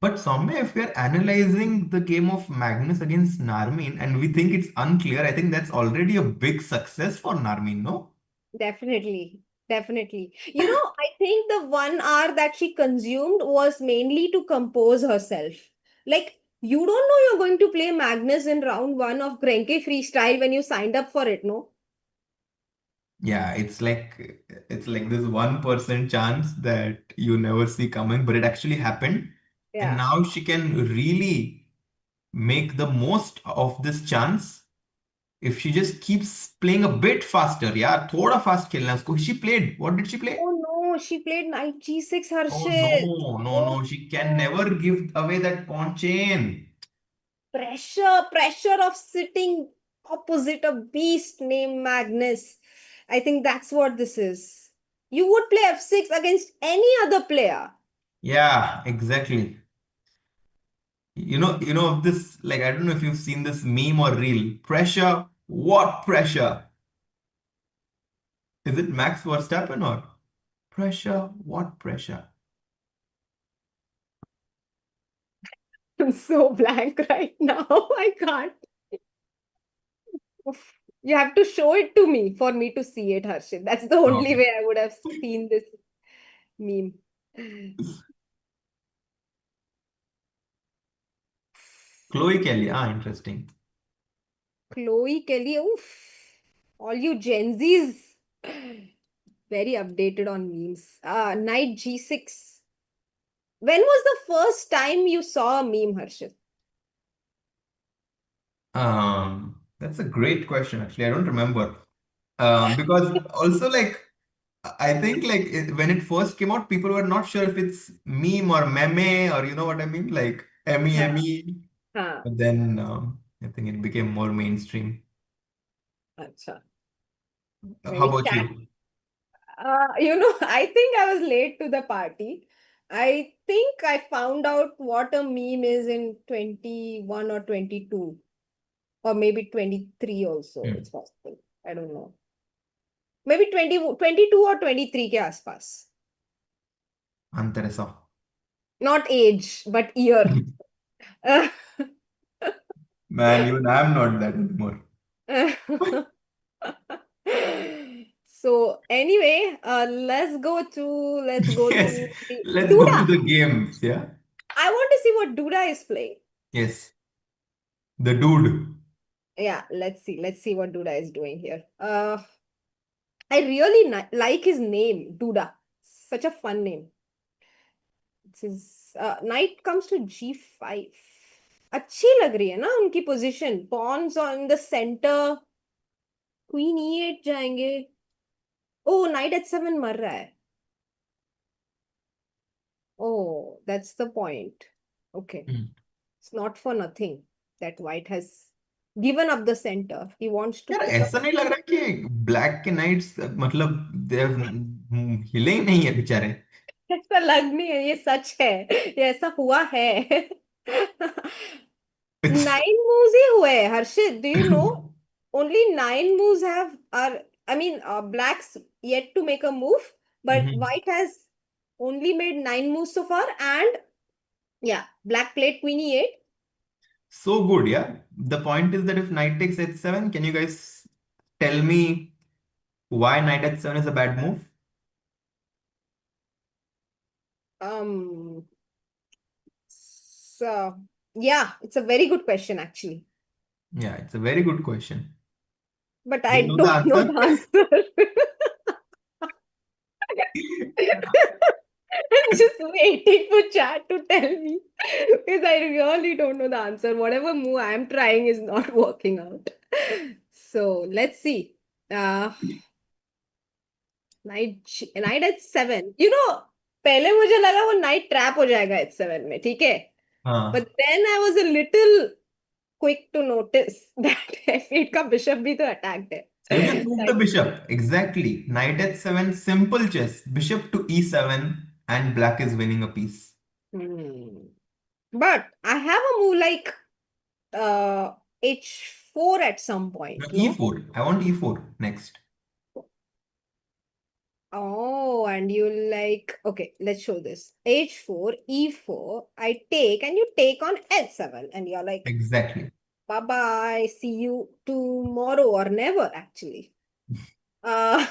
But Soumya, if we are analyzing the game of Magnus against Narmin and we think it's unclear, I think that's already a big success for Narmin, no? Definitely. Definitely. I think the 1 hour that she consumed was mainly to compose herself. Like, you don't know you're going to play Magnus in round one of Grenke Freestyle when you signed up for it, no? Yeah, it's like this 1% chance that you never see coming, but it actually happened. And Yeah. now she can really make the most of this chance if she just keeps playing a bit faster. Yeah, थोड़ा fast खेलना है उसको. She played. What did she play? Oh no, she played knight g6, Oh Harshit. no, no, Oh no. She can no. never give away that pawn chain. Pressure of sitting opposite a beast named Magnus. I think that's what this is. You would play f6 against any other player. Yeah, exactly. Of this, like, I don't know if you've seen this meme or reel. Pressure, what pressure? Is it Max Verstappen or pressure, what pressure? I'm so blank right now. I can't. Oof. You have to show it to me for me to see it, Harshit. That's the only Okay. way I would have seen this meme. Chloe Kelly, interesting. Chloe Kelly, oof. All you Gen Zs. Very updated on memes. Knight G6. When was the first time you saw a meme, Harshit? That's a great question, actually. I don't remember. Because also, like, I think, like, when it first came out, people were not sure if it's meme or meme, or you know what I mean, like Huh. ME. Huh. But then I think it became more mainstream. Acha. How Maybe about chat. you? I think I was late to the party. I think I found out what a meme is in 21 or 22, or maybe 23 also. It's Hmm. possible. I don't know. Maybe 22 or 23 ke aspas. Antaresa. Not age, but year. Man, even I'm not that anymore. So anyway, let's go to Yes, the let's go to Duda. the games. Yeah. I want to see what Duda is playing. Yes, the dude. Yeah, let's see what Duda is doing here. I really like his name, Duda. Such a fun name. It's his knight comes to g5. अच्छी लग रही है ना उनकी position pawns on the centre queen e8 जाएंगे ओ night h7 मर रहा है oh that's the point okay Hmm. it's not for nothing that white has given up the center he wants to यार put up ऐसा नहीं लग रहा कि ब्लैक के नाइट्स मतलब दे हिले ही नहीं है बेचारे. ऐसा लग नहीं है ये सच है ये ऐसा हुआ है It's 9 moves ही हुए हर्षित do you know only 9 moves have are I mean blacks yet to make a move but Mhm. white has only made 9 moves so far and yeah black played queen e8 So good, yeah. The point is that if knight takes h7, can you guys tell me why knight h7 is a bad move? um so yeah it's a very good question actually Yeah, it's a very good question. but Do you I know the don't know answer? the answer I'm just waiting for chat to tell me because I really don't know the answer. Whatever move I'm trying is not working out. So let's see. Uh, knight eight seven पहले मुझे लगा वो night trap हो जाएगा eight seven में ठीक है but हाँ. Then I was a little quick to notice that f eight का बिशप भी तो अटैक्ड है So you just move the bishop. Exactly. Knight h7, simple chess. Bishop to e7, and black is winning a piece. But I have a move like h4 at some No, point no e4. I want e4 next. oh and and you'll like, okay, let's show this. H4, E4, I take, and you take on H7, and you're like, Exactly. bye-bye, see you tomorrow or never, actually. Uh,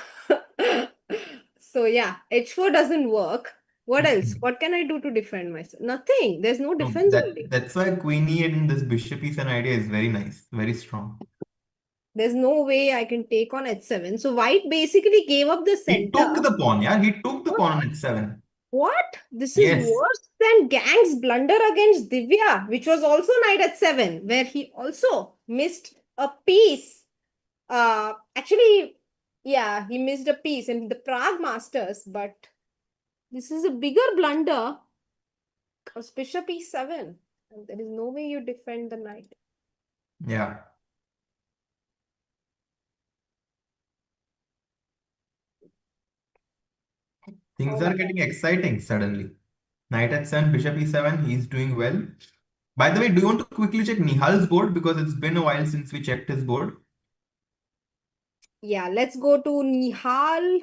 so yeah, H4 doesn't work. What else? What can I do to defend myself? Nothing. There's no No, defense only. that's why Queen E in this bishop e7 idea is very nice, very strong. There's no way I can take on H7. So white basically gave up the He center. took the pawn, yeah. He took the What? pawn on h7. What? This is Yes. worse than Gang's blunder against Divya, which was also knight at 7, where he also missed a piece. Actually, yeah, he missed a piece in the Prague Masters, but this is a bigger blunder because bishop e7. And there is no way you defend the knight. Yeah. Things Oh are my God. getting exciting suddenly. Knight h7, bishop e7, he's doing well. By the way, do you want to quickly check Nihal's board? Because it's been a while since we checked his board. Yeah, let's go to Nihal.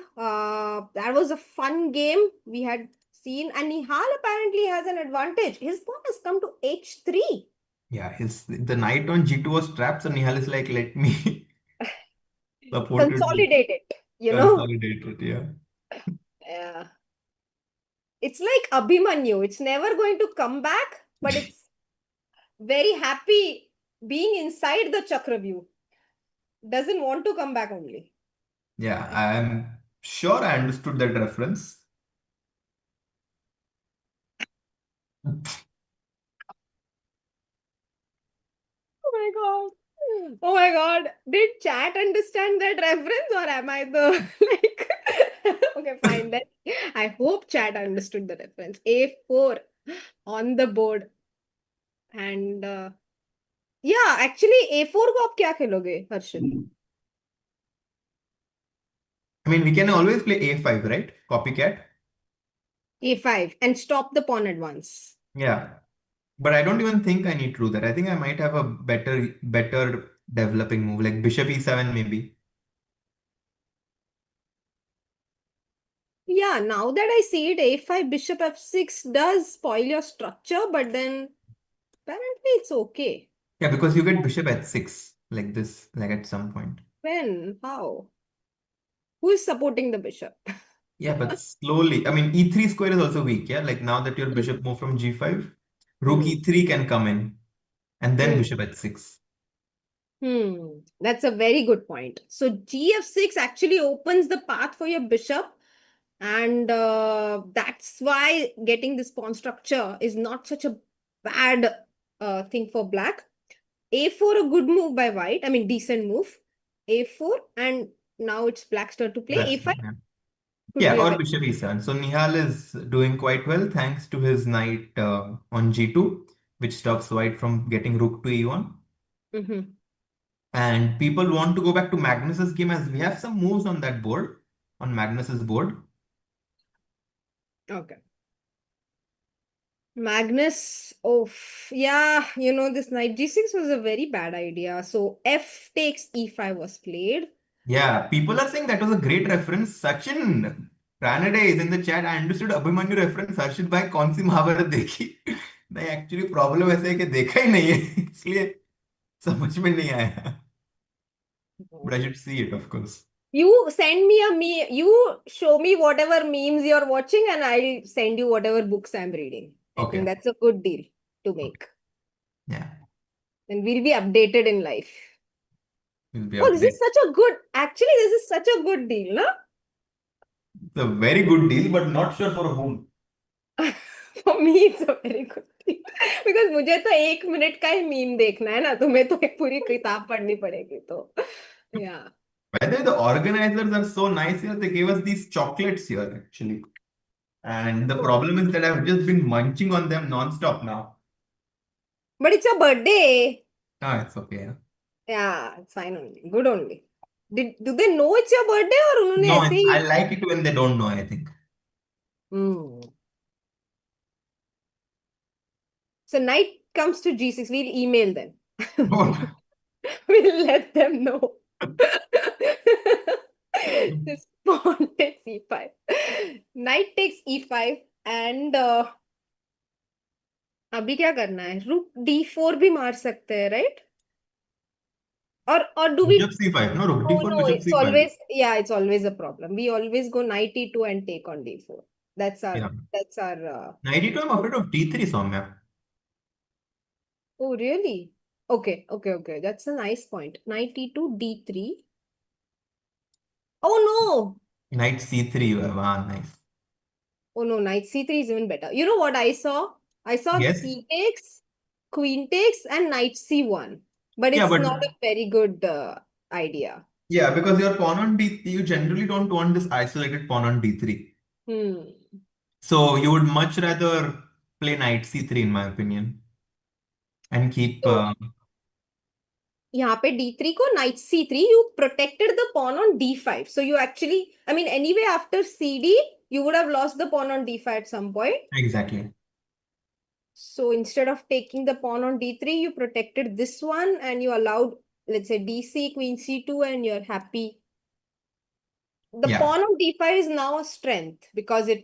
That was a fun game we had seen, and Nihal apparently has an advantage. His pawn has come to h3. Yeah, his the knight on g2 was trapped, so Nihal is like, let me support it with Consolidate it, you know? consolidated. Yeah. Yeah. It's like Abhimanyu. It's never going to come back, but it's very happy being inside the Chakravyuh. Doesn't want to come back only. Yeah, I'm sure I understood that reference. Oh my God. Oh my God. Did chat understand that reference or am I the like okay, fine then. I hope chat understood the reference. A4 on the board. And yeah, actually A4 को आप क्या खेलोगे हर्षित? I mean, we can always play a5, right? Copycat. A5 and stop the pawn at once. Yeah. But I don't even think I need to do that. I think I might have a better developing move, like bishop e7 maybe. Yeah, now that I see it, A5 bishop F6 does spoil your structure, but then apparently it's okay. Yeah, because you get bishop h6 like this, like at some point. When? How? Who is supporting the bishop? Yeah, but slowly. I mean, e3 square is also weak. Yeah, like now that your bishop moved from g5, rook Hmm. e3 can come in, and then Hmm. bishop h6. That's a very good point. So GF6 actually opens the path for your bishop, and that's why getting this pawn structure is not such a bad thing for black. A4 a good move by white. I mean decent move. A4 and now it's black's turn to play. That's A5 yeah. could Yeah, be a or very bishop e7. So Nihal is doing quite well thanks to his knight on g2, which stops white from getting rook to e1. Mhm. And people want to go back to Magnus's game as we have some moves on that board, on Magnus's board. Okay. Magnus, oh yeah, this knight G6 was a very bad idea. So F takes E5 was played. Yeah, people are saying that was a great reference. Sachin Pranade is in the chat. I understood Abhimanyu reference. Harshit भाई कौन सी महाभारत देखी? नहीं actually problem ऐसा है कि देखा ही नहीं है इसलिए समझ में नहीं आया. But I should see it, of course. You send me a meme, you show me whatever memes you're watching, and I'll send you whatever books I'm reading. I think Okay. that's a good deal to Okay. make. Yeah. And we'll be updated in life. Will be Oh, this updated. is such a good, actually, this is such a good deal, no? It's a very good deal, but not sure for whom. For me, it's a very good deal. Because मुझे तो 1 minute का ही meme देखना है ना, तुम्हें तो एक पूरी किताब पढ़नी पड़ेगी तो. Yeah. By the way, the organizers are so nice here. They gave us these chocolates here, actually. And the Oh. problem is that I've just been munching on them non-stop now. But it's your birthday. Ah, it's okay. Yeah. Yeah, it's fine only. Good only. Do they know it's your birthday or उन्होंने No, ऐसे I he? like it when they don't know, I think. Hmm. So knight comes to G6. We'll email them. We'll let them know. This pawn takes C5. Knight takes e5 and अभी क्या करना है? रुक d4 भी मार सकते हैं, right? or do we? Bishop c5, no, rook Oh d4, no, bishop it's c5. always, yeah, it's always a problem. We always go knight e2 and take on d4. That's our Yeah. that's our Knight e2, I'm afraid of d3, Soumya. oh really? Okay, okay, okay. That's a nice point. Knight e2 d3. Oh no. Knight c3, you have. Ah, nice. Oh no, knight c3 is even better. You know what I saw? I saw Yes. c takes, queen takes, and knight c1. But Yeah, it's but not a very good idea. yeah, because your pawn on d, you generally don't want this isolated pawn on d3. Hmm. So you would much rather play knight c3, in my opinion, and keep. So यहाँ पे d3 को knight c3, you protected the pawn on d5. So you actually, I mean, anyway, after cd, you would have lost the pawn on d5 at some point. Exactly. So instead of taking the pawn on d3, you protected this one and you allowed, let's say, dc, queen c2, and you're happy. The Yeah. pawn on d5 is now a strength because it's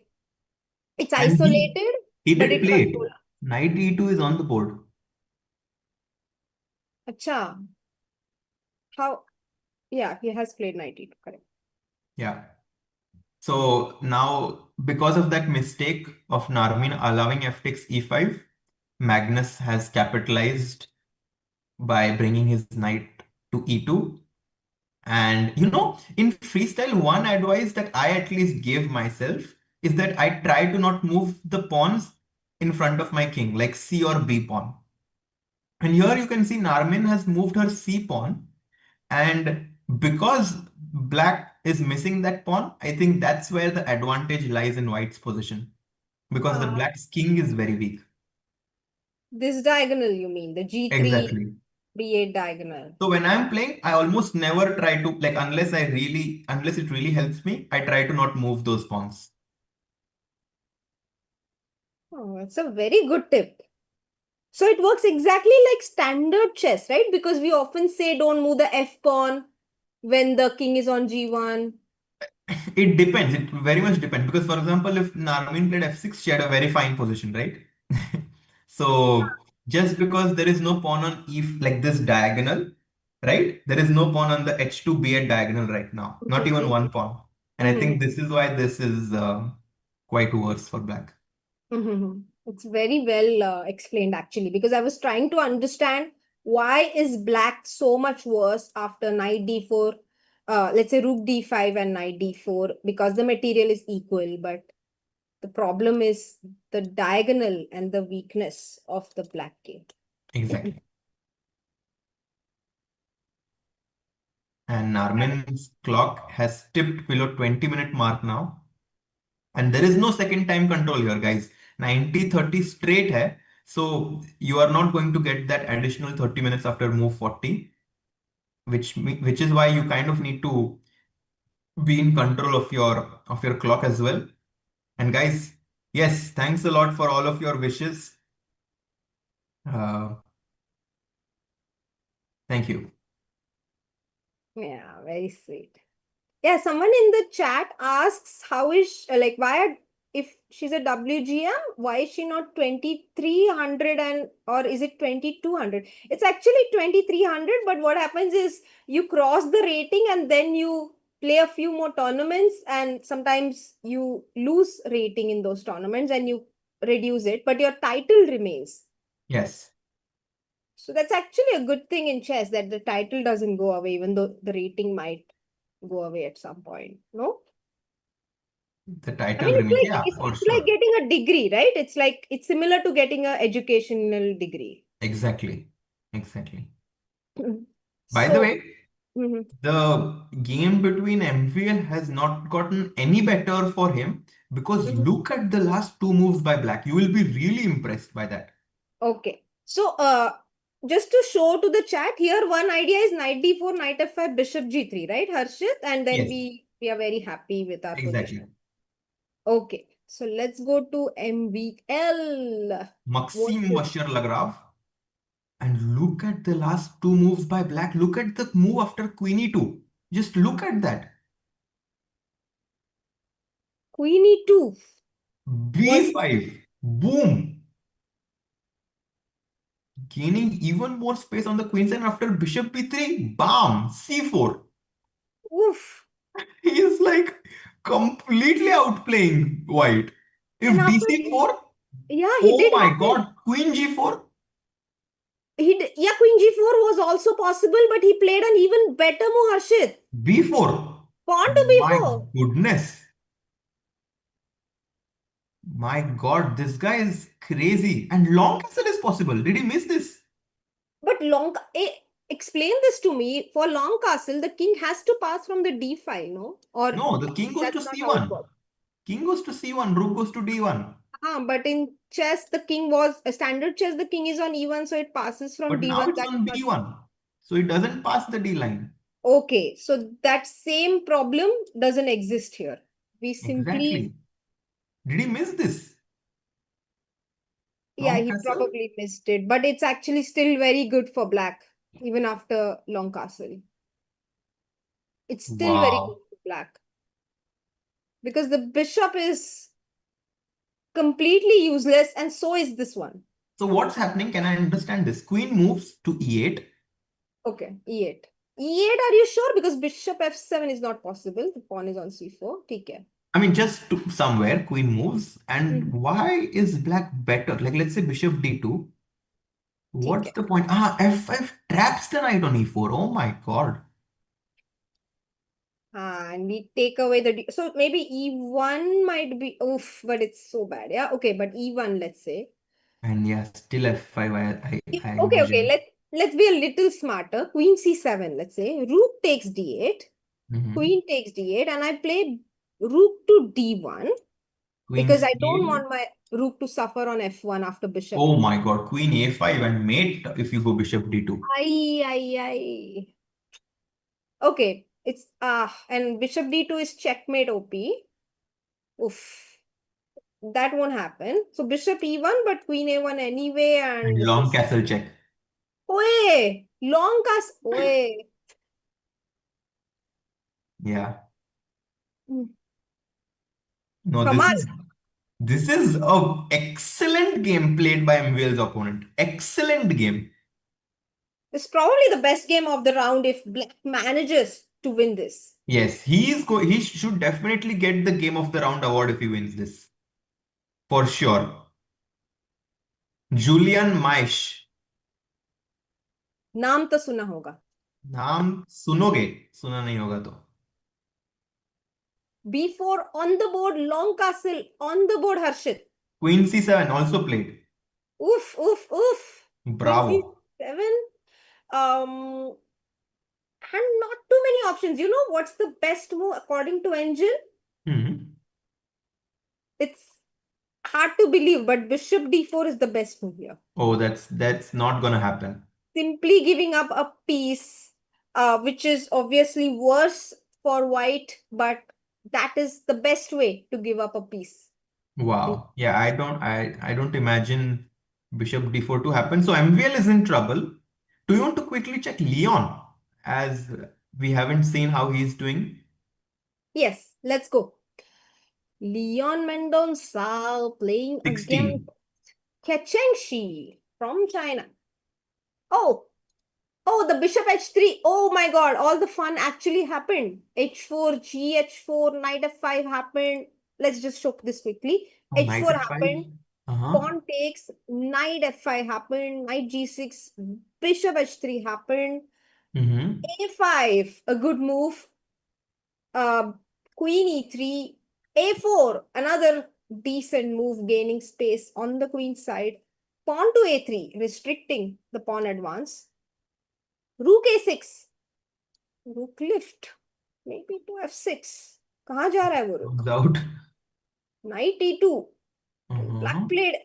And isolated, he but did it play it. controls. Knight e2 is on the board. Acha, how? Yeah, he has played knight e2, correct. Yeah. So now, because of that mistake of Narmin allowing f takes e5, Magnus has capitalized by bringing his knight to e2. And in freestyle, one advice that I at least gave myself is that I try to not move the pawns in front of my king, like c or b pawn. And here you can see Narmin has moved her c pawn. And because black is missing that pawn, I think that's where the advantage lies in white's position. Because the Uh, black's king is very weak. this diagonal, you mean, the g3, Exactly. b8 diagonal. So when I'm playing, I almost never try to, like, unless it really helps me, I try to not move those pawns. Oh, that's a very good tip. So it works exactly like standard chess, right? Because we often say don't move the f pawn when the king is on g1. It depends. It very much depends. Because, for example, if Narmin played f6, she had a very fine position, right? So just because there is no pawn on e like this diagonal, right? There is no pawn on the h2 b8 diagonal right now. Not even one pawn. And I think Mhm. this is why this is quite worse for black. Mhm. It's very well explained actually, because I was trying to understand why is black so much worse after knight d4, let's say rook d5 and knight d4, because the material is equal, but the problem is the diagonal and the weakness of the black king. Exactly. And Narmin's clock has tipped below 20-minute mark now. And there is no second time control here, guys. 90-30 straight hai. So you are not going to get that additional 30 minutes after move 40, which is why you kind of need to be in control of your clock as well. And guys, yes, thanks a lot for all of your wishes. Uh, thank you. Yeah, very sweet. Yeah, someone in the chat asks how is like why if she's a WGM, why is she not 2300 and or is it 2200? It's actually 2300, but what happens is you cross the rating and then you play a few more tournaments and sometimes you lose rating in those tournaments and you reduce it, but your title remains. Yes, So that's actually a good thing in chess that the title doesn't go away, even though the rating might go away at some point. No? the I title mean, remains. Yeah, for it's like sure. getting a degree, right? It's similar to getting a educational degree. Exactly. Exactly. By the So, way, mhm. the game between MVL has not gotten any better for him because Mhm. look at the last two moves by Black. You will be really impressed by that. Okay. So, just to show to the chat here, one idea is knight d4, knight f5, bishop g3, right, Harshit? And then Yes, we are very happy with our position. exactly. Okay. So let's go to MVL. What Maxime is Vasher Lagrave. And look at the last two moves by Black. Look at the move after Queen e2. Just look at that. Queen E2 was, B5. Boom. Gaining even more space on the queen side after bishop b3. Bam. C4. oof. He is like completely outplaying white. And If after, dc4, yeah, he oh did my have it. god, queen g4. Yeah, Queen G4 was also possible, but he played an even better move, Harshit. b4. Pawn to My B4. goodness. My god, this guy is crazy. And long castle is possible. Did he miss this? But explain this to me. For long castle, the king has to pass from the D5, no? Or No, the king goes to that's not how it c1. works. King goes to c1, rook goes to d1. But in chess, the king was a standard chess. The king is on E1, so it passes from But now D1. it's That's on not b1. So it doesn't pass the d line. okay. So that same problem doesn't exist here. We simply, Exactly. Did he miss this? yeah, Long he castle? probably missed it. But it's actually still very good for black, even after long castle. It's still very good Wow. for black because the bishop is completely useless, and so is this one. So what's happening? Can I understand this? Queen moves to e8. Okay, e8. E8, are you sure? Because bishop f7 is not possible. The pawn is on c4. Okay. I mean, just to somewhere, queen moves. And why is black better? Like, let's say bishop d2. What's Okay. the point? Ah, f5 traps the knight on e4. Oh my God. And we take away so maybe e1 might be oof, but it's so bad. Yeah. Okay, but e1, let's say. And yeah, still f5, I Okay, imagine. let's be a little smarter. Queen c7, let's say. Rook takes d8. Mhm. Queen takes d8, and I play rook to d1 Queen because I don't c8. want my rook to suffer on f1 after bishop Oh e. my God. Queen a5 and mate if you go bishop d2. Ay. Okay, it's and bishop d2 is checkmate OP. Oof, that won't happen. So bishop e1, but queen a1 anyway, and And this long is castle check. Oye, long cast. Oye. Yeah. Hmm. No, this Kamal. is this is a excellent game played by MVL's opponent. Excellent game. It's probably the best game of the round if black manages to win this. Yes, he should definitely get the game of the round award if he wins this. For sure. Julian Maish. नाम तो सुना होगा. नाम सुनोगे सुना नहीं होगा तो b4 on the board, long castle on the board, Harshit. Queen C7 also played. Oof. Queen Bravo. c7. Um, and not too many options. You know what's the best move according to Engine? Hmm. It's hard to believe, but bishop d4 is the best move here. Oh, that's not gonna happen. Simply giving up a piece, which is obviously worse for white, but that is the best way to give up a piece. Wow. Yeah, I don't imagine Bishop D4 to happen. So MVL is in trouble. Do you want to quickly check Leon as we haven't seen how he's doing? Yes, let's go. Leon Mendonça playing against 16. Kechengshi from China. Oh, the bishop h3. Oh my god, all the fun actually happened. h4, gh4, knight f5 happened. Let's just show this quickly. Oh, knight h4 F5. happened. Uh-huh. Pawn takes, knight f5 happened, knight g6, bishop h3 happened, Mm-hmm. a5, a good move, uh, queen e3, a4, another decent move, gaining space on the queen side, pawn to a3, restricting the pawn advance, rook a6, rook lift, maybe to f6. कहाँ जा रहा है वो Comes रुक? out. Knight e2, and black Uh-huh. played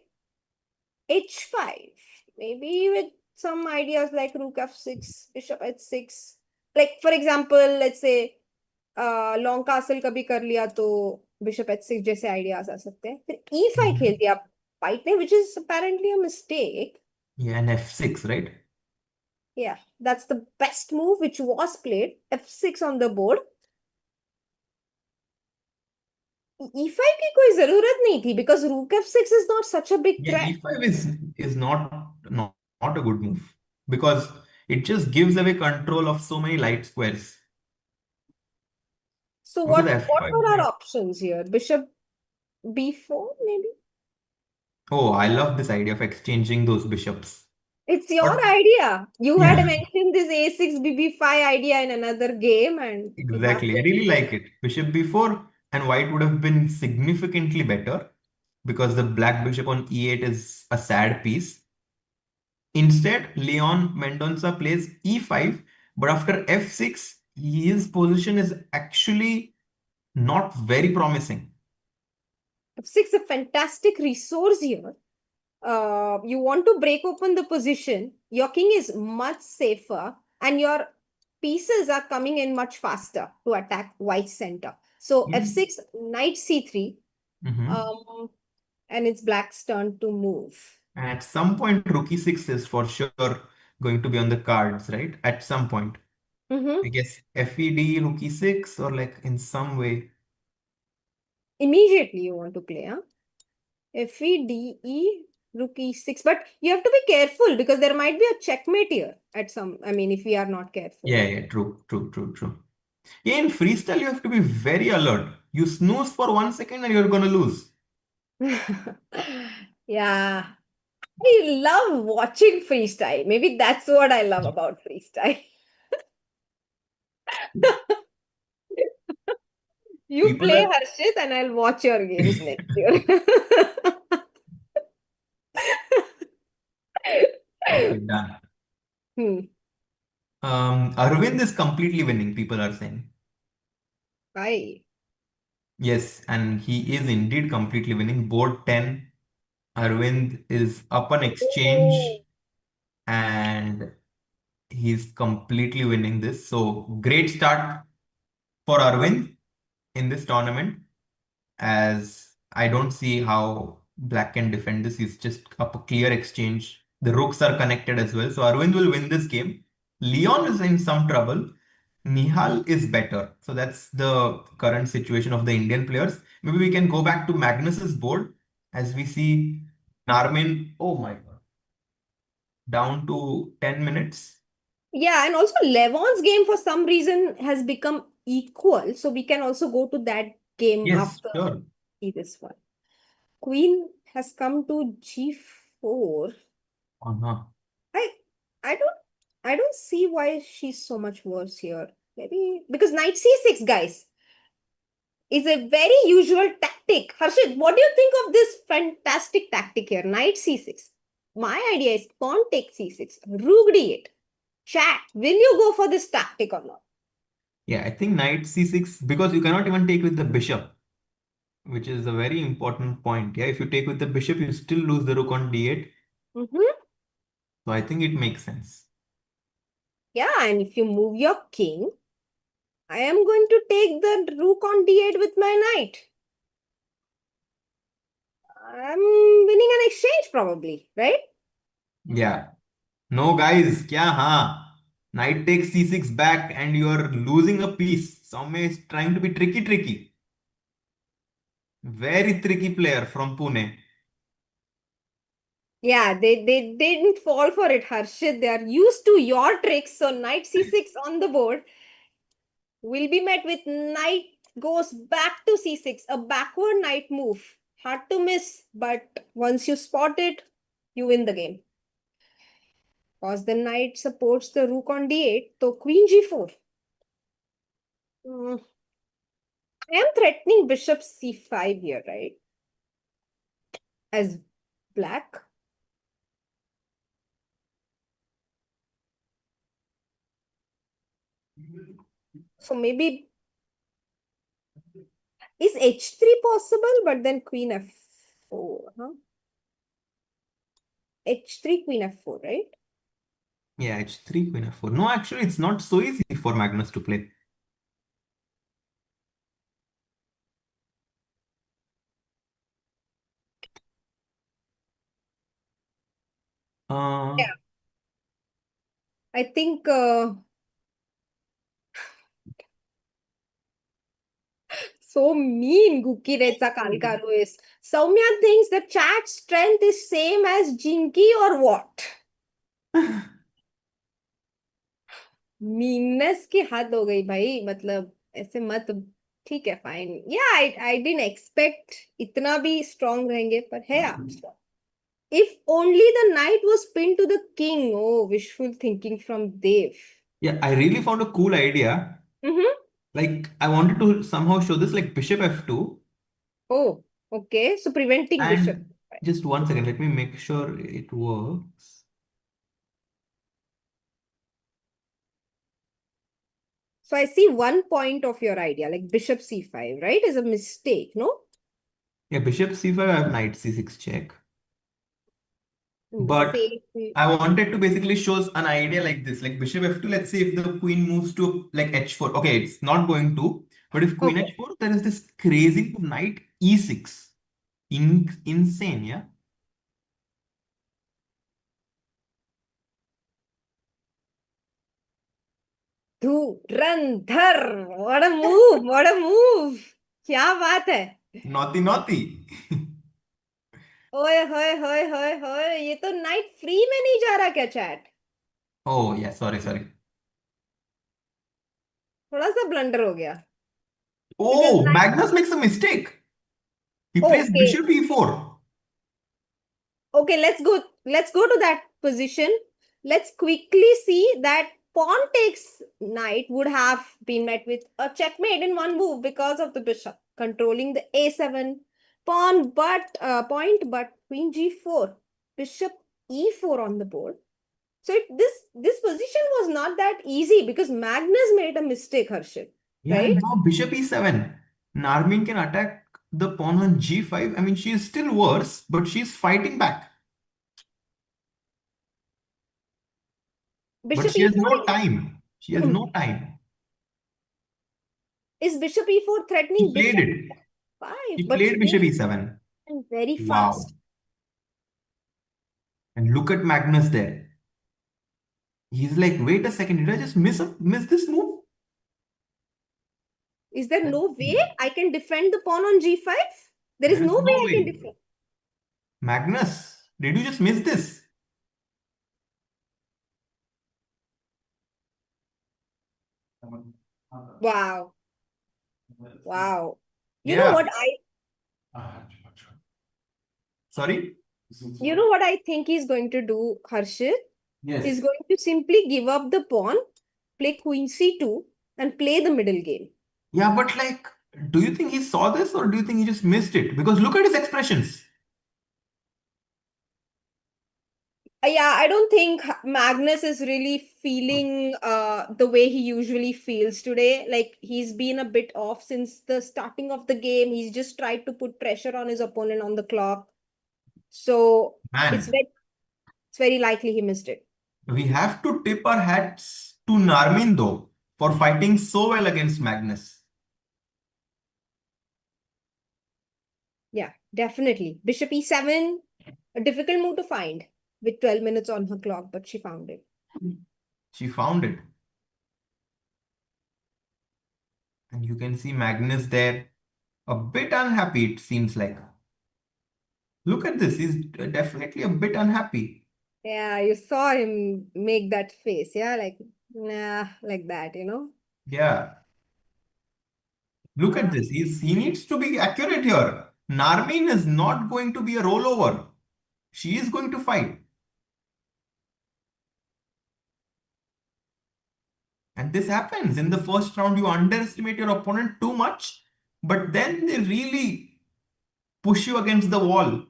h5, maybe with some ideas like rook f6, bishop h6. Like for example, let's say long castle कभी कर लिया तो बिशप h6 जैसे आइडियाज आ सकते हैं. फिर e5 खेल Mhm. दिया white ने, which is apparently a mistake. Yeah, and F6, right? Yeah, that's the best move which was played. f6 on the board. E5 की कोई जरूरत नहीं थी because rook f6 is not such a big Yeah, threat. e5 is not a good move because it just gives away control of so many light squares. So Go to the what f5, are our right? options here? Bishop b4 maybe? Oh, I love this idea of exchanging those bishops. It's your But idea. You had yeah, mentioned this a6 bb5 idea in another game and it has exactly. I been really like it. Bishop b4 and white would have been significantly better because the black bishop on e8 is a sad piece. Instead, Leon Mendonça plays e5, but after f6, his position is actually not very promising. f6 a fantastic resource here. You want to break open the position. Your king is much safer and your pieces are coming in much faster to attack white center. So Hmm. f6, knight c3, Mhm. um, and it's black's turn to move. At some point, rook e6 is for sure going to be on the cards, right? At some point. I Mhm. guess FED, rook e6, or like in some way. Immediately you want to play, huh? Fe, D, E, rook E6. But you have to be careful because there might be a checkmate here at some, I mean, if we are not careful. Yeah, yeah, true, true, true, true. Yeah, in freestyle, you have to be very alert. You snooze for 1 second and you're gonna lose. Yeah. I love watching freestyle. Maybe that's what I love about freestyle. You People play are Harshit and I'll watch your games next year. okay, done. Hmm. Arvind is completely winning, people are saying. Hi. Yes, and he is indeed completely winning. Board 10, Arvind is up on Oh. exchange and he's completely winning this. So great start for Arvind in this tournament, as I don't see how Black can defend this. He's just up a clear exchange. The rooks are connected as well. So Arvind will win this game. Leon is in some trouble. Nihal is better. So that's the current situation of the Indian players. Maybe we can go back to Magnus's board as we see Narmin, oh my God, down to 10 minutes. Yeah, and also Levon's game for some reason has become equal. So we can also go to that game Yes, after sure. see this one. Queen has come to g4. Uh-huh. I I don't see why she's so much worse here. Maybe because knight c6, guys, is a very usual tactic. Harshit, what do you think of this fantastic tactic here? Knight c6. My idea is pawn take c6, rook d8. Chat, will you go for this tactic or not? Yeah, I think knight c6 because you cannot even take with the bishop, which is a very important point. Yeah, if you take with the bishop, you still lose the rook on d8. Mm-hmm. So I think it makes sense. Yeah, and if you move your king, I am going to take the rook on d8 with my knight. I'm winning an exchange probably, right? Yeah. No, guys, kya ha? Knight takes c6 back and you're losing a piece. Soumya is trying to be tricky, tricky. Very tricky player from Pune. Yeah, they didn't fall for it, Harshit. They are used to your tricks. So knight c6 on the board will be met with knight goes back to c6, a backward knight move. Hard to miss, but once you spot it, you win the game. Because the knight supports the rook on d8, so queen g4. Mm, I am threatening bishop c5 here, right? As black. So maybe is h3 possible, but then queen f4, huh? h3, queen f4, right? Yeah, h3, queen f4. No, actually, it's not so easy for Magnus to play. Uh, Yeah. I think So mean, Gukiretsa Kalkaruis. Soumya thinks the chat strength is same as Jinky or what? Meanness की हद हो गई भाई मतलब ऐसे मत ठीक है फाइन या आई डिडंट एक्सपेक्ट इतना भी स्ट्रांग रहेंगे पर है आप if only the knight was pinned to the king oh wishful thinking from Dev Yeah, I really found a cool idea. mm-hmm. Like, I wanted to somehow show this like bishop f2. Oh okay so preventing bishop And just one second, let me make sure it works. so I see one point of your idea like bishop c5 right is a mistake no Yeah, bishop c5, I have knight c6 check. But Say I wanted to basically show an idea like this, like bishop f2. Let's say if the queen moves to like h4. Okay, it's not going to. But if queen okay h4, there is this crazy move, knight e6. Insane, yeah. Dhurandhar what a move क्या बात है Naughty, naughty. ओए होए होए होए होए ये तो नाइट फ्री में नहीं जा रहा क्या chat Oh, yeah, sorry, sorry. थोड़ा सा ब्लंडर हो गया because Oh, night Magnus makes a mistake. He plays okay bishop e4. okay let's go to that position let's quickly see that pawn takes knight would have been met with a checkmate in one move because of the bishop controlling the a7 pawn but point but queen g4 bishop e4 on the board. So this position was not that easy because Magnus made a mistake, Harshit, Yeah, right? and now bishop e7. Narmin can attack the pawn on g5. I mean, she is still worse, but she's fighting back. But Bishop she has e4 no time. She has no time. is bishop e4 She threatening played bishop it. e5, She but played bishop e7. very Wow. fast. And look at Magnus there. He's like, wait a second, did I just miss this move? Is there Let's no way see. I can defend the pawn on g5? There is There no is way no I can way. defend. Magnus, did you just miss this? Wow. Wow. You know Yeah. what Sorry? I think he's going to do, Harshit? He's Yes. going to simply give up the pawn, play queen c2, and play the middle game. Yeah, but like, do you think he saw this or do you think he just missed it? Because look at his expressions. Yeah, I don't think Magnus is really feeling the way he usually feels today. Like he's been a bit off since the starting of the game. He's just tried to put pressure on his opponent on the clock. So it's Man, very it's very likely he missed it. we have to tip our hats to Narmin though for fighting so well against Magnus. Yeah, definitely. Bishop e7, a difficult move to find with 12 minutes on her clock, but she found it. She found it. And you can see Magnus there, a bit unhappy, it seems like. Look at this, he's definitely a bit unhappy. Yeah, you saw him make that face. Yeah, like, nah, like that, Yeah, look at Uh, this. He needs to be accurate here. Narmin is not going to be a rollover. She is going to fight. And this happens in the first round. You underestimate your opponent too much, but then they really push you against the wall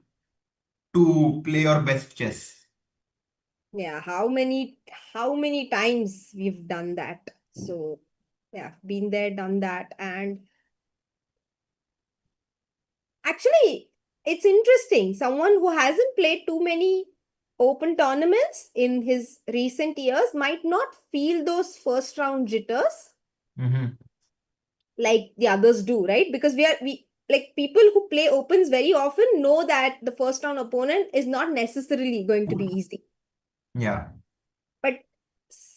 to play your best chess. yeah, how many times we've done that? So, yeah, been there, done that. And actually, it's interesting. Someone who hasn't played too many open tournaments in his recent years might not feel those first round jitters Mhm. like the others do, right? Because we like people who play opens very often know that the first round opponent is not necessarily going to be easy. Yeah. But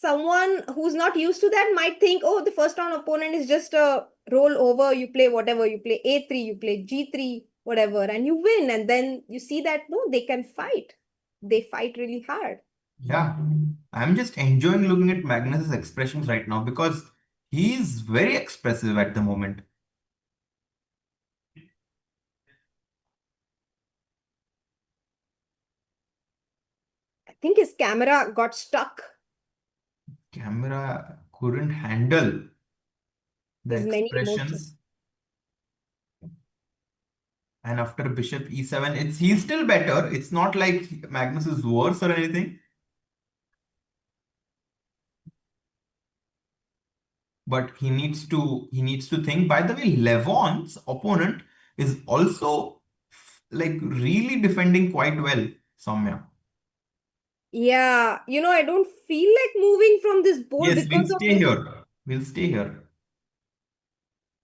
someone who's not used to that might think, oh, the first round opponent is just a roll over. You play whatever, you play A3, you play G3, whatever, and you win. And then you see that, no, they can fight. They fight really hard. Yeah, I'm just enjoying looking at Magnus's expressions right now because he's very expressive at the moment. I think his camera got stuck. Camera couldn't handle the His many emotions. expressions. And after bishop e7, he's still better. It's not like Magnus is worse or anything, but he needs to think. By the way, Levon's opponent is also like really defending quite well, Soumya. Yeah, I don't feel like moving from this board Yes, we'll because of stay his. here. We'll stay here.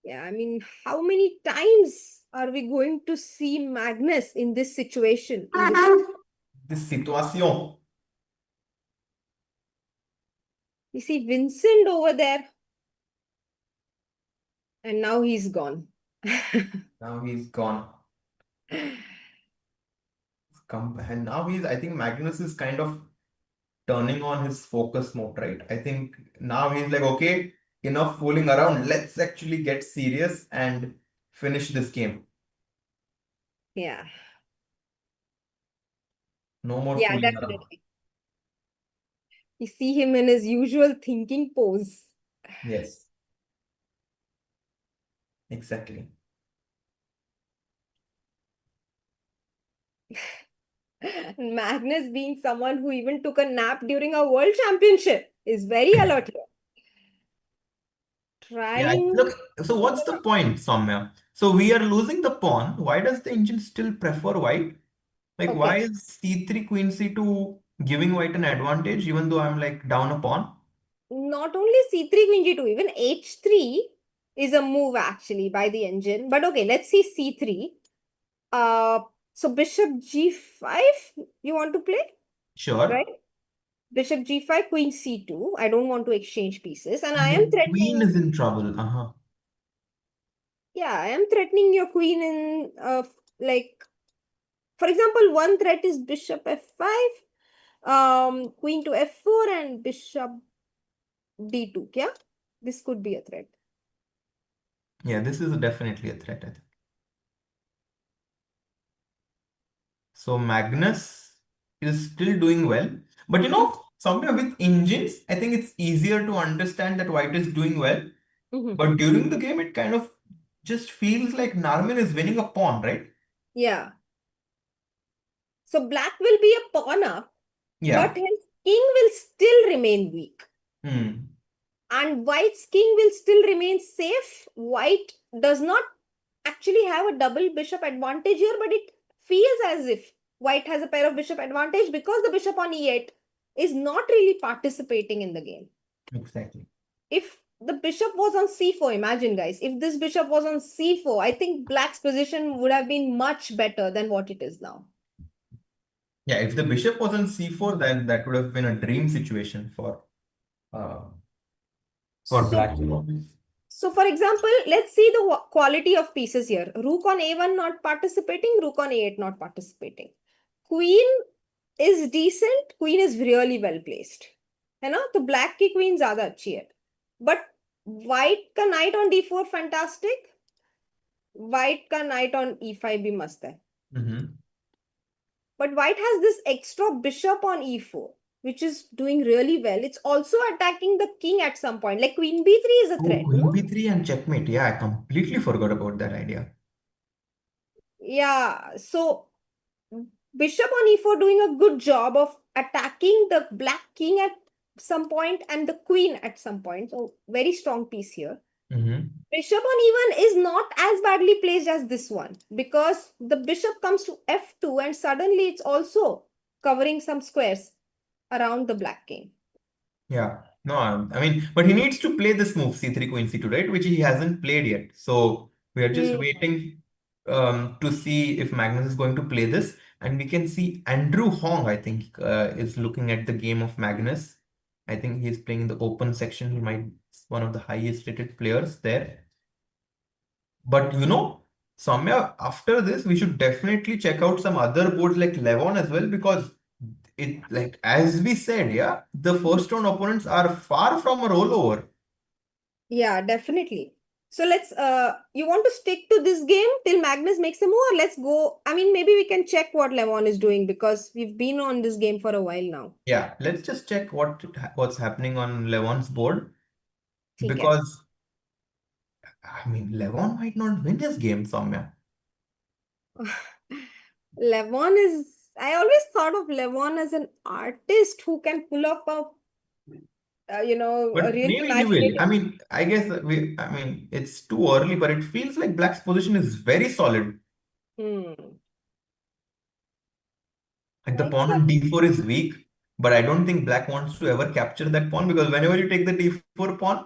Yeah, I mean, how many times are we going to see Magnus in this situation? In this, This situation. you see Vincent over there, and now he's gone. Now he's gone. And now I think Magnus is kind of turning on his focus mode, right? I think now he's like, okay, enough fooling around. Let's actually get serious and finish this game. Yeah, No more yeah, fooling around. definitely. You see him in his usual thinking pose. Yes, exactly. Magnus, being someone who even took a nap during a world championship, is very alert here. Yeah, Trying look, so to what's the point, Soumya? So we are losing the pawn. Why does the engine still prefer white? Like, why okay, is c3, queen c2 giving white an advantage, even though I'm like down a pawn? not only c3, queen g2, even h3 is a move actually by the engine. But okay, let's see c3. Uh, so bishop g5, you want to play, Sure. right? Bishop g5, queen c2. I don't want to exchange pieces, and I And am the queen threatening. is in trouble. Uh-huh. Yeah, I am threatening your queen in like, for example, one threat is bishop f5, queen to f4, and bishop d2. Yeah, this could be a threat. Yeah, this is definitely a threat, I think. So Magnus is still doing well. But somewhere with engines, I think it's easier to understand that white is doing well. Mhm. But during the game, it kind of just feels like Narman is winning a pawn, right? Yeah. So black will be a pawn up, but Yeah. his king will still remain weak. Hmm. And white's king will still remain safe. White does not actually have a double bishop advantage here, but it feels as if white has a pair of bishop advantage because the bishop on e8 is not really participating in the game. Exactly. If the bishop was on c4, imagine guys, if this bishop was on c4, I think black's position would have been much better than what it is now. Yeah, if the bishop was on c4, then that would have been a dream situation uh, for So black. So, for example, let's see the quality of pieces here. Rook on a1 not participating, rook on a8 not participating. Queen is decent, queen is really well placed. है ना? तो black की queen ज़्यादा अच्छी है. But white का knight on d4 fantastic. White का knight on e5 भी मस्त है. Mm-hmm. But white has this extra bishop on e4, which is doing really well. It's also attacking the king at some point. Like queen b3 is a Oh, threat, queen b3 and checkmate. Yeah, I completely forgot about that idea. Yeah, so bishop on e4 doing a good job of attacking the black king at some point and the queen at some point. So very strong piece here. Mm-hmm. Bishop on e1 is not as badly placed as this one because the bishop comes to f2 and suddenly it's also covering some squares around the black king. Yeah. No, I mean, but he needs to play this move c3, queen c2, right? Which he hasn't played yet. So we are just Hmm. waiting to see if Magnus is going to play this. And we can see Andrew Hong, I think, is looking at the game of Magnus. I think he's playing in the open section. He might be one of the highest rated players there. But Soumya, after this, we should definitely check out some other boards like Levon as well, because it, like as we said, yeah, the first round opponents are far from a rollover. Yeah, definitely. So let's you want to stick to this game till Magnus makes a move, or let's go. I mean, maybe we can check what Levon is doing because we've been on this game for a while now. Yeah, let's just check what's happening on Levon's board, ठीक है. because I mean Levon might not win this game, Soumya. Levon is. I always thought of Levon as an artist who can pull up a But really maybe he will. imaginative. I mean, I mean, it's too early, but it feels like Black's position is very solid. Hmm. Like the Knights pawn are on d4 is weak, but I don't think Black wants to ever capture that pawn, because whenever you take the d4 pawn,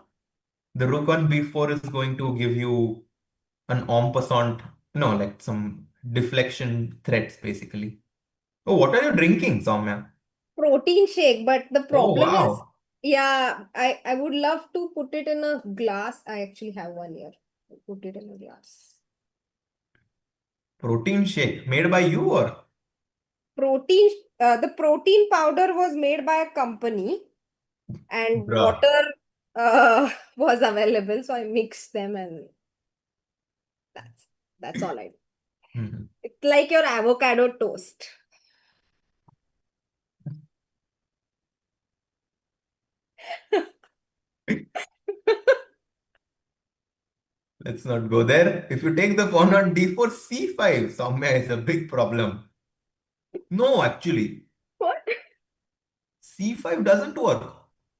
the rook on b4 is going to give you an en passant, like some deflection threats basically. Oh, what are you drinking, Soumya? protein shake, but the Oh, problem is, wow. yeah, I would love to put it in a glass. I actually have one here. Put it in a glass. Protein shake made by you, or? Protein, the protein powder was made by a company, and Bruh. water was available, so I mixed them, and that's that's all I do. Mhm. It's like your avocado toast. Let's not go there. If you take the pawn on d4, c5, Soumya is a big problem. No, actually, What? c5 doesn't work.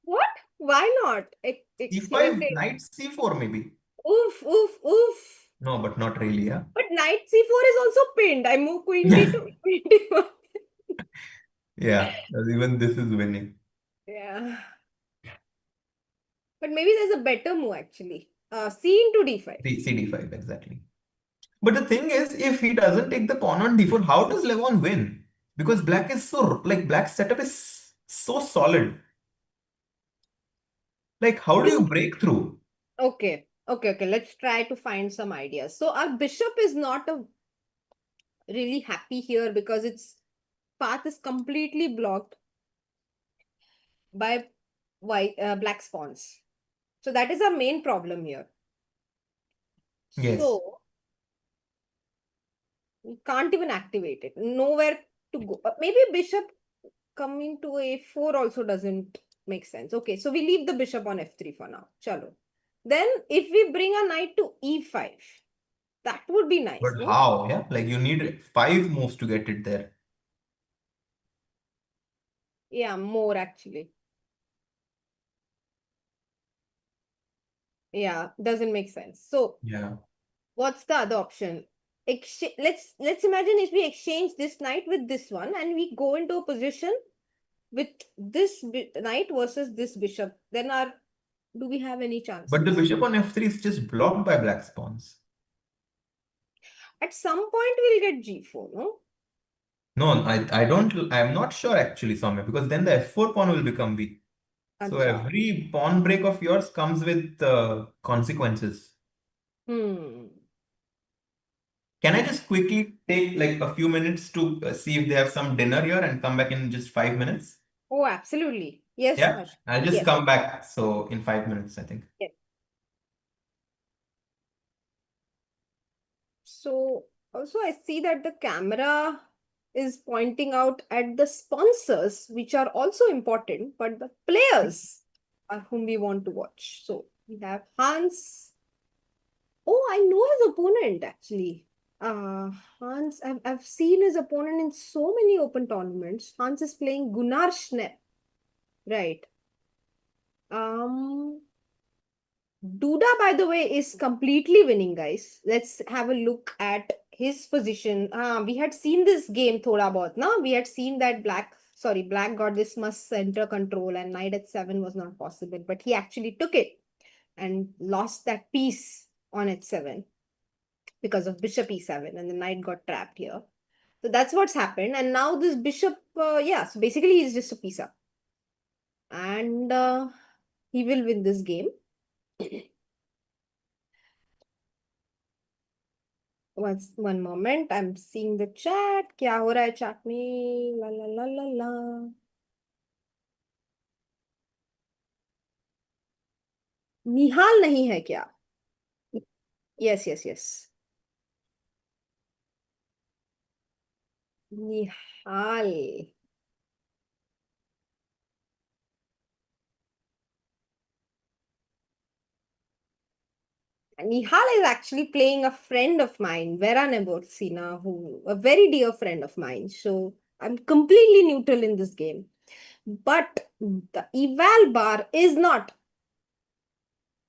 What? Why not? Exchange c5, it. knight c4 maybe. Oof, oof, oof. No, but not really, yeah. But knight c4 is also pinned. I move queen d2, queen d1. Yeah, even this is winning. Yeah. But maybe there's a better move actually. C into d5. CD5, exactly. But the thing is, if he doesn't take the pawn on d4, how does Levon win? Because black's setup is so solid. Like, how do you You break through? okay. Okay, okay. Let's try to find some ideas. So our bishop is not a really happy here because its path is completely blocked by black spawns. So that is our main problem here. Yes. So we can't even activate it. Nowhere to go. Maybe bishop coming to a4 also doesn't make sense. Okay, so we leave the bishop on f3 for now. Chalo. Then if we bring a knight to e5, that would be nice, But no? how? Yeah, like you need 5 moves to get it there. Yeah, more actually. Yeah, doesn't make sense. So Yeah. what's the other option? Let's imagine if we exchange this knight with this one and we go into a position with this knight versus this bishop. Then our do we have any But the chances? bishop on f3 is just blocked by black spawns. At some point we'll get g4, no? No, I'm not sure actually, Soumya, because then the f4 pawn will become weak. So Acha. every pawn break of yours comes with consequences. Hmm. Can I just quickly take like a few minutes to see if they have some dinner here and come back in just 5 minutes? Oh, absolutely. Yes, Yeah, Harsh. I'll just Yes. come back. So in 5 minutes, I think. Yes. So also I see that the camera is pointing out at the sponsors, which are also important, but the players are whom we want to watch. So we have Hans. Oh, I know his opponent actually. Uh, Hans, I've seen his opponent in so many open tournaments. Hans is playing Gunnar Schnepp, right? Um, Duda, by the way, is completely winning, guys. Let's have a look at his position. We had seen this game thoda bahut, na? We had seen that black got this must center control and knight at 7 was not possible, but he actually took it and lost that piece on h7 because of bishop e7 and the knight got trapped here. So that's what's happened. And now this bishop, yeah, so basically he's just a piece up. And he will win this game. One moment, I'm seeing the chat. क्या हो रहा है chat में? La la la la la. निहाल नहीं है क्या? Yes, yes, yes. Nihal. Nihal is actually playing a friend of mine, Vera Neborsina, who a very dear friend of mine. So I'm completely neutral in this game. But the eval bar is not.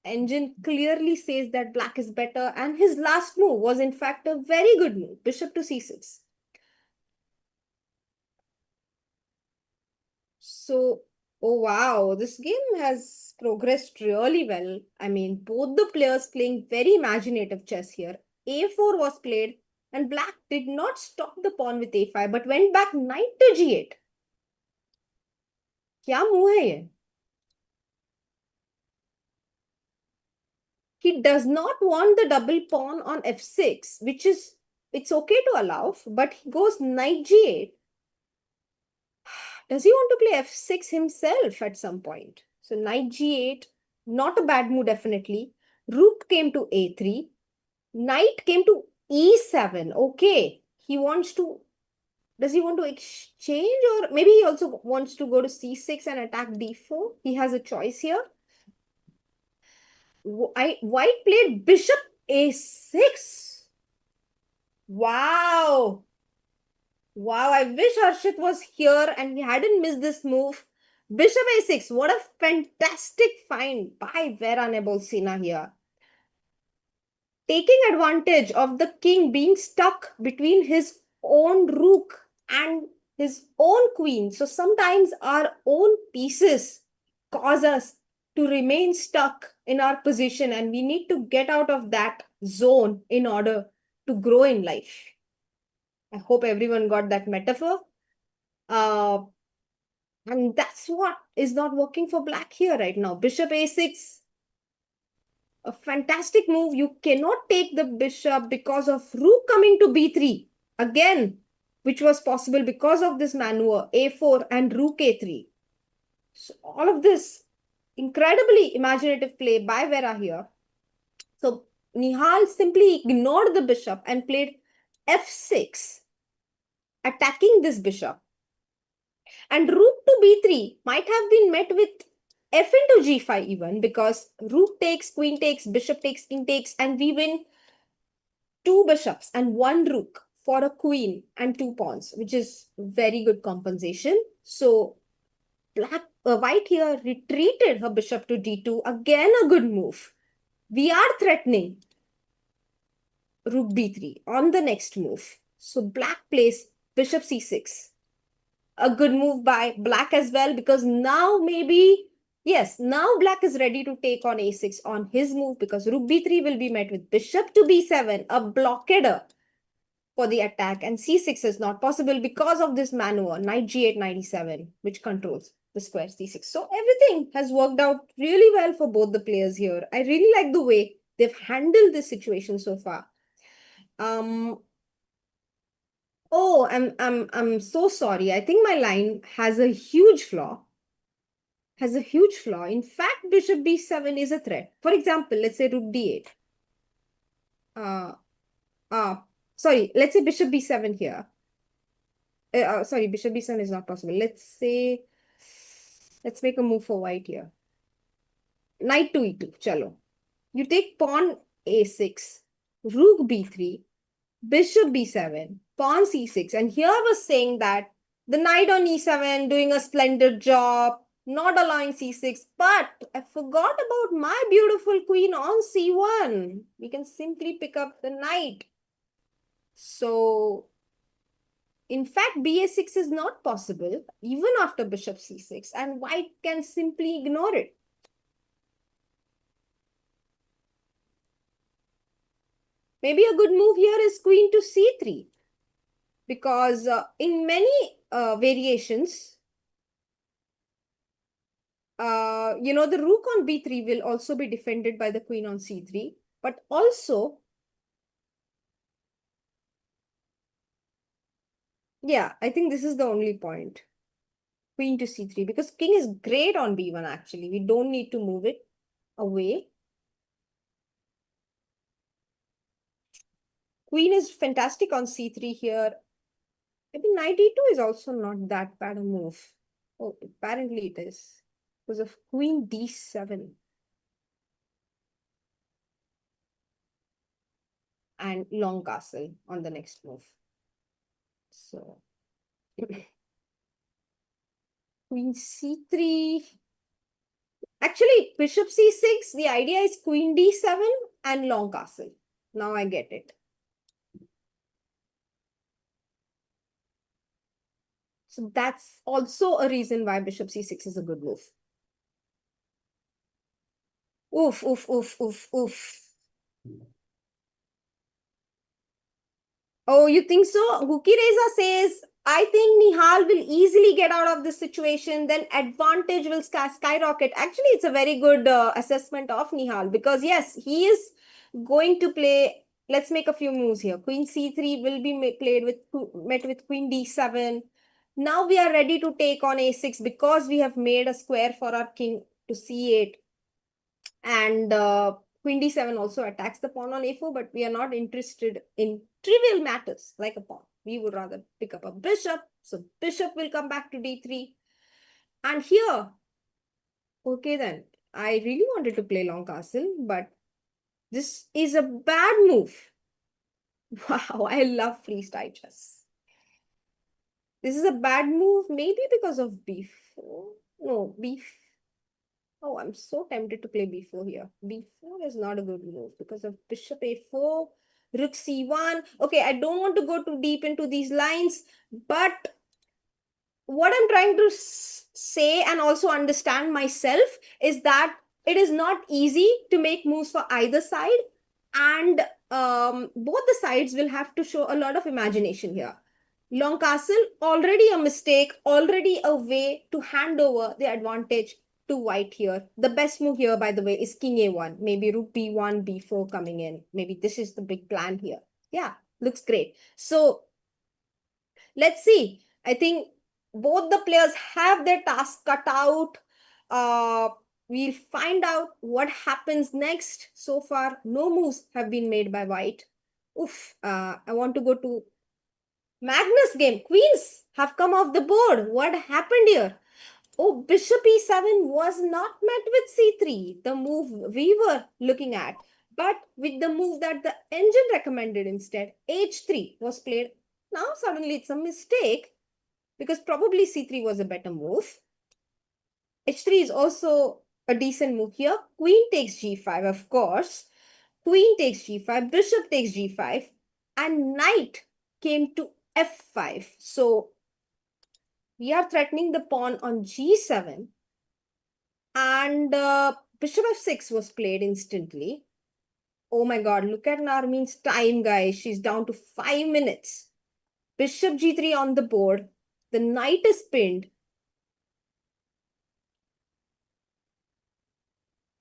Engine clearly says that black is better, and his last move was in fact a very good move, bishop to c6. So, oh wow, this game has progressed really well. I mean, both the players playing very imaginative chess here. A4 was played, and black did not stop the pawn with a5, but went back knight to g8. क्या move है ये? He does not want the double pawn on f6, which is, it's okay to allow, but he goes knight g8. Does he want to play f6 himself at some point? So knight g8, not a bad move definitely. Rook came to a3. Knight came to e7. Okay. He wants to, does he want to exchange, or maybe he also wants to go to c6 and attack d4? He has a choice here. White played bishop a6. Wow. Wow, I wish Harshit was here and he hadn't missed this move. Bishop a6, what a fantastic find by Vera Nebolsina here. Taking advantage of the king being stuck between his own rook and his own queen. So sometimes our own pieces cause us to remain stuck in our position, and we need to get out of that zone in order to grow in life. I hope everyone got that metaphor. Uh, And that's what is not working for black here right now. Bishop a6, a fantastic move. You cannot take the bishop because of rook coming to b3 again, which was possible because of this maneuver, a4 and rook a3. So all of this incredibly imaginative play by Vera here. So Nihal simply ignored the bishop and played f6, attacking this bishop. And rook to b3 might have been met with f into g5 even, because rook takes, queen takes, bishop takes, king takes, and we win two bishops and one rook for a queen and two pawns, which is very good compensation. So white here retreated her bishop to d2. Again, a good move. We are threatening rook b3 on the next move. So black plays bishop c6. A good move by black as well, because now maybe, yes, now black is ready to take on a6 on his move, because rook b3 will be met with bishop to b7, a blockader for the attack, and c6 is not possible because of this maneuver, knight g8, knight e7, which controls the square c6. So everything has worked out really well for both the players here. I really like the way they've handled this situation so far. um Oh, I'm so sorry. I think my line has a huge flaw. Has a huge flaw. In fact, bishop b7 is a threat. For example, let's say rook d8. Uh, uh, Sorry, let's say bishop b7 here. Sorry, bishop b7 is not possible. Let's make a move for white here. Knight to e2, chalo. You take pawn a6, rook b3, bishop b7, pawn c6. And here I was saying that the knight on e7 doing a splendid job, not allowing c6. But I forgot about my beautiful queen on c1. We can simply pick up the knight. So, in fact, ba6 is not possible even after bishop c6, and white can simply ignore it. Maybe a good move here is queen to c3, because in many variations, The rook on b3 will also be defended by the queen on c3. But also, yeah, I think this is the only point. Queen to c3, because king is great on b1 actually. We don't need to move it away. Queen is fantastic on c3 here. Maybe knight e2 is also not that bad a move. Oh, apparently it is. Because of queen d7 and long castle on the next move. So queen c3. Actually, bishop c6, the idea is queen d7 and long castle. Now I get it. So that's also a reason why bishop c6 is a good move. Oof, oof, oof, oof, oof. Oh, you think so? Guki Reza says, I think Nihal will easily get out of this situation, then advantage will skyrocket. Actually, it's a very good assessment of Nihal because, yes, he is going to play. Let's make a few moves here. Queen c3 will be played with, met with queen d7. Now we are ready to take on a6 because we have made a square for our king to c8. And queen d7 also attacks the pawn on a4, but we are not interested in trivial matters like a pawn. We would rather pick up a bishop. So bishop will come back to d3. And here, okay then, I really wanted to play long castle, but this is a bad move. Wow, I love freestyle chess. This is a bad move, maybe because of b4. No, b4. Oh, I'm so tempted to play b4 here. b4 is not a good move because of bishop a4, rook c1. Okay, I don't want to go too deep into these lines, but what I'm trying to say and also understand myself is that it is not easy to make moves for either side, and both the sides will have to show a lot of imagination here. Long castle, already a mistake, already a way to hand over the advantage to white here. The best move here, by the way, is king a1, maybe rook b1, b4 coming in. Maybe this is the big plan here. Yeah, looks great. So let's see. I think both the players have their task cut out. Uh, we'll find out what happens next. So far, no moves have been made by white. Oof, I want to go to Magnus game. Queens have come off the board. What happened here? Oh, bishop e7 was not met with c3, the move we were looking at, but with the move that the engine recommended instead. h3 was played. Now suddenly it's a mistake because probably c3 was a better move. h3 is also a decent move here. Queen takes g5, of course. Queen takes g5, bishop takes g5, and knight came to f5. So we are threatening the pawn on g7, and bishop f6 was played instantly. Oh my god, look at Narmin's time, guys. She's down to 5 minutes. Bishop g3 on the board. The knight is pinned.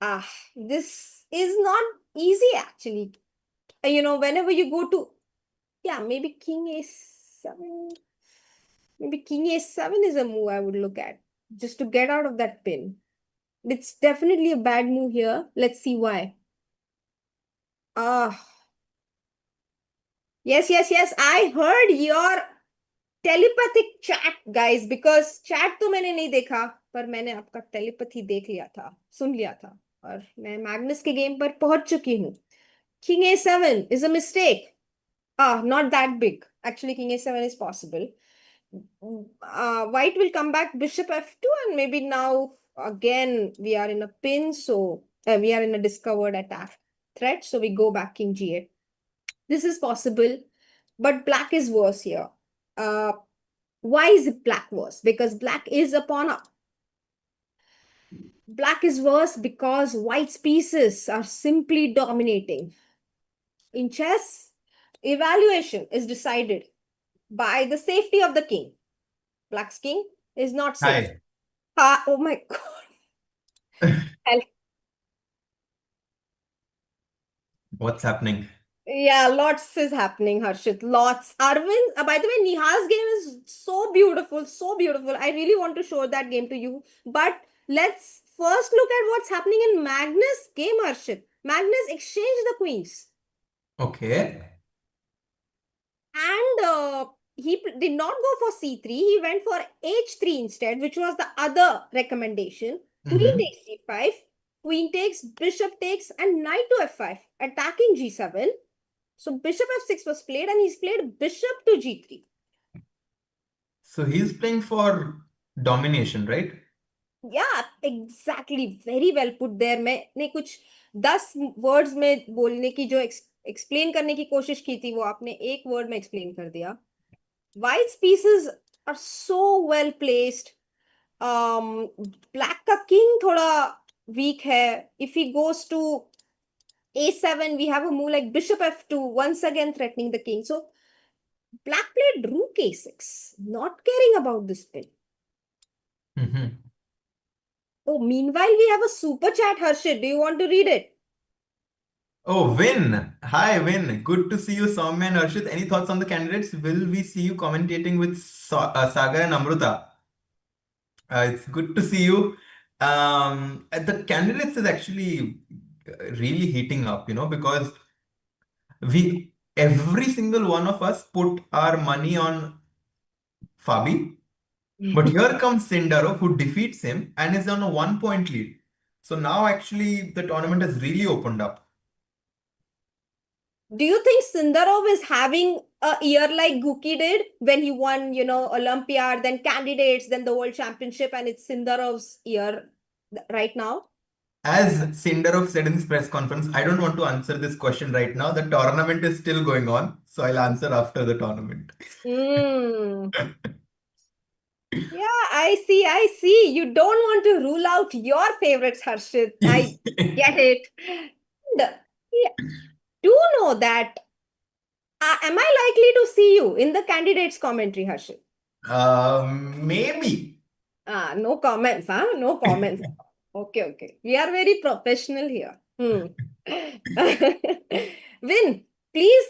Ah, this is not easy actually. Whenever you go to, yeah, maybe king a7. Maybe king a7 is a move I would look at just to get out of that pin. It's definitely a bad move here. Let's see why. Ah, yes, yes, yes. I heard your telepathic chat, guys, because chat तो मैंने नहीं देखा पर मैंने आपका telepathy देख लिया था, सुन लिया था, और मैं मैग्नस के गेम पर पहुंच चुकी हूँ. King a7 is a mistake. Not that big. Actually, king a7 is possible. White will come back bishop f2, and maybe now again we are in a pin, so we are in a discovered attack threat, so we go back king g8. This is possible, but black is worse here. Why is black worse? Because black is a pawn up. Black is worse because white's pieces are simply dominating. In chess, evaluation is decided by the safety of the king. Black's king is not safe. Hi. Oh my god. Hell, What's happening? yeah, lots is happening, Harshit. Lots. Arvind, by the way, Nihal's game is so beautiful, so beautiful. I really want to show that game to you. But let's first look at what's happening in Magnus' game, Harshit. Magnus exchanged the queens. Okay. And did not go for c3. He went for h3 instead, which was the other recommendation. Queen Mm-hmm. takes g5, queen takes, bishop takes, and knight to f5, attacking g7. So bishop f6 was played, and he's played bishop to g3. So he's playing for domination, right? Yeah, exactly. Very well put there. मैंने कुछ 10 words में बोलने की जो explain करने की कोशिश की थी, वो आपने एक वर्ड में एक्सप्लेन कर दिया. White's pieces are so well placed. Black का king थोड़ा weak है. If he goes to a7, we have a move like bishop f2, once again threatening the king. So black played rook a6, not caring about this pin. Mm-hmm. Oh, meanwhile, we have a super chat, Harshit. Do you want to read it? Oh, Vin. Hi, Vin. Good to see you, Soumya and Harshit. Any thoughts on the candidates? Will we see you commentating with Sagar and Amruta? It's good to see you. The candidates is actually really heating up, because every single one of us put our money on Fabi. But here comes Sindaro, who defeats him and is on a 1 point lead. So now actually the tournament has really opened up. Do you think Sundarov is having a year like Guki did when he won, Olympiad, then candidates, then the World Championship, and it's Sundarov's year right now? As Sindarov said in his press conference, I don't want to answer this question right now. The tournament is still going on, so I'll answer after the tournament. Hmm. Yeah, I see. I see. You don't want to rule out your favorites, Harshit. I get it. And, yeah, do know that. Am I likely to see you in the candidates commentary, Harshit? Maybe. No comments, huh? No comments. Okay, okay. We are very professional here. Vin, please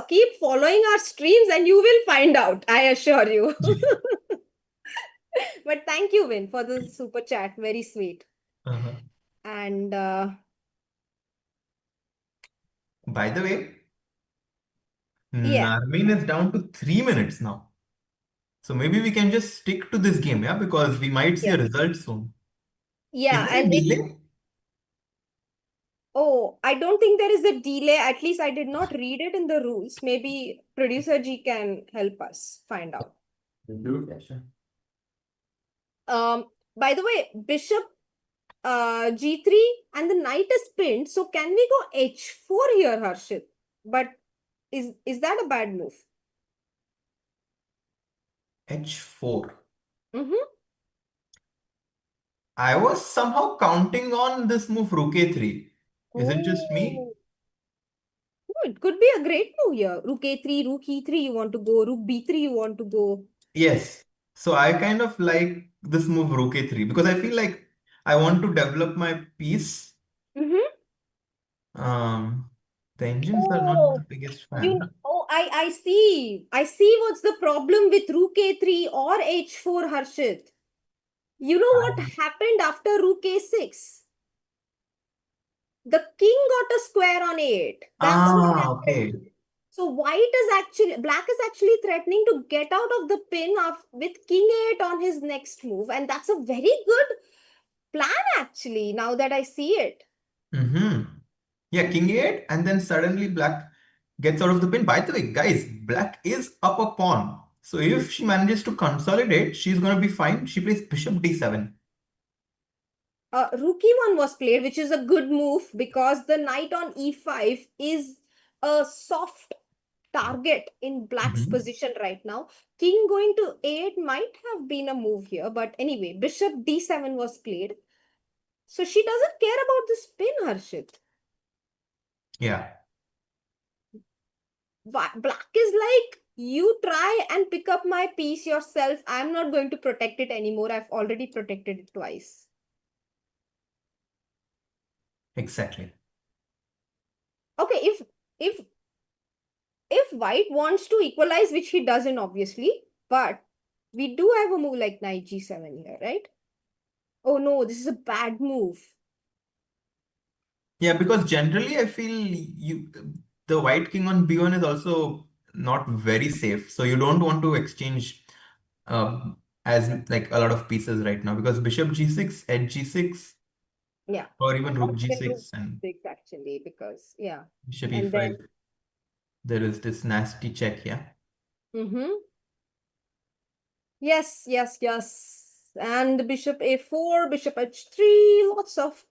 keep following our streams and you will find out, I assure you. But thank you, Vin, for the super chat. Very sweet. Uh-huh. And By the way, yeah, Narmin is down to 3 minutes now. So maybe we can just stick to this game, yeah, because we might see yeah, a result soon. Is yeah. there a And if, delay? oh, I don't think there is a delay. At least I did not read it in the rules. Maybe producer G can help us find out. Do it, sure. By the way, bishop g3 and the knight is pinned. So can we go h4 here, Harshit? But is that a bad move? H4. Mm-hmm. I was somehow counting on this move Rook A3. Is it just me? Oh, oh, it could be a great move here. Rook a3, rook e3, you want to go. Rook b3, you want to go. Yes. So I kind of like this move Rook A3 because I feel like I want to develop my piece. Mm-hmm. Um, the engines are not the Oh, biggest fan. I see. I see what's the problem with rook a3 or h4, Harshit. You know what happened after rook a6? The king got a square on a8. That's what Okay. happened. So black is actually threatening to get out of the pin of with king a8 on his next move, and that's a very good plan actually. Now that I see it. Mm-hmm. Yeah, King A8, and then suddenly Black gets out of the pin. By the way, guys, Black is up a pawn. So if she manages to consolidate, she's going to be fine. She plays Bishop D7. Rook e1 was played, which is a good move because the knight on e5 is a soft target in black's Mhm. position right now. King going to a8 might have been a move here, but anyway, bishop d7 was played. So she doesn't care about this pin, Harshit. Yeah. Black is like, you try and pick up my piece yourself. I'm not going to protect it anymore. I've already protected it twice. Exactly. Okay, if if white wants to equalize, which he doesn't obviously, but we do have a move like knight g7 here, right? Oh no, this is a bad move. Yeah, because generally I feel the white king on b1 is also not very safe. So you don't want to exchange as like a lot of pieces right now because bishop g6, edge g6, Yeah. or even Or rook even rook g6 and six actually, because yeah. bishop And then e5. There is this nasty check here. mm-hmm. Yes, yes, yes. And bishop a4, bishop h3, lots of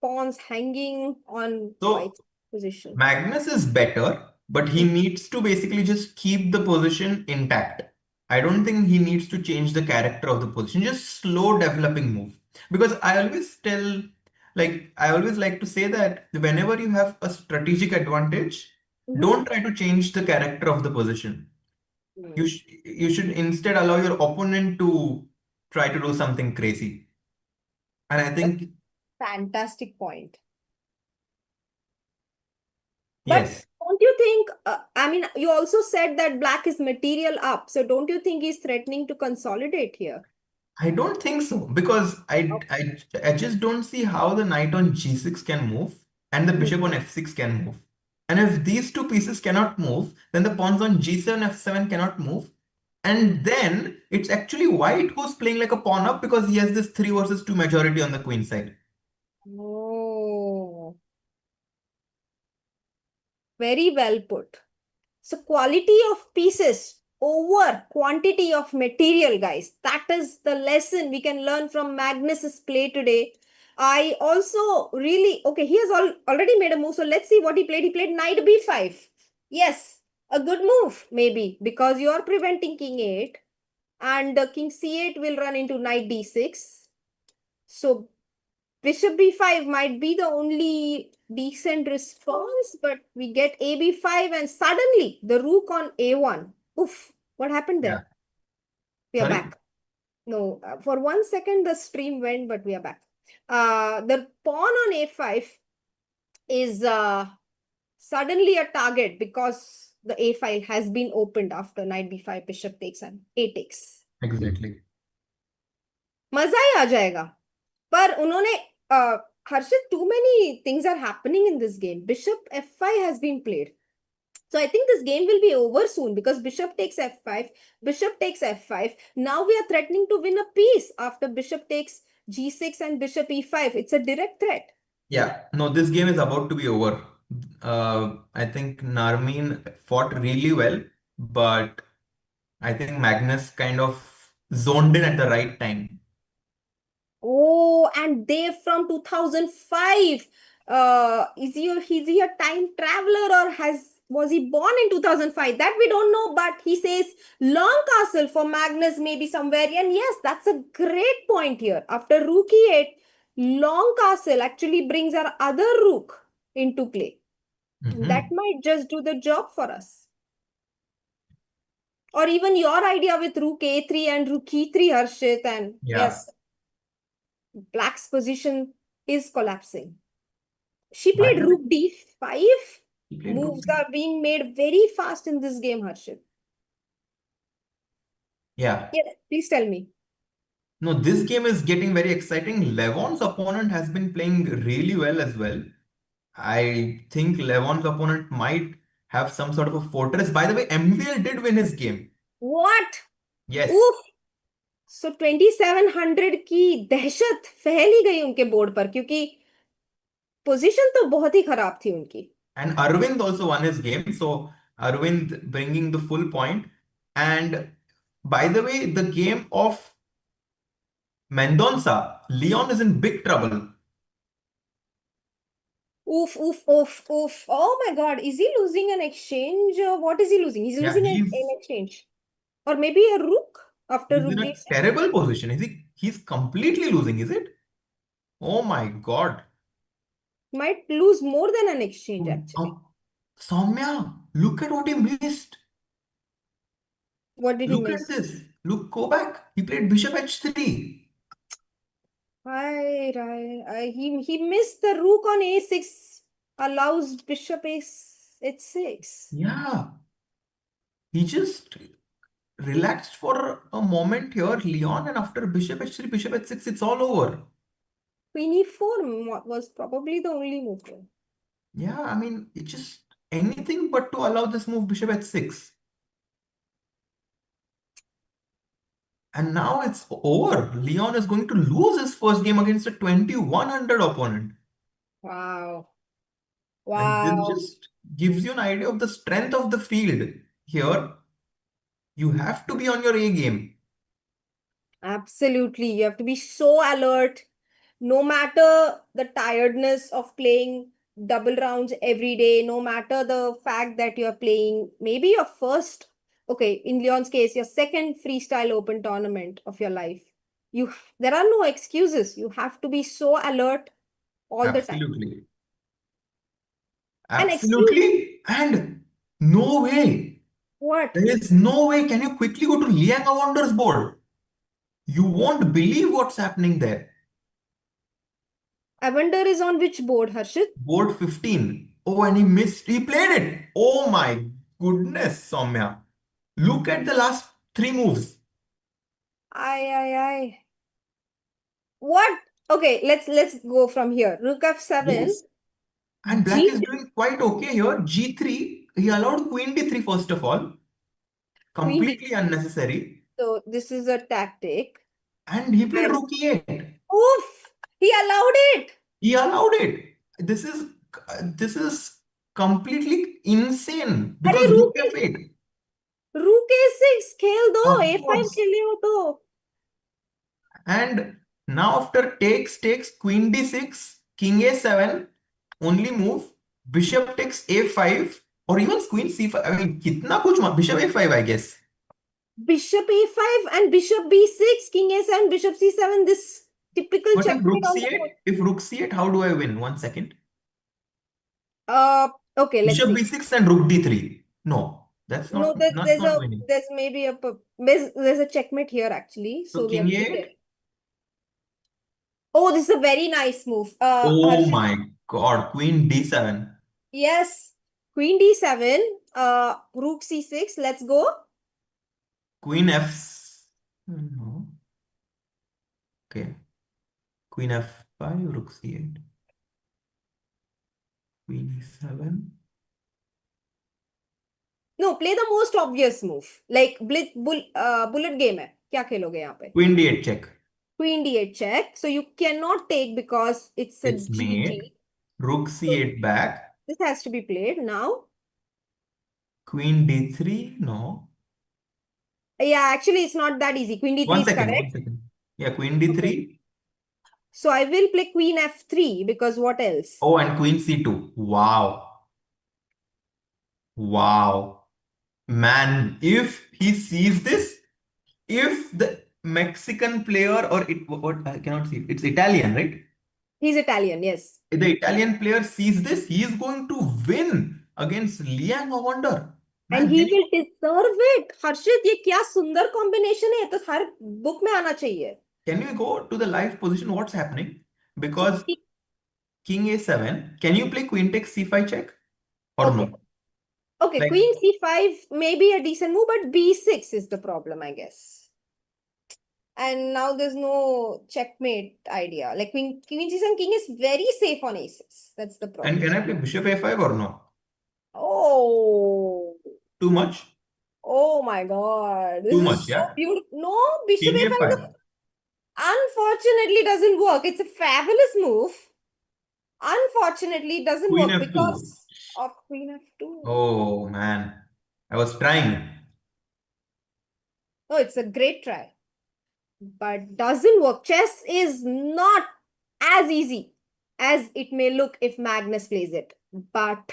pawns hanging on So white's position. Magnus is better, but he needs to basically just keep the position intact. I don't think he needs to change the character of the position, just slow developing move. Because I always like to say that whenever you have a strategic advantage, Mm-hmm. don't try to change the character of the position. Mm. You should instead allow your opponent to try to do something crazy. And I That's think, fantastic point. But yes. don't you think, I mean, you also said that black is material up. So don't you think he's threatening to consolidate here? I don't think so because I just don't see how the knight on g6 can move and the bishop on f6 can move. And if these two pieces cannot move, then the pawns on g7, f7 cannot move. And then it's actually white who's playing like a pawn up because he has this 3 versus 2 majority on the queen side. Oh, very well put. So quality of pieces over quantity of material, guys. That is the lesson we can learn from Magnus's play today. I also really, okay, he has already made a move. So let's see what he played. He played knight b5. Yes, a good move, maybe, because you are preventing king 8 and king c8 will run into knight d6. So bishop b5 might be the only decent response, but we get a b5 and suddenly the rook on a1. Oof, what happened Yeah. there? We are Sorry? back. No, for 1 second the stream went, but we are back. The pawn on a5 is suddenly a target because the a file has been opened after knight b5, bishop takes and a takes. Exactly. मजा ही आ जाएगा पर उन्होंने Harshit, too many things are happening in this game. Bishop f5 has been played. So I think this game will be over soon because bishop takes f5, bishop takes f5. Now we are threatening to win a piece after bishop takes g6 and bishop e5. It's a direct threat. Yeah. No, this game is about to be over. I think Narmeen fought really well, but I think Magnus kind of zoned in at the right time. Oh, and Dave from 2005. Is he a time traveler or was he born in 2005? That we don't know, but he says long castle for Magnus maybe somewhere. And yes, that's a great point here. After rook e8, long castle actually brings our other rook into play. That Hmm. might just do the job for us. Or even your idea with rook a3 and rook e3, Harshit. And Yeah. yes, black's position is collapsing. She By played the way, rook d5. he played rook. Moves are being made very fast in this game, Harshit. Yeah. Yeah, please tell me. No, this game is getting very exciting. Levon's opponent has been playing really well as well. I think Levon's opponent might have some sort of a fortress. By the way, MVL did win his game. What? Yes. Oof. So 2700 की दहशत फैल ही गई उनके board पर क्योंकि position तो बहुत ही खराब थी उनकी. And Arvind also won his game. So Arvind bringing the full point. And by the way, the game of Mendonça, Leon is in big trouble. Oof, oof, oof, oof. Oh my God. Is he losing an exchange? What is he losing? He's Yeah, losing an exchange. Or maybe a rook after he's rook in a d6. terrible position. Is he? He's completely losing, is it? Oh my God. Might lose more than an exchange actually. Oh, Soumya, look at what he missed. What did he Look at miss? this. Look, go back. He played bishop h3. He missed the rook on a6, allows bishop h6. Yeah, he just relaxed for a moment here, Leon, and after bishop h3, bishop h6, it's all over. Queen e4 was probably the only move there. Yeah, I mean, it's just anything but to allow this move bishop h6. And now it's over. Leon is going to lose his first game against a 2100 opponent. Wow. And this Wow. just gives you an idea of the strength of the field. Here, you have to be on your A game. Absolutely. You have to be so alert, no matter the tiredness of playing double rounds every day, no matter the fact that you're playing maybe your first, okay, in Leon's case, your second freestyle open tournament of your life. There are no excuses. You have to be so alert all the time. Absolutely. An excuse, Absolutely. And no way. what? There is no way. Can you quickly go to Liang Awonder's board? You won't believe what's happening there. I wonder is on which board, Harshit? Board 15. Oh, and he missed. He played it. Oh my goodness, Soumya. Look at the last three moves. I. What? Okay, let's go from here. Rook f7, Yes. And black is g3, doing quite okay here. G3. He allowed queen d3 first of all. queen d. Completely unnecessary. So this is a tactic. And he played And rook e8. oof, he allowed it. He allowed it. This is completely insane अरे because rook f8. rook a6 खेल दो, Of a5 course. खेले हो तो. And now after takes queen d6, king a7, only move, bishop takes a5 or even queen c5. I mean, kitna kuch bishop a5, I guess. Bishop a5 and bishop b6, king a7, bishop c7. This typical But if checkmate rook on the board. c8, if rook c8, how do I win? 1 second. Okay, let's Bishop see. b6 and rook d3. No, that's No, that's not winning. there's maybe there's a checkmate here actually. So So we king have to be a8. careful. Oh, this is a very nice move. Oh Harshit, my God, queen d7. yes, queen d7, rook c6. Let's go. Queen f. No. Okay. Queen f5, rook c8. Queen e7. No, play the most obvious move. Like bullet game है. क्या खेलोगे यहाँ पे? Queen d8 check. Queen d8 check. So you cannot take because it's a It's mate. GG. Rook So c8 back. this has to be played now. Queen d3. No. Yeah, actually it's not that easy. Queen d3 One is second. One correct. second. Yeah, queen Okay. d3. So I will play queen f3 because what else? Oh, and queen c2. Wow. Wow. Man, if he sees this, if the Mexican player or what I cannot see, it's Italian, right? He's Italian, yes. If the Italian player sees this, he is going to win against Liang Wonder. And Man, he will deserve it. Harshit, ये क्या सुंदर combination है, तो हर book में आना चाहिए. can you go to the live position? What's happening? So Because king a7, can you play queen takes c5 check or okay. no? Okay, Like, queen c5 may be a decent move, but b6 is the problem, I guess. And now there's no checkmate idea. Like queen c7, king is very safe on a6. That's the and problem. can I play bishop a5 or no? Oh, Too much? oh my God. This Too much, is so yeah? beautiful. No, bishop King a5 a5. unfortunately doesn't work. It's a fabulous move. Unfortunately, it doesn't Queen work f2. because of queen f2. Oh man, I was trying. Oh, it's a great try, but doesn't work. Chess is not as easy as it may look if Magnus plays it. But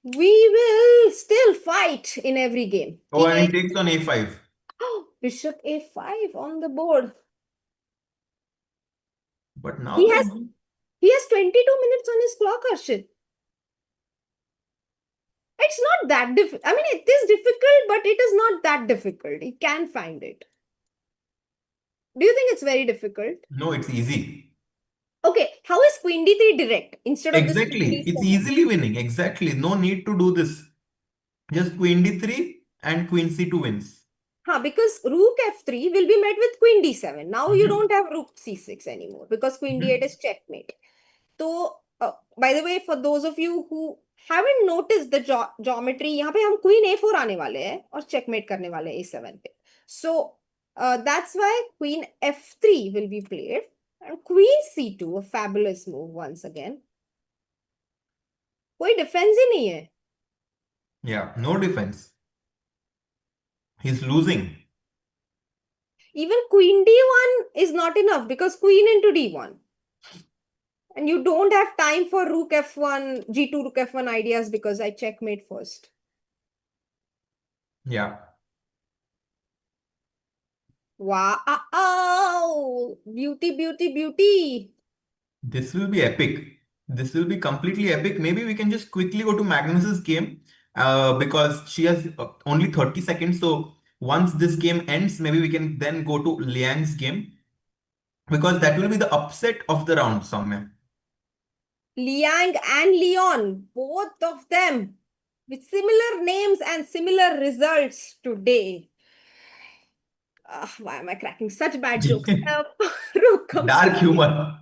we will still fight in every game. Oh, King and A, he takes on a5. bishop a5 on the board. But now He the has he has 22 minutes on his clock, Harshit. It's not that difficult. I mean, it is difficult, but it is not that difficult. He can find it. Do you think it's very difficult? No, it's easy. Okay, how is queen d3 direct instead of this queen Exactly. It's d7? easily winning. Exactly. No need to do this. Just queen d3 and queen c2 wins. Because rook f3 will be met with queen d7. Now you Mhm. don't have rook c6 anymore because queen d8 Mhm. is checkmate. So, by the way, for those of you who haven't noticed the geometry, यहाँ पे हम queen a4 आने वाले हैं और checkmate करने वाले हैं a7 पे. So, that's why queen f3 will be played and queen c2, a fabulous move once again. कोई defense ही नहीं है. Yeah, no defense. He's losing. Even queen d1 is not enough because queen into d1. And you don't have time for rook f1, g2 rook f1 ideas because I checkmate first. Yeah. Wow! Beauty, beauty, beauty. This will be epic. This will be completely epic. Maybe we can just quickly go to Magnus's game because she has only 30 seconds. So once this game ends, maybe we can then go to Liang's game because that will be the upset of the round, Soumya. Liang and Leon, both of them with similar names and similar results today. Why am I cracking such bad jokes? Rook comes to Dark d. humor.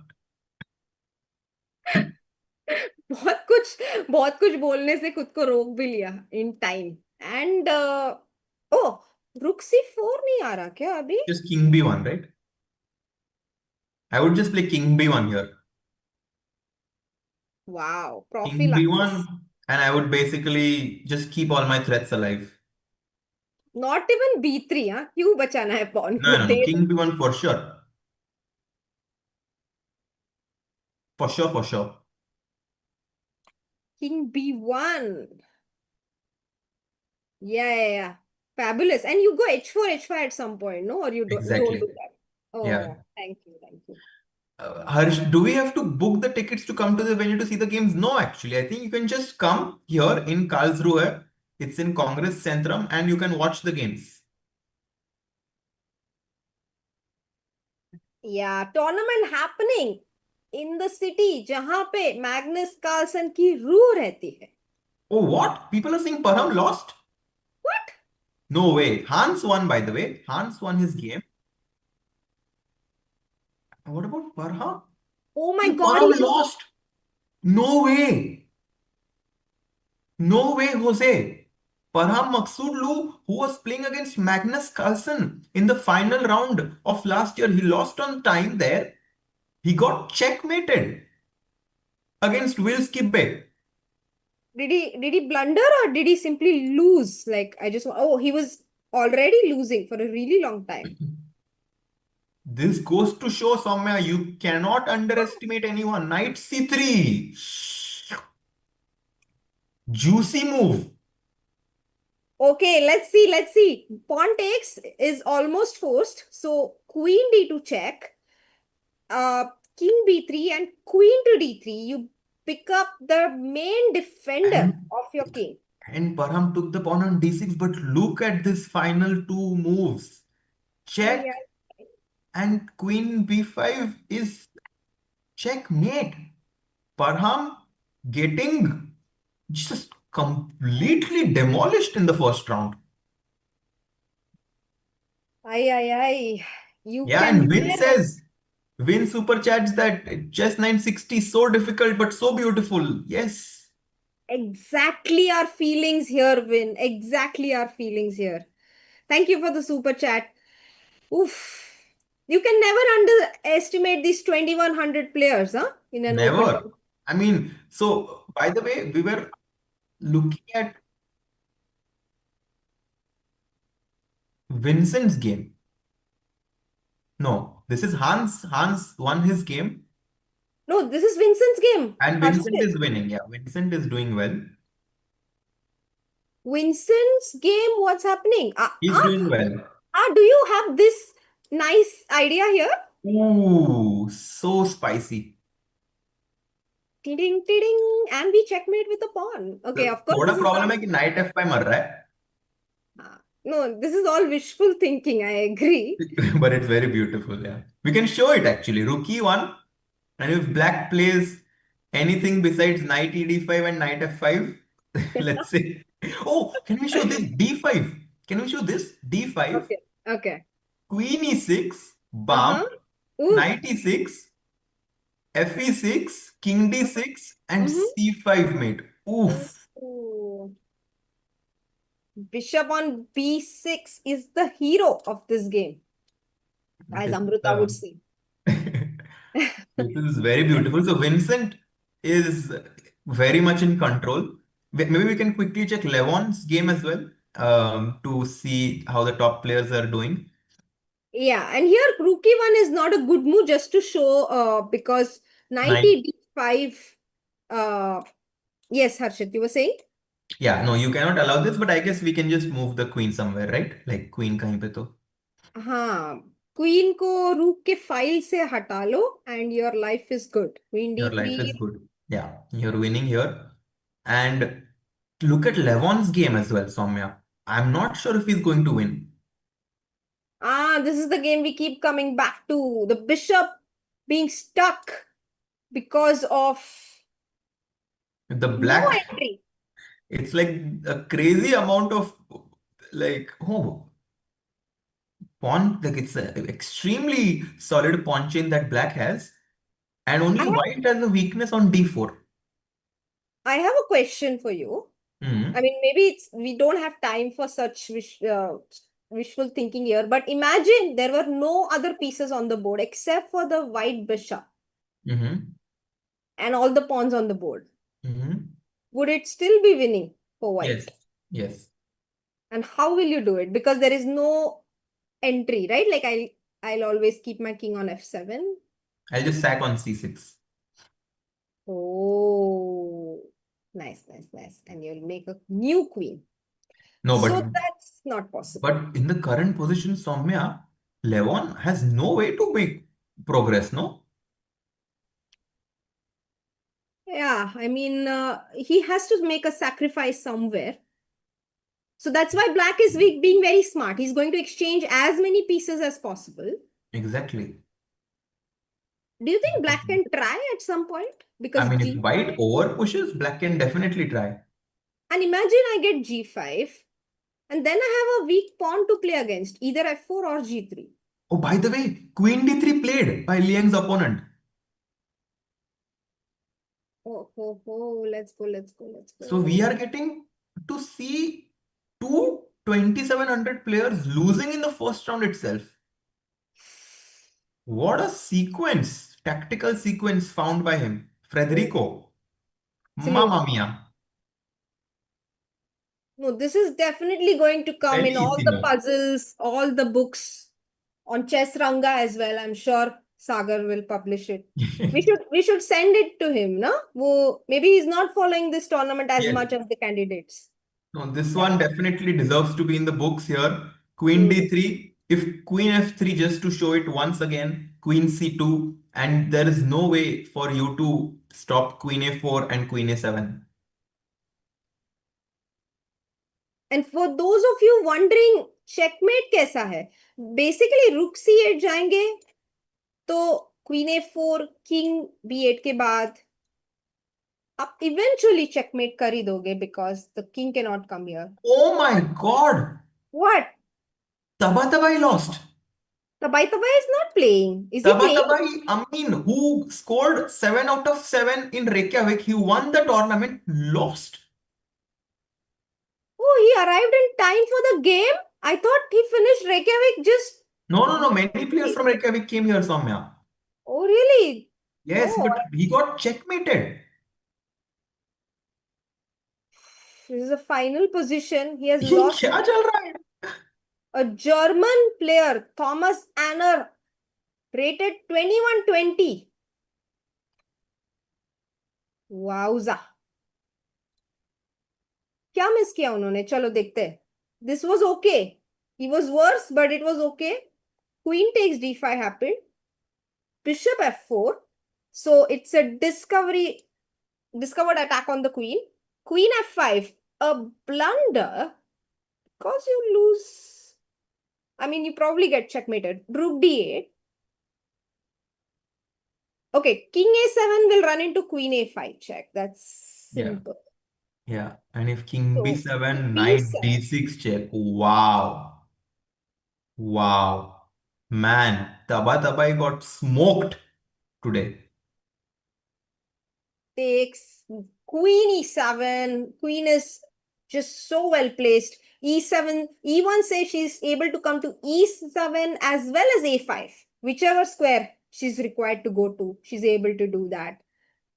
बहुत कुछ बोलने से खुद को रोक भी लिया in time and ओ रुक c4 नहीं आ रहा क्या अभी? Just king b1, right? I would just play king b1 here. Wow King b1, prophylaxis. and I would basically just keep all my threats alive. Not even b3. हाँ, क्यों बचाना है pawn No, को? no, no. दे दो. King b1 for sure. For sure, for sure. King b1. Yeah. Fabulous. And you go h4, h5 at some point, no? Or you don't Exactly. do that. Yeah. Oh, thank you. Harsh, do we have to book the tickets to come to the venue to see the games? No, actually. I think you can just come here in Karlsruhe. It's in Congress Centrum and you can watch the games. Yeah, tournament happening in the city जहां पे Magnus Carlsen की रूह रहती है. Oh, what? People are saying Parham lost? What? No way. Hans won, by the way. Hans won his game. What about Parham? Oh my Oh, God, Parham lost. No way. No way, Jose. Parham Maksudlu, who was playing against Magnus Carlsen in the final round of last year, he lost on time there. He got checkmated against Will Skibbe. did he blunder or did he simply lose? Like I just he was already losing for a really long time. This goes to show, Soumya, you cannot underestimate anyone. Knight c3. Juicy move. Okay, let's see. Pawn takes is almost forced. So queen d2 check, uh, king b3 and queen to d3. You pick up the main defender And of your king. and Parham took the pawn on d6. But look at this final two moves. Ay, Check ay. and queen b5 is checkmate. Parham getting just completely demolished in the first round. Ay. You Yeah, can and Vin never. says, Vin super chats that chess 960 so difficult but so beautiful. Yes. Exactly our feelings here, Vin. Exactly our feelings here. Thank you for the super chat. Oof. You can never underestimate these 2100 players, huh? In an open Never. tournament. I mean, so by the way, we were looking at Vincent's game. No, this is Hans. Hans won his game No, this is Vincent's game. and Vincent Harshit. is winning. Yeah, Vincent is doing well. Vincent's game, what's happening? He's doing well. Do you have this nice idea here? Ooh, so spicy. Tiding, and we checkmate with a pawn. तो Okay, of course, थोड़ा this is problem not. है कि night f5 मर रहा है. हाँ, No, this is all wishful thinking. I agree. But it's very beautiful, yeah. We can show it actually. Rook e1, and if black plays anything besides knight e d5 and knight f5, let's say. Oh, can we show this d5? Can we show this d5, Okay. Okay. queen e6, bam, Uh-huh. Oof. knight e6, f e6, king d6, and Mm-hmm. c5 mate. Oof, Ooh. Bishop on b6 is the hero of this game, as this is Amrita would say. this is very beautiful. So Vincent is very much in control. Maybe we can quickly check Levon's game as well, to see how the top players are doing. Yeah, and here rookie one is not a good move just to show because knight Knight. d5. Uh, yes, Harshit, you were saying? Yeah, no, you cannot allow this, but I guess we can just move the queen somewhere, right? Like queen kahin pe to. हाँ, queen को rook के file से हटा लो and your life is good. Queen Your d three. life is good. Yeah, you're winning here. And look at Levon's game as well, Soumya. I'm not sure if he's going to win. Ah, this is the game we keep coming back to. The bishop being stuck because of The no black, entry. it's like a crazy amount of like, oh, pawn, like it's an extremely solid pawn chain that black has, and I only have white has a weakness on d4. I have a question for you. I Hmm. mean, maybe it's we don't have time for such wishful thinking here, but imagine there were no other pieces on the board except for the white bishop Hmm. and all the pawns on the board. Hmm. Would it still be winning for Yes. white? Yes. And how will you do it? Because there is no entry, right? Like I'll always keep my king on f7. I'll just sack on c6. Oh, nice, nice, nice. And you'll make a new queen. No, So that's not possible. but in the current position, Soumya, Levon has no way to make progress, no? Yeah, I mean, he has to make a sacrifice somewhere. So that's why black is being very smart. He's going to exchange as many pieces as possible. Exactly. Do you think black can try at some point? I Because mean, if g5. white over pushes, black can definitely try. And imagine I get g5. And then I have a weak pawn to play against, either f4 or g3. Oh, by the way, Queen d3 played by Liang's opponent. Oh, oh, oh, let's go, let's go, let's So we go. are getting to see two 2700 players losing in the first round itself. What a sequence, tactical sequence found by him. Federico, Mamma Absolutely. mia, No, this is definitely going to come in all the bellissimo. puzzles, all the books on Chess Ranga as well. I'm sure Sagar will publish it. We should send it to him, no? Maybe he's not following this tournament as Yes. much as the candidates. No, this Yeah. one definitely deserves to be in the books here. Queen Hmm. d3. If queen f3, just to show it once again, queen c2, and there is no way for you to stop queen a4 and queen a7. And for those of you wondering, checkmate कैसा है? Basically, rook c8 जाएंगे, तो queen a4, king b8 के बाद आप eventually checkmate कर ही दोगे because the king cannot come here. Oh my God! What? Tabatabai lost. Tabai Tabai is not playing. Is he playing? Tabatabai, I mean, who scored 7 out of 7 in Reykjavik, he won the tournament, lost. Oh, he arrived in time for the game. I thought he finished Reykjavik just. No, no, no. Many players from Reykjavik came here, Soumya. Oh, really? Yes, Oh, but he got checkmated. this is a final position. He has ये lost क्या चल रहा है? a German player, Thomas Anner, rated 2120. Wowza. क्या miss किया उन्होंने? चलो देखते हैं. This was okay. He was worse, but it was okay. Queen takes d5 happened. Bishop f4. So it's a discovered attack on the queen. Queen f5. A blunder. Because you lose. I mean, you probably get checkmated. Rook d8. Okay, king a7 will run into queen a5 check. That's Yeah. simple. Yeah. And if king So, b7, knight b7. d6 check. Wow. Wow. Man, Tabai got smoked today. Takes queen e7. Queen is just so well placed. E7, E1 says she's able to come to E7 as well as A5. Whichever square she's required to go to, she's able to do that.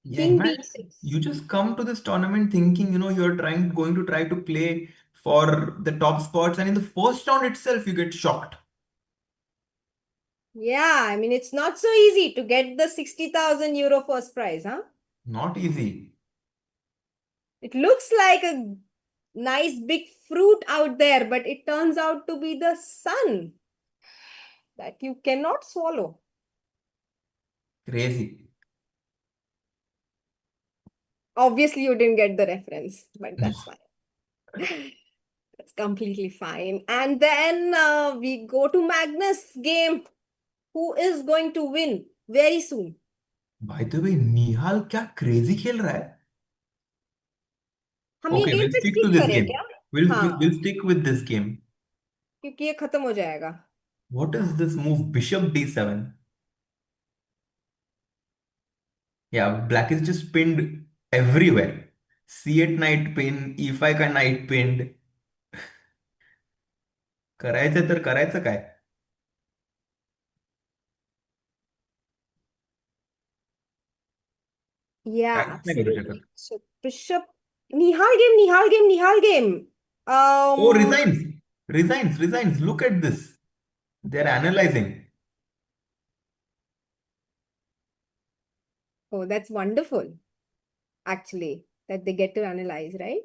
Yeah, King imagine you B6. just come to this tournament thinking, you're going to try to play for the top spots, and in the first round itself, you get shocked. Yeah, I mean, it's not so easy to get the 60,000 euro first prize, huh? Not easy. It looks like a nice big fruit out there, but it turns out to be the sun that you cannot swallow. Crazy. Obviously, you didn't get the reference, but No. that's fine. That's completely fine. And then we go to Magnus game. Who is going to win very soon? By the way, Nihal क्या crazy खेल रहा है? हम ये Okay, game we'll पे stick to stick this करें game. क्या? We'll हाँ, stick with this game. क्योंकि ये खत्म हो जाएगा. What is this move? Bishop d7. Yeah, black is just pinned everywhere. c8 knight pin, e5 का knight pinned. करायचं तर करायचं काय? Yeah, काहीच नाही करू शकत. absolutely. So Bishop, Nihal game, Nihal game, Nihal game. Oh, Um, resigns. Look at this. They're analyzing. oh, that's wonderful, actually, that they get to analyze, right?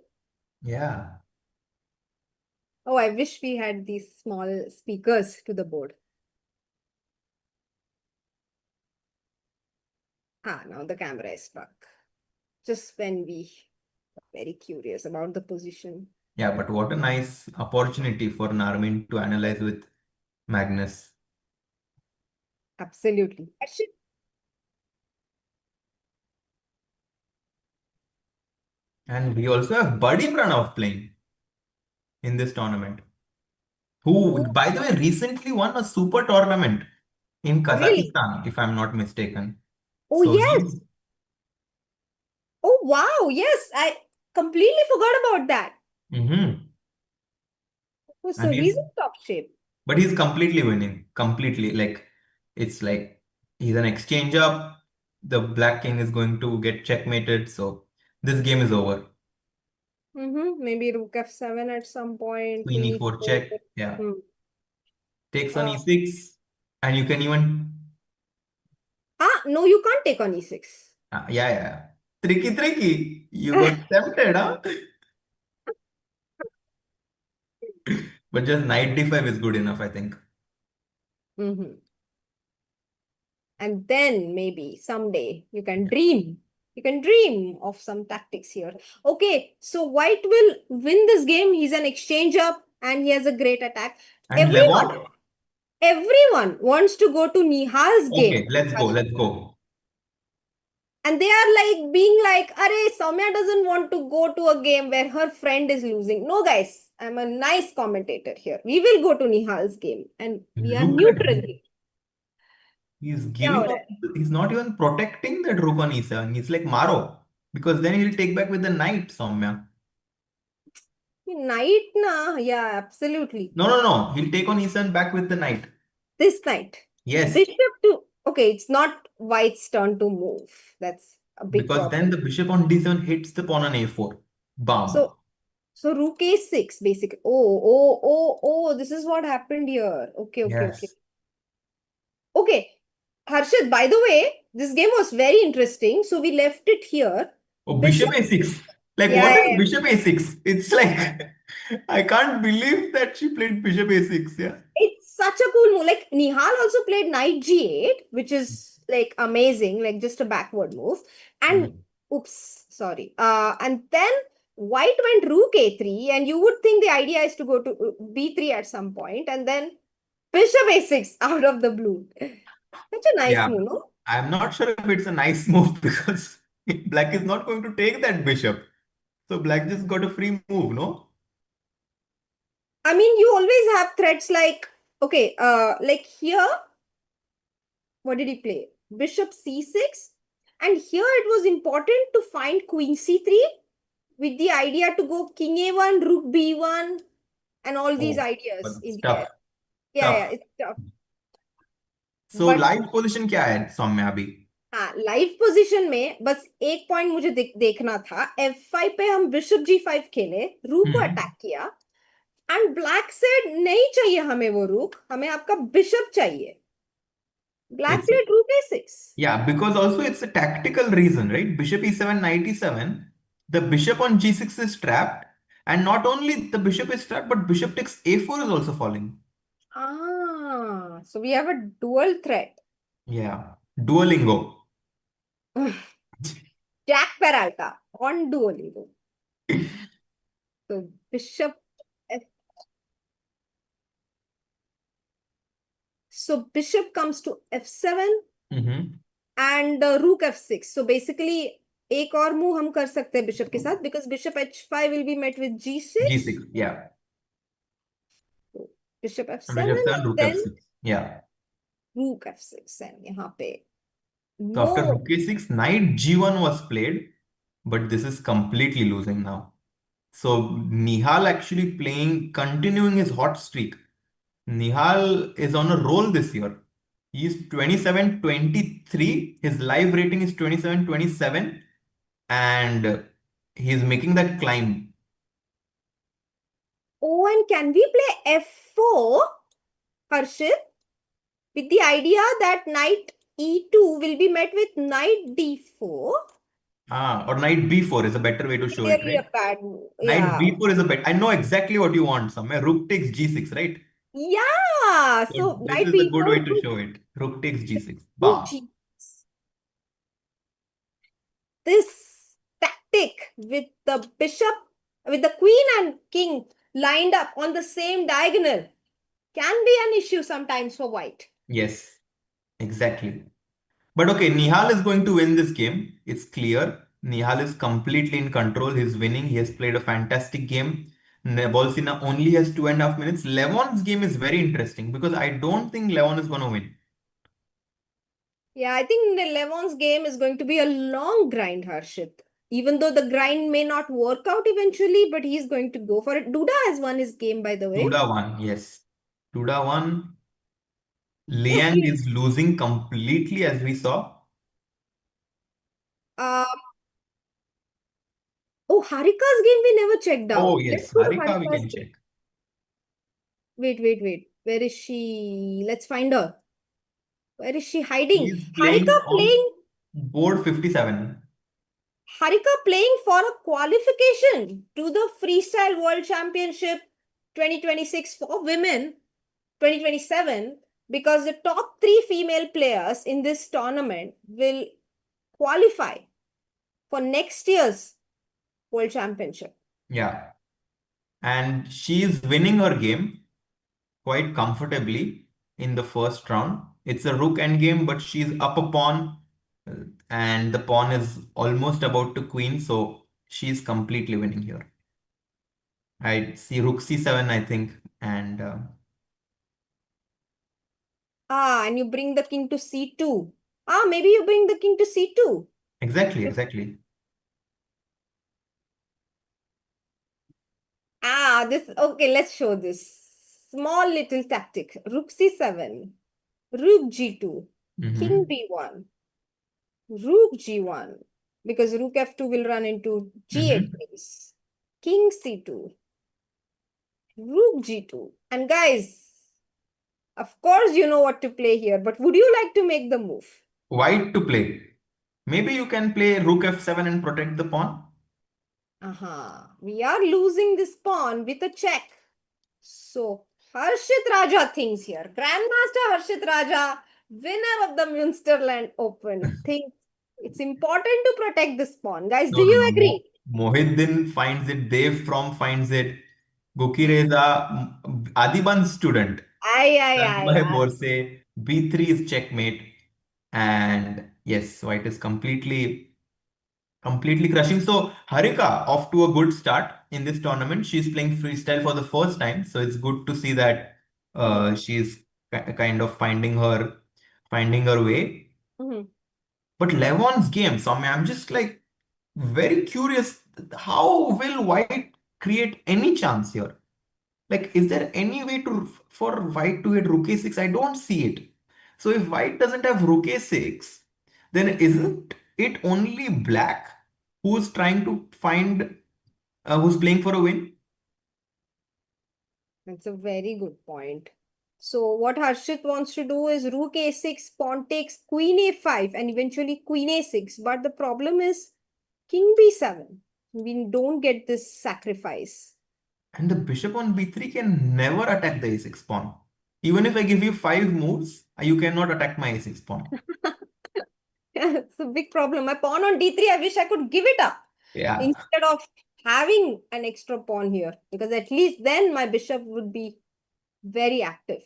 Yeah. Oh, I wish we had these small speakers to the board. Ah, now the camera is stuck. Just when we are very curious about the position. Yeah, but what a nice opportunity for Narmin to analyze with Magnus. Absolutely. Harshit, And we also have Buddy Pranav playing in this tournament, who, oh, by the way, recently won a super tournament in really? Kazakhstan, if I'm not mistaken. Oh, So yes. he's Oh, wow. Yes, I completely forgot about that. mhm. Oh, And so he's he's in top shape. but he's completely winning. Completely. Like it's like he's an exchange up. The Black King is going to get checkmated. So this game is over. Maybe rook f7 at some point, Queen queen e4 e4. check. Yeah. Hmm. Takes on Uh, e6. And you can even no, you can't take on e6. yeah. Tricky. You got tempted, huh? But just knight d5 is good enough, I think. Mhm. And then maybe someday you can Yeah. dream. You can dream of some tactics here. Okay, so White will win this game. He's an exchange up and he has a great attack. And Everyone, Levon? everyone wants to go to Nihal's game. Okay, let's go. Let's go. And they are like being like, Arey, Soumya doesn't want to go to a game where her friend is losing. No, guys, I'm a nice commentator here. We will go to Nihal's game and we are Look at neutral him. here. He's क्या हो giving रहा up. है? He's not even protecting that rook on e7. He's like Maro. Because then he'll take back with the knight, Soumya. Knight na? Yeah, absolutely. No. He'll take on e7 back with the knight. This knight. Yes. Bishop to... Okay, it's not White's turn to move. That's a big Because then problem. the bishop on d7 hits the pawn on a4. Bam. So, so rook a6, basically. Oh, this is what happened here. Okay. Yes. Okay, Harshit, by the way, this game was very interesting. So we left it here. Oh, bishop Bishop, a6. Like, yeah, what yeah, is yeah. bishop a6? It's like, I can't believe that she played bishop a6. Yeah. It's such a cool move. Like Nihal also played knight g8, which is like amazing, like just a backward move. And Mm. oops, sorry. And then white went rook a3, and you would think the idea is to go to b3 at some point, and then bishop a6 out of the blue. Such a nice Yeah, move, no? I'm not sure if it's a nice move because black is not going to take that bishop. So black just got a free move, no? I mean, you always have threats like, okay, like here, what did he play? Bishop c6. And here it was important to find queen c3 with the idea to go king a1, rook b1, and all these Oh, but ideas it's in the air. tough, Yeah, tough. it's tough. So But live position क्या है सौम्या अभी? हाँ, live position में बस एक point मुझे देखना था। f5 पे हम बिशप g5 खेले, रूक को हम्म. अटैक किया, एंड ब्लैक सेड नहीं चाहिए हमें वो रूक, हमें आपका बिशप चाहिए। ब्लैक It's प्लेड रूक a6। Yeah, because also it's a tactical reason, right? Bishop e7, knight e7. The bishop on g6 is trapped, and not only the bishop is trapped, but bishop takes a4 is also falling. Ah, so we have a dual threat. Yeah, Duolingo. Jack Peralta on Duolingo. So bishop F, so bishop comes to f7 Mm-hmm. and rook f6. So basically एक और move हम कर सकते हैं bishop के साथ, because bishop h5 will be met with g6. G6, yeah. So bishop Bishop f7 7, and rook then f6. Yeah. rook f6, and यहाँ पे So after no. rook a6, knight g1 was played, but this is completely losing now. So Nihal actually continuing his hot streak. Nihal is on a roll this year. He is 27-23. His live rating is 27-27, and he's making that climb. Oh, and can we play f4, Harshit, with the idea that knight e2 will be met with knight d4? Or knight b4 is a better way to show it, Really right? a bad move. Knight Yeah. b4 is a bet. I know exactly what you want, somewhere. Rook takes g6, right? Yeah. So So this knight is a good b4, way to show it. Rook takes g6. rook Bam. g. This tactic with the bishop, with the queen and king lined up on the same diagonal can be an issue sometimes for white. Yes, exactly. But okay, Nihal is going to win this game. It's clear. Nihal is completely in control. He's winning. He has played a fantastic game. Bolsina only has 2.5 minutes. Levon's game is very interesting because I don't think Levon is going to win. Yeah, I think the Levon's game is going to be a long grind, Harshit. Even though the grind may not work out eventually, but he's going to go for it. Duda has won his game, by the way. Tuda won, yes. Tuda won. Liang Okay. is losing completely as we saw. Um, oh, Harika's game we never checked Oh, out. Let's yes. go to Harika, we Harika's can game. check. Wait. Where is she? Let's find her. Where is she hiding? He's Harika playing on playing board 57. Harika playing for a qualification to the Freestyle World Championship 2026 for women, 2027, because the top three female players in this tournament will qualify for next year's World Championship. Yeah. And she is winning her game quite comfortably in the first round. It's a rook endgame, but she's up a pawn, and the pawn is almost about to queen, so she's completely winning here. I see rook c7, I think, and Ah, and you bring the king to c2. Ah, maybe you bring the king to c2. exactly, exactly. Ah, this, okay, let's show this. Small little tactic. Rook c7, rook g2, king Hmm. b1, rook g1, because rook f2 will run into g8 Hmm. place. King c2, rook g2. And guys, of course you know what to play here, but would you like to make the move? White to play. Maybe you can play rook f7 and protect the pawn. We are losing this pawn with a check. So, Harshit Raja thinks here. Grandmaster Harshit Raja, winner of the Münsterland Open, thinks it's important to protect this pawn. Guys, do No, no, you no, agree? Mohiddin finds it, Dev from finds it, Gukireza, Adiban's student, Ay, ay, ay, Tanmay ay. Borse, B3 is checkmate, and yes, white is completely crushing. So Harika off to a good start in this tournament. She's playing freestyle for the first time, so it's good to see that Mhm, she's kind of finding her way. mhm. But Levon's game, Soumya, I'm just like very curious. How will White create any chance here? Like, is there any way for White to hit Rook A6? I don't see it. So if White doesn't have Rook A6, then isn't it only Black who's trying to find, who's playing for a win? That's a very good point. So what Harshit wants to do is rook a6, pawn takes queen a5, and eventually queen a6. But the problem is king b7. We don't get this sacrifice. And the bishop on B3 can never attack the A6 pawn. Even if I give you five moves, you cannot attack my A6 pawn. It's a big problem. My pawn on d3, I wish I could give it up Yeah. instead of having an extra pawn here, because at least then my bishop would be very active.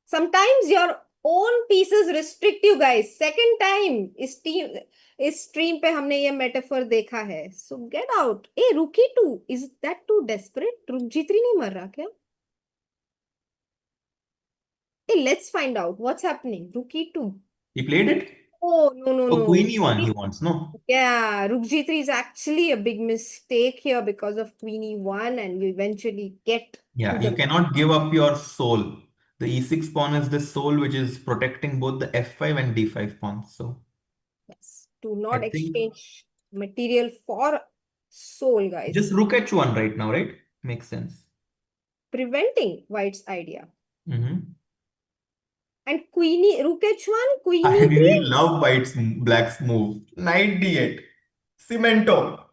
Sometimes your own pieces restrict you guys. Second time इस stream पे हमने ये metaphor देखा है. So get out. A rook e2. Is that too desperate? Rook g3 नहीं मर रहा क्या? Hey, let's find out what's happening. Rook e2. He played it? Oh, no, no, Oh, no. Queen E1 he wants, no? Yeah, Rook G3 is actually a big mistake here because of Queen E1, and you eventually get to Yeah, you the cannot give up your soul. The E6 pawn is the soul which is protecting both the F5 and D5 pawns. So yes. Do I not think exchange material for soul, just guys. rook H1 right now, right? Makes sense. Preventing White's idea. Hmm. And Queenie, Rook H1, I Queen really E3. love Black's move. Knight D8. Cemento.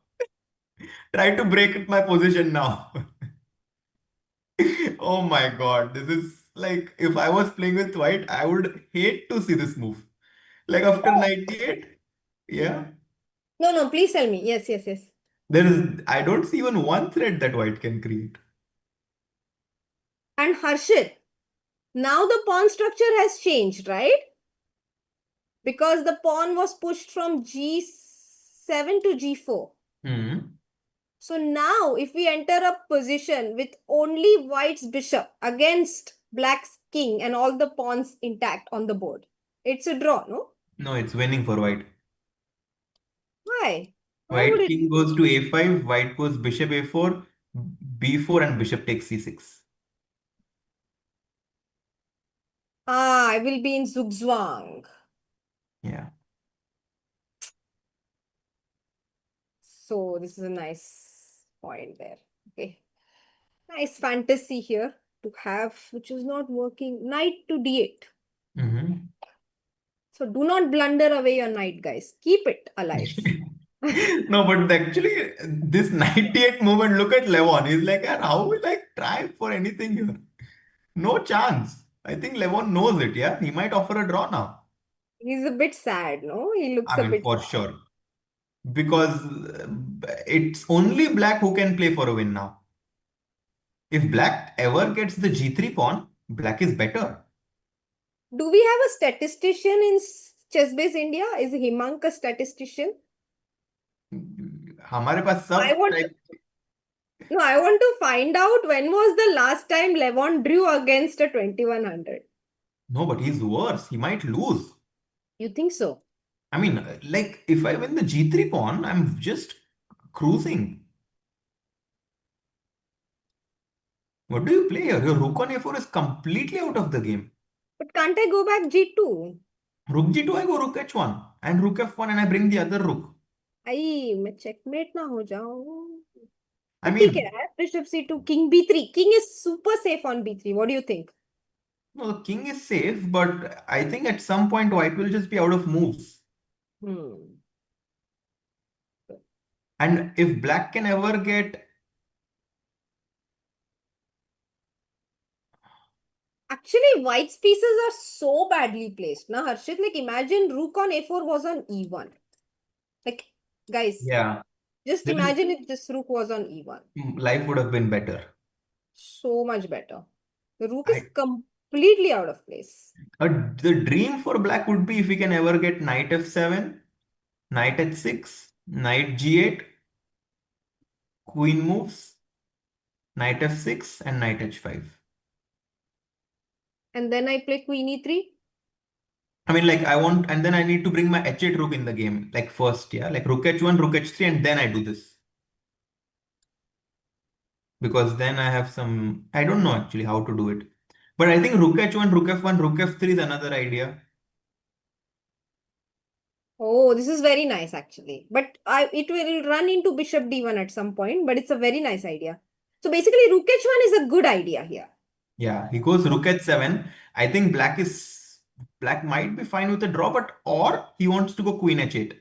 Try to break my position now. Oh my God. This is like if I was playing with white, I would hate to see this move. Like after Oh, 98, yeah. no, no, please tell me. Yes, yes, yes. I don't see even one thread that white can create. And Harshit, now the pawn structure has changed, right? Because the pawn was pushed from G7 to G4. Hmm. So now, if we enter a position with only white's bishop against black's king and all the pawns intact on the board, it's a draw, no? No, it's winning for white. Why? Why would White it? king goes to A5, white goes bishop A4, B4 and bishop takes C6. Ah, I will be in Zugzwang. Yeah. So this is a nice point there. Okay. Nice fantasy here to have, which is not working. Knight to d8. Hmm. So do not blunder away your knight, guys. Keep it alive. No, but actually, this 98 movement, look at Levon. He's like, "Yeah, how will I try for anything here? No chance. I think Levon knows it, yeah? He might offer a draw now. He's a bit sad, no? He looks I a mean, bit for sad. sure. Because it's only black who can play for a win now. If black ever gets the G3 pawn, black is better. Do we have a statistician in ChessBase India? Is Himank a statistician? हमारे पास I सब want to, type. no, I want to find out when was the last time Levon drew against a 2100. No, but he's worse. He might lose. You think so? I mean, like if I win the G3 pawn, I'm just cruising. What do you play here? Your rook on A4 is completely out of the game. But can't I go back G2? Rook G2, I go rook H1 and rook F1 and I bring the other rook. आई मैं checkmate ना हो जाऊं. I But ठीक mean, है, Bishop C2, King B3. King is super safe on B3. What do you think? no, the king is safe, but I think at some point white will just be out of moves. Hmm. And if black can ever get, Actually, white's pieces are so badly placed. Now, Harshit, like imagine rook on A4 was on E1. Like, guys, yeah, Just then imagine if this rook was on e1. life would have been better. So much better. The rook is I, completely out of place. the dream for black would be if we can ever get knight f7, knight h6, knight g8, queen moves, knight f6, and knight h5. And then I play queen e3. I mean, like I want, and then I need to bring my h8 rook in the game, like first, yeah, like rook h1, rook h3, and then I do this. Because then I have some, I don't know actually how to do it. But I think rook h1, rook f1, rook f3 is another idea. Oh, this is very nice actually. But it will run into bishop d1 at some point, but it's a very nice idea. So basically, rook h1 is a good idea here. Yeah, he goes rook h7. I think black might be fine with a draw, but or he wants to go queen h8.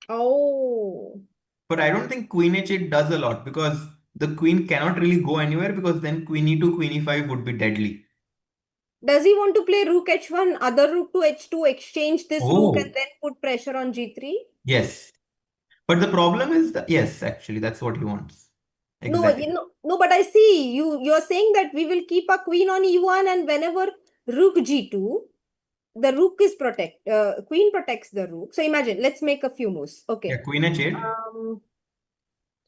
Oh. But I don't think queen h8 does a lot because the queen cannot really go anywhere because then queen e2, queen e5 would be deadly. Does he want to play rook h1, other rook to h2, exchange this rook and Oh, then put pressure on g3? yes. But the problem is that, yes, actually, that's what he wants. No, Exactly. no, but I see you're saying that we will keep a queen on e1 and whenever rook g2, the rook is queen protects the rook. So imagine, let's make a few moves. Yeah, Okay. queen h8,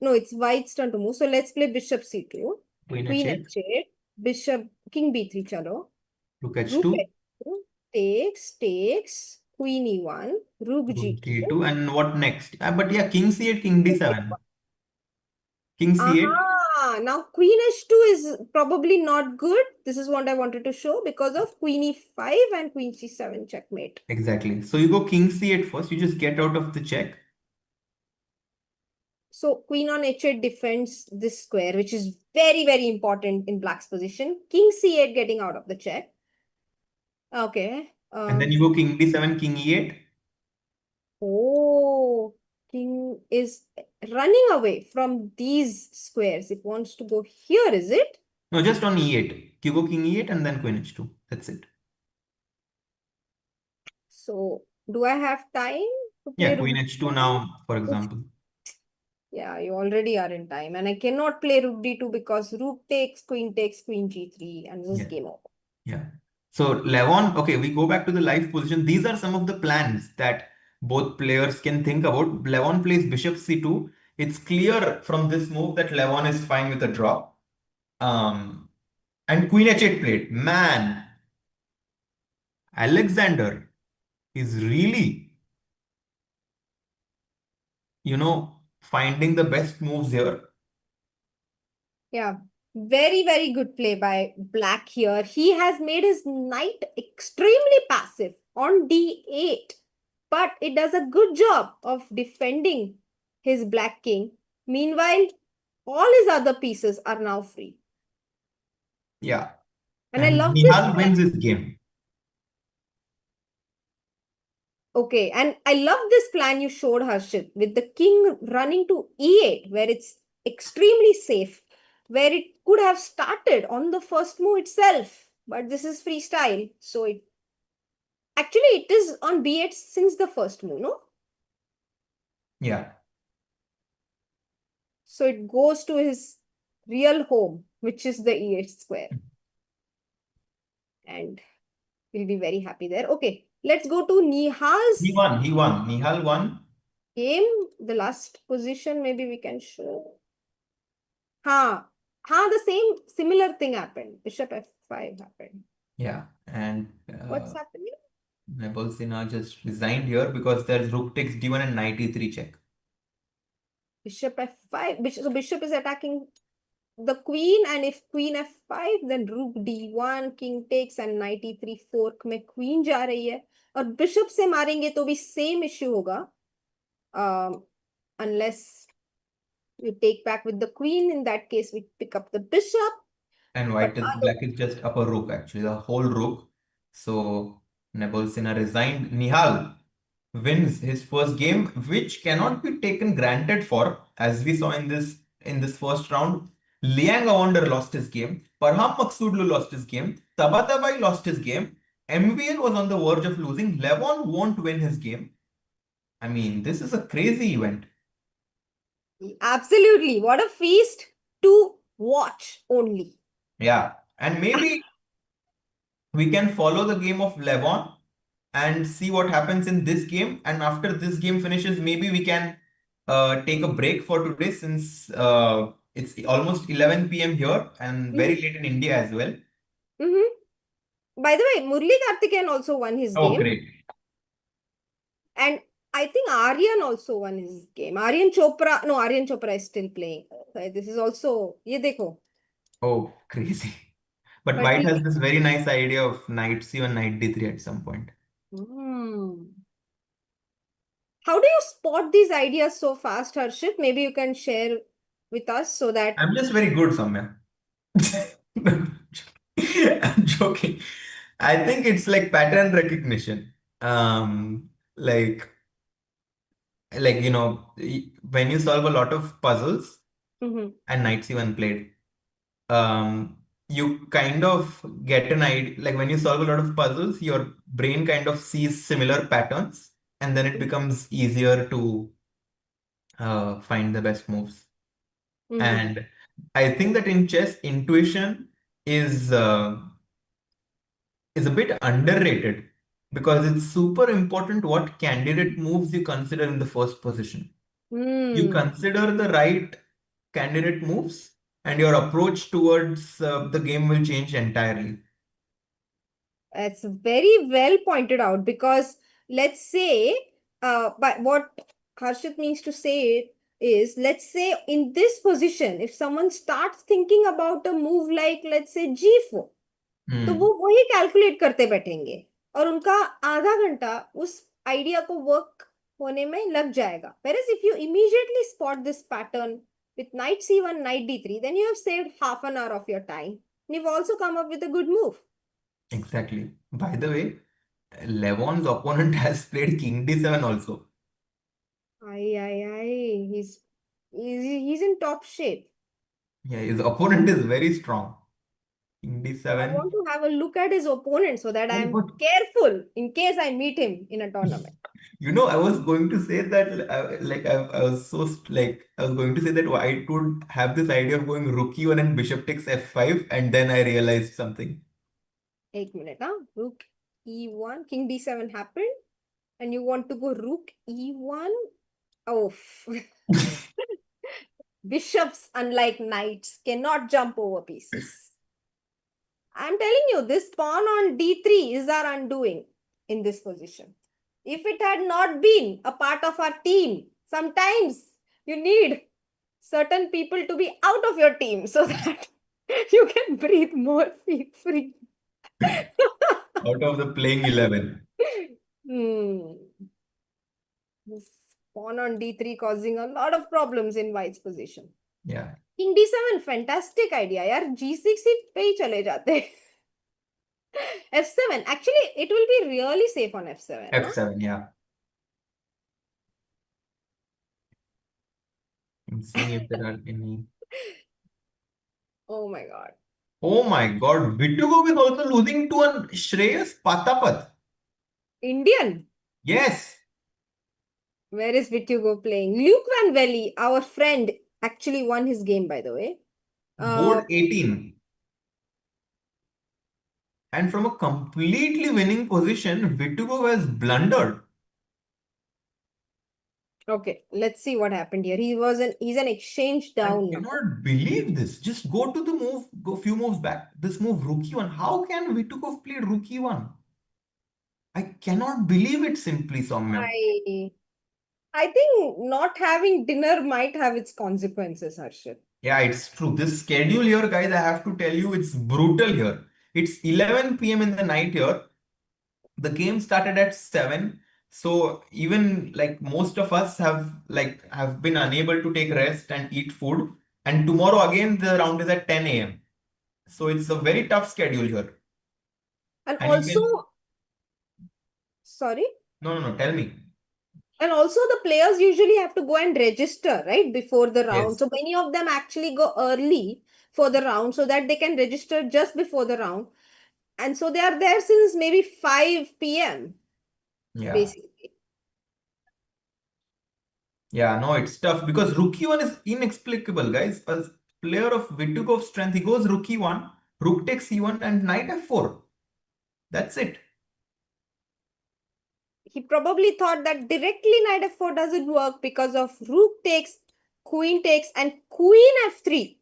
No, it's white's turn to move. So let's play bishop c2, queen queen h8, h8, bishop, king b3, chalo. rook Rook h2, h2, takes, queen e1, rook rook g2, g2, and what next? But yeah, king c8, king rook d7. h1. King c8, Aha! Now queen h2 is probably not good. This is what I wanted to show because of queen e5 and queen c7 checkmate. exactly. So you go king c8 first, you just get out of the check. So queen on h8 defends this square, which is very, very important in black's position. King c8 getting out of the check. Okay. And then you go king d7, king e8. Oh, king is running away from these squares. It wants to go here, is it? No, just on e8. You go king e8 and then queen h2. That's it. So do I have time to play Yeah, rook queen h2 d2? now, for example. Yeah, you already are in time. And I cannot play rook d2 because rook takes, queen g3, and this is Yeah. game over. Yeah. So Levon, okay, we go back to the live position. These are some of the plans that both players can think about. Levon plays bishop c2. It's clear from this move that Levon is fine with a draw. Um, and queen h8 played. Man, Alexander is really, finding the best moves here. Yeah, very, very good play by Black here. He has made his knight extremely passive on d8, but it does a good job of defending his Black king. Meanwhile, all his other pieces are now free. Yeah. And I And love this Nihal plan. wins his game. Okay, and I love this plan you showed, Harshit, with the king running to e8, where it's extremely safe, where it could have started on the first move itself. But this is freestyle, so it actually it is on b8 since the first move, no? Yeah. So it goes to his real home, which is the e8 square, and we'll be very happy there. Okay, let's go to He Nihal's won. He won. Nihal won. game. The last position, maybe we can show. The same similar thing happened. Bishop f5 happened. Yeah. And What's happening? Nepo just resigned here because there's rook takes d1 and knight e3 check. Bishop f5. So bishop is attacking the queen, and if queen f5, then rook d1, king takes, and knight e3 fork में queen जा रही है. और bishop से मारेंगे तो भी same issue होगा. Unless we take back with the queen, in that case we pick up the bishop. And But black is just up a rook actually, the whole rook. So Nepo resigned. Nihal wins his first game, which cannot be taken granted for, as we saw in this first round. Liang Awonder lost his game. Parham Maksudlu lost his game. Tabatabai lost his game. MVL was on the verge of losing. Levon won't win his game. I mean, this is a crazy event. Absolutely. What a feast to watch only. Yeah. And maybe we can follow the game of Levon and see what happens in this game. And after this game finishes, maybe we can take a break for today since it's almost 11 p.m. here and Mhm. very late in India as well. Mhm. By the way, Murli Karthikeyan also won his Oh, game. great. And I think Aryan also won his game. Aryan Chopra, no, Aryan Chopra is still playing. This is also, ye dekho. Oh, crazy. But But White he, has this very nice idea of knight c1, knight d3 at some point. Hmm. How do you spot these ideas so fast, Harshit? Maybe you can share with us so that. I'm just very good, Soumya. I'm joking. I think it's like pattern recognition. Um, like when you solve a lot of puzzles Mhm. and knight c1 played, you kind of get an idea. Like when you solve a lot of puzzles, your brain kind of sees similar patterns, and then it becomes easier to find the best moves. Mhm. And I think that in chess, intuition is uh, is a bit underrated because it's super important what candidate moves you consider in the first position. You Hmm. consider the right candidate moves, and your approach towards the game will change entirely. That's very well pointed out because let's say, but what Harshit means to say is, let's say in this position, if someone starts thinking about a move like, let's say, G4, तो वो Hmm, वही calculate करते बैठेंगे और उनका आधा घंटा उस आइडिया को वर्क होने में लग जाएगा. Whereas if you immediately spot this pattern with knight c1, knight d3, then you have saved half an hour of your time. And you've also come up with a good move. exactly. By the way, Levon's opponent has played King D7 also. Ay. He's in top shape. Yeah, his opponent is very strong. King I D7. want to have a look at his opponent so that Oh, I'm but careful in case I meet him in a tournament. I was going to say that, I was I was going to say that White would have this idea of going rook e1 and bishop takes f5, and then I realized something. एक minute, huh? Rook e1, king d7 happened, and you want to go rook e1. Oh, bishops, unlike knights, cannot jump over pieces. I'm telling you, this pawn on d3 is our undoing in this position. If it had not been a part of our team, sometimes you need certain people to be out of your team so that you can breathe more free. Out of the playing 11. Hmm. This pawn on d3 causing a lot of problems in white's position. Yeah. King d7 fantastic idea यार g6 ही पे ही चले जाते f7 actually it will be really safe on f7 ना. F7, yeah. I'm seeing if there are any. Oh my god. Oh my God, Vitugov is also losing to an Shreyas Patapat. Indian. Yes, Where is Vitugo playing? Luke Van Valley, our friend, actually won his game, by the way. board Uh, 18. And from a completely winning position, Vitugov has blundered. okay, let's see what happened here. He's an exchange I down now. cannot believe this. Just go to the move, go few moves back. This move, rook e1. How can Vitugov play rook e1? I cannot believe it simply, Soumya. I I think not having dinner might have its consequences, Harshit. Yeah, it's true. This schedule here, guys, I have to tell you, it's brutal here. It's 11 p.m. in the night here. The game started at 7. So even like most of us have been unable to take rest and eat food. And tomorrow again, the round is at 10 a.m. So it's a very tough schedule here. And And you also, can, sorry. no, tell me. And also, the players usually have to go and register, right, before the round. Yes. So many of them actually go early for the round so that they can register just before the round. And so they are there since maybe 5 p.m. Yeah. basically. Yeah, no, it's tough because rook e1 is inexplicable, guys. A player of Vitugov strength, he goes rook e1, rook takes e1, and knight f4. That's it. He probably thought that directly knight f4 doesn't work because of rook takes, and queen f3,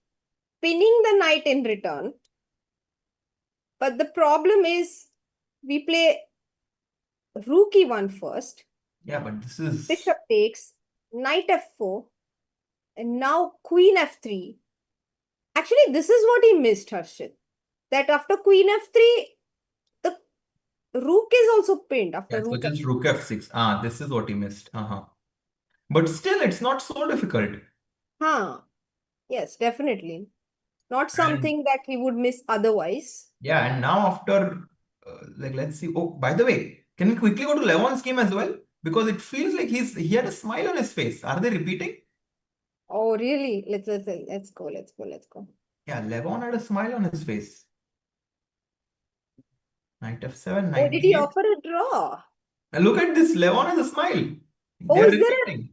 pinning the knight in return. But the problem is we play rook e1 first, Yeah, but this is. bishop takes, knight f4, and now queen f3. Actually, this is what he missed, Harshit. That after queen f3, the rook is also pinned Yeah, after so rook just f3. rook f6. Ah, this is what he missed. But still, it's not so difficult. Huh. Yes, definitely. Not And something that he would miss otherwise. yeah, and now after, like, let's see. Oh, by the way, can we quickly go to Levon's game as well? Because it feels like he had a smile on his face. Are they repeating? Oh, really? Let's go. Let's go. Let's go. Yeah, Levon had a smile on his face. Knight f7, Oh, knight did he d8. offer a draw? And look at this, Levon has a smile. Oh, They're is there a repeating.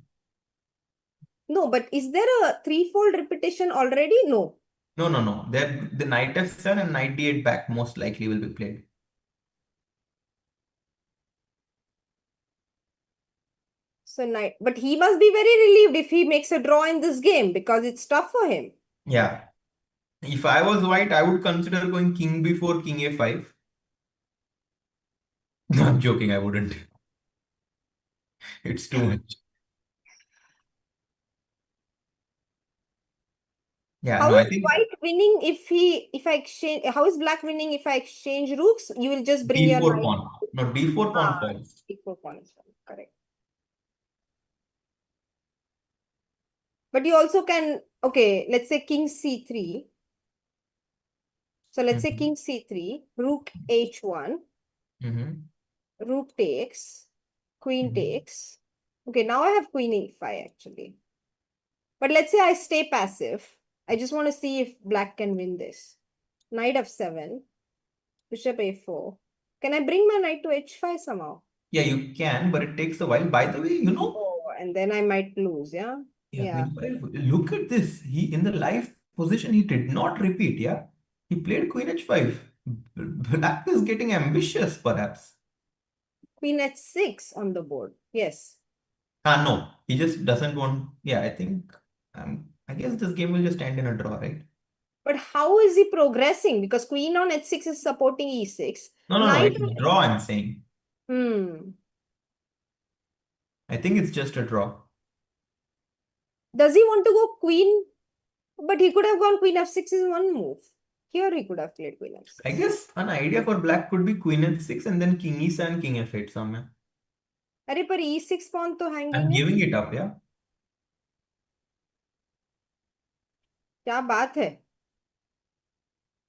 no? But is there a threefold repetition already? No. No, no, no. The knight f7 and knight d8 back most likely will be played. So knight, but he must be very relieved if he makes a draw in this game because it's tough for him. Yeah. If I was white, I would consider going king before king a5. No, I'm joking, I wouldn't. It's too much. Yeah, How no, I is think white winning if I exchange? How is black winning if I exchange rooks? You will just bring your d4 knight. pawn. No, d4 pawn Ah, falls. equal pawn is fine. Correct. But you also can, okay, let's say king c3. So let's say Mm-hmm. king c3, rook h1, Mm-hmm. rook takes, queen Mm-hmm. takes. Okay, now I have queen e5 actually. But let's say I stay passive. I just want to see if black can win this. Knight f7, bishop a4. Can I bring my knight to h5 somehow? Yeah, you can, but it takes a while. By the way, Oh, and then I might lose, yeah? yeah, Yeah. queen 5. Look at this. He in the live position, he did not repeat. Yeah, he played queen h5. Black is getting ambitious, perhaps. Queen h6 on the board. Yes. No, he just doesn't want. Yeah, I think. I guess this game will just end in a draw, right? But how is he progressing? Because queen on h6 is supporting e6. No, no, no. Knight It's a on... draw. I'm saying. Hmm. I think it's just a draw. Does he want to go queen? But he could have gone queen f6 in one move. Here he could have played queen I f6. guess an idea for black could be queen h6 and then king e7, king f8 somewhere. अरे पर e6 pawn तो I'm hanging है. giving it up, yeah. क्या बात है.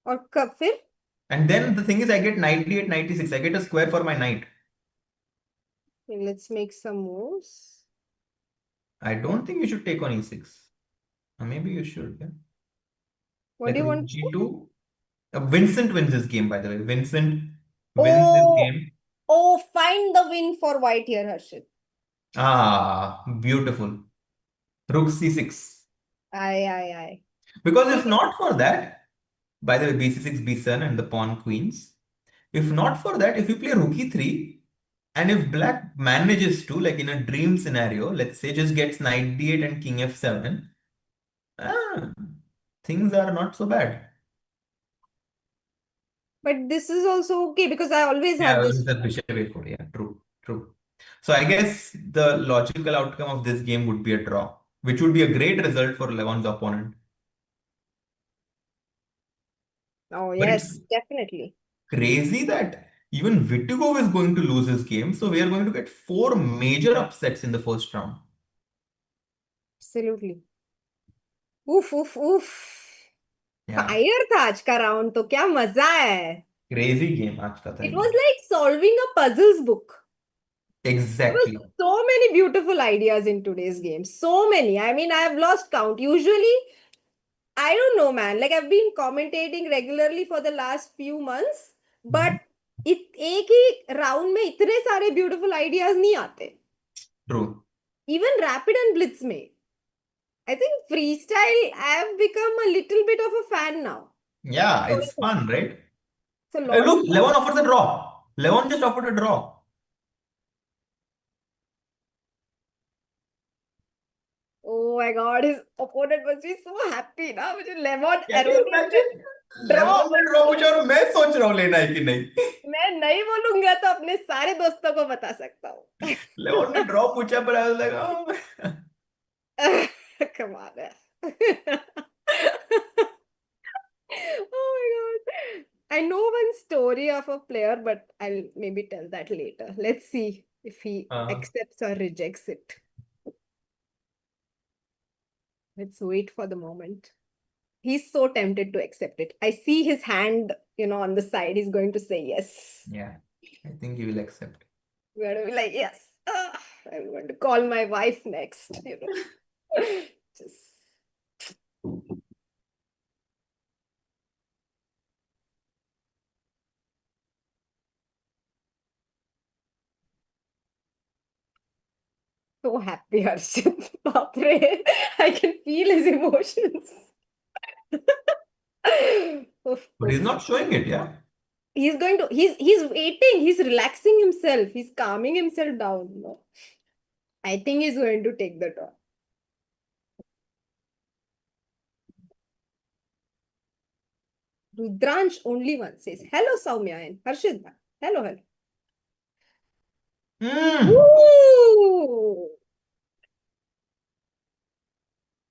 और कब फिर? And then the thing is, I get knight d8, knight e6. I get a square for my knight. Okay, let's make some moves. I don't think you should take on e6. Maybe you should, yeah. What Like do you rook want to do? g2. Vincent wins this game, by the way. Vincent wins this Oh, game. oh, find the win for white here, Harshit. Ah, beautiful. Rook c6. Aye. Because King. if not for that, by the way, b6, b7, and the pawn queens. If not for that, if you play rook e3, and if black manages to, like in a dream scenario, let's say just gets knight d8 and king f7, ah, things are not so bad. But this is also okay because I always Yeah, have well, this. it's a bishop a4. Yeah, true, true. So I guess the logical outcome of this game would be a draw, which would be a great result for Levon's opponent. Oh, But it's yes, definitely. crazy that even Vitugov is going to lose his game. So we are going to get four major upsets in the first round. Absolutely. उफ उफ उफ. Yeah, fire था आज का round तो क्या मजा है. crazy game आज का था It was एकदम. like solving a puzzles book. There were Exactly. so many beautiful ideas in today's game. So many. I mean, I have lost count. Usually, I don't know, man. Like I've been commentating regularly for the last few months, but Mhm. एक ही round में इतने सारे beautiful ideas नहीं आते. True. Even rapid and blitz may. I think freestyle, I have become a little bit of a fan now. Yeah, What do it's you think? fun, right? It's a Hey, lot of look, fun. Levon offers a draw. Levon just offered a draw. Oh my god, his opponent must be so happy now. मुझे lemon Can you erroneous imagine? draw. लेवन में draw पूछा और मैं सोच रहा हूँ लेना है कि नहीं. मैं नहीं बोलूंगा तो अपने सारे दोस्तों को बता सकता हूँ. लेवन ने ड्रॉ पूछा पर I was like, oh. Come on. Oh my god. I know one story of a player, but I'll maybe tell that later. Let's see if he Uh, accepts or rejects it. Let's wait for the moment. He's so tempted to accept it. I see his hand, on the side. He's going to say yes. yeah, I think he will accept. We're going to be like, yes. I'm going to call my wife next. Just so happy, Harshit. Bapre. I can feel his emotions. Oof, But he's oof. not showing it, yeah? He's waiting, he's relaxing himself, he's calming himself down. I think he's going to take the draw. Rudransh only one says, hello Soumya and Harshit. Hello, hello. Hmm. Ooh,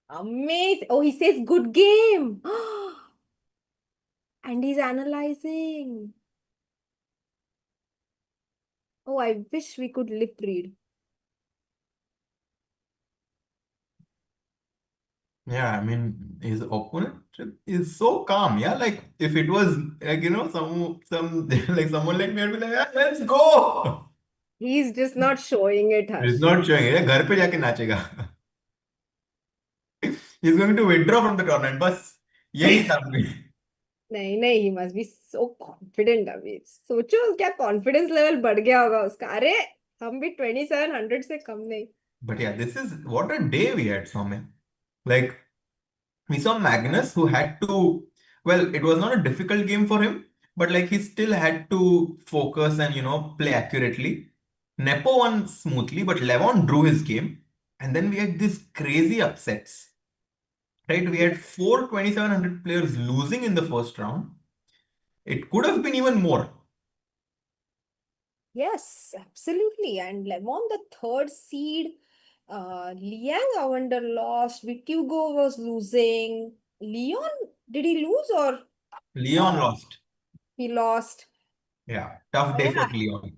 amazing. Oh, he says good game. And he's analyzing. Oh, I wish we could lip read. Yeah, I mean, his opponent is so calm. Yeah, like if it was like some like someone like me, I'd be like, "Yeah, let's go." He's just not showing it, He's Harshit. not showing it. घर पे जाके नाचेगा. He's going to withdraw from the tournament. बस यही था अभी. नहीं नहीं, he must be so confident अभी. सोचो क्या कॉन्फिडेंस लेवल बढ़ गया होगा उसका. अरे हम भी 2700 से कम नहीं. But yeah, this is what a day we had, Soumya. Like we saw Magnus who had to, well, it was not a difficult game for him, but like he still had to focus and play accurately. Nepo won smoothly, but Levon drew his game. And then we had these crazy upsets. Right? We had four 2700 players losing in the first round. It could have been even more. Yes, absolutely. And Levon, the third seed, Liang, I wonder, lost. Vitugo was losing. Leon, did he lose or Leon lost. he lost? Yeah, tough day for Yeah, Leon.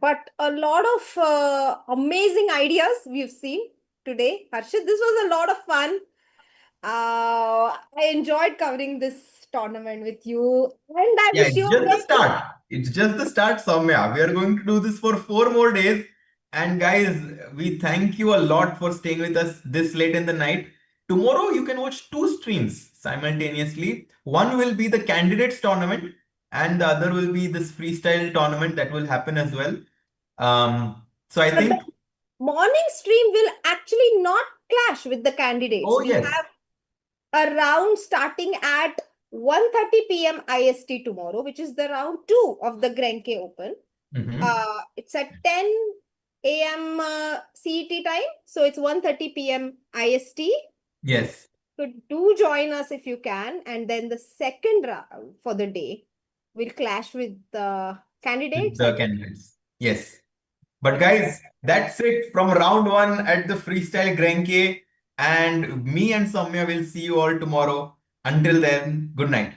but a lot of amazing ideas we've seen today. Harshit, this was a lot of fun. I enjoyed covering this tournament with you, and I Yeah, wish you it's a just the very start. It's just the start, Soumya. We are going to do this for 4 more days. And guys, we thank you a lot for staying with us this late in the night. Tomorrow, you can watch two streams simultaneously. One will be the candidates tournament, and the other will be this freestyle tournament that will happen as well. So I but the think, morning stream will actually not clash with the candidates. oh, We yes. have a round starting at 1:30 p.m. IST tomorrow, which is the round 2 of the Grenke Open. Mhm. It's at 10 a.m. CET time, so it's 1:30 p.m. IST. Yes, So do join us if you can, and then the second round for the day will clash with the candidates, I the think. candidates. Yes. But And guys, that's it from round one at the Freestyle Grenke. And me and Soumya will see you all tomorrow. Until then, good night.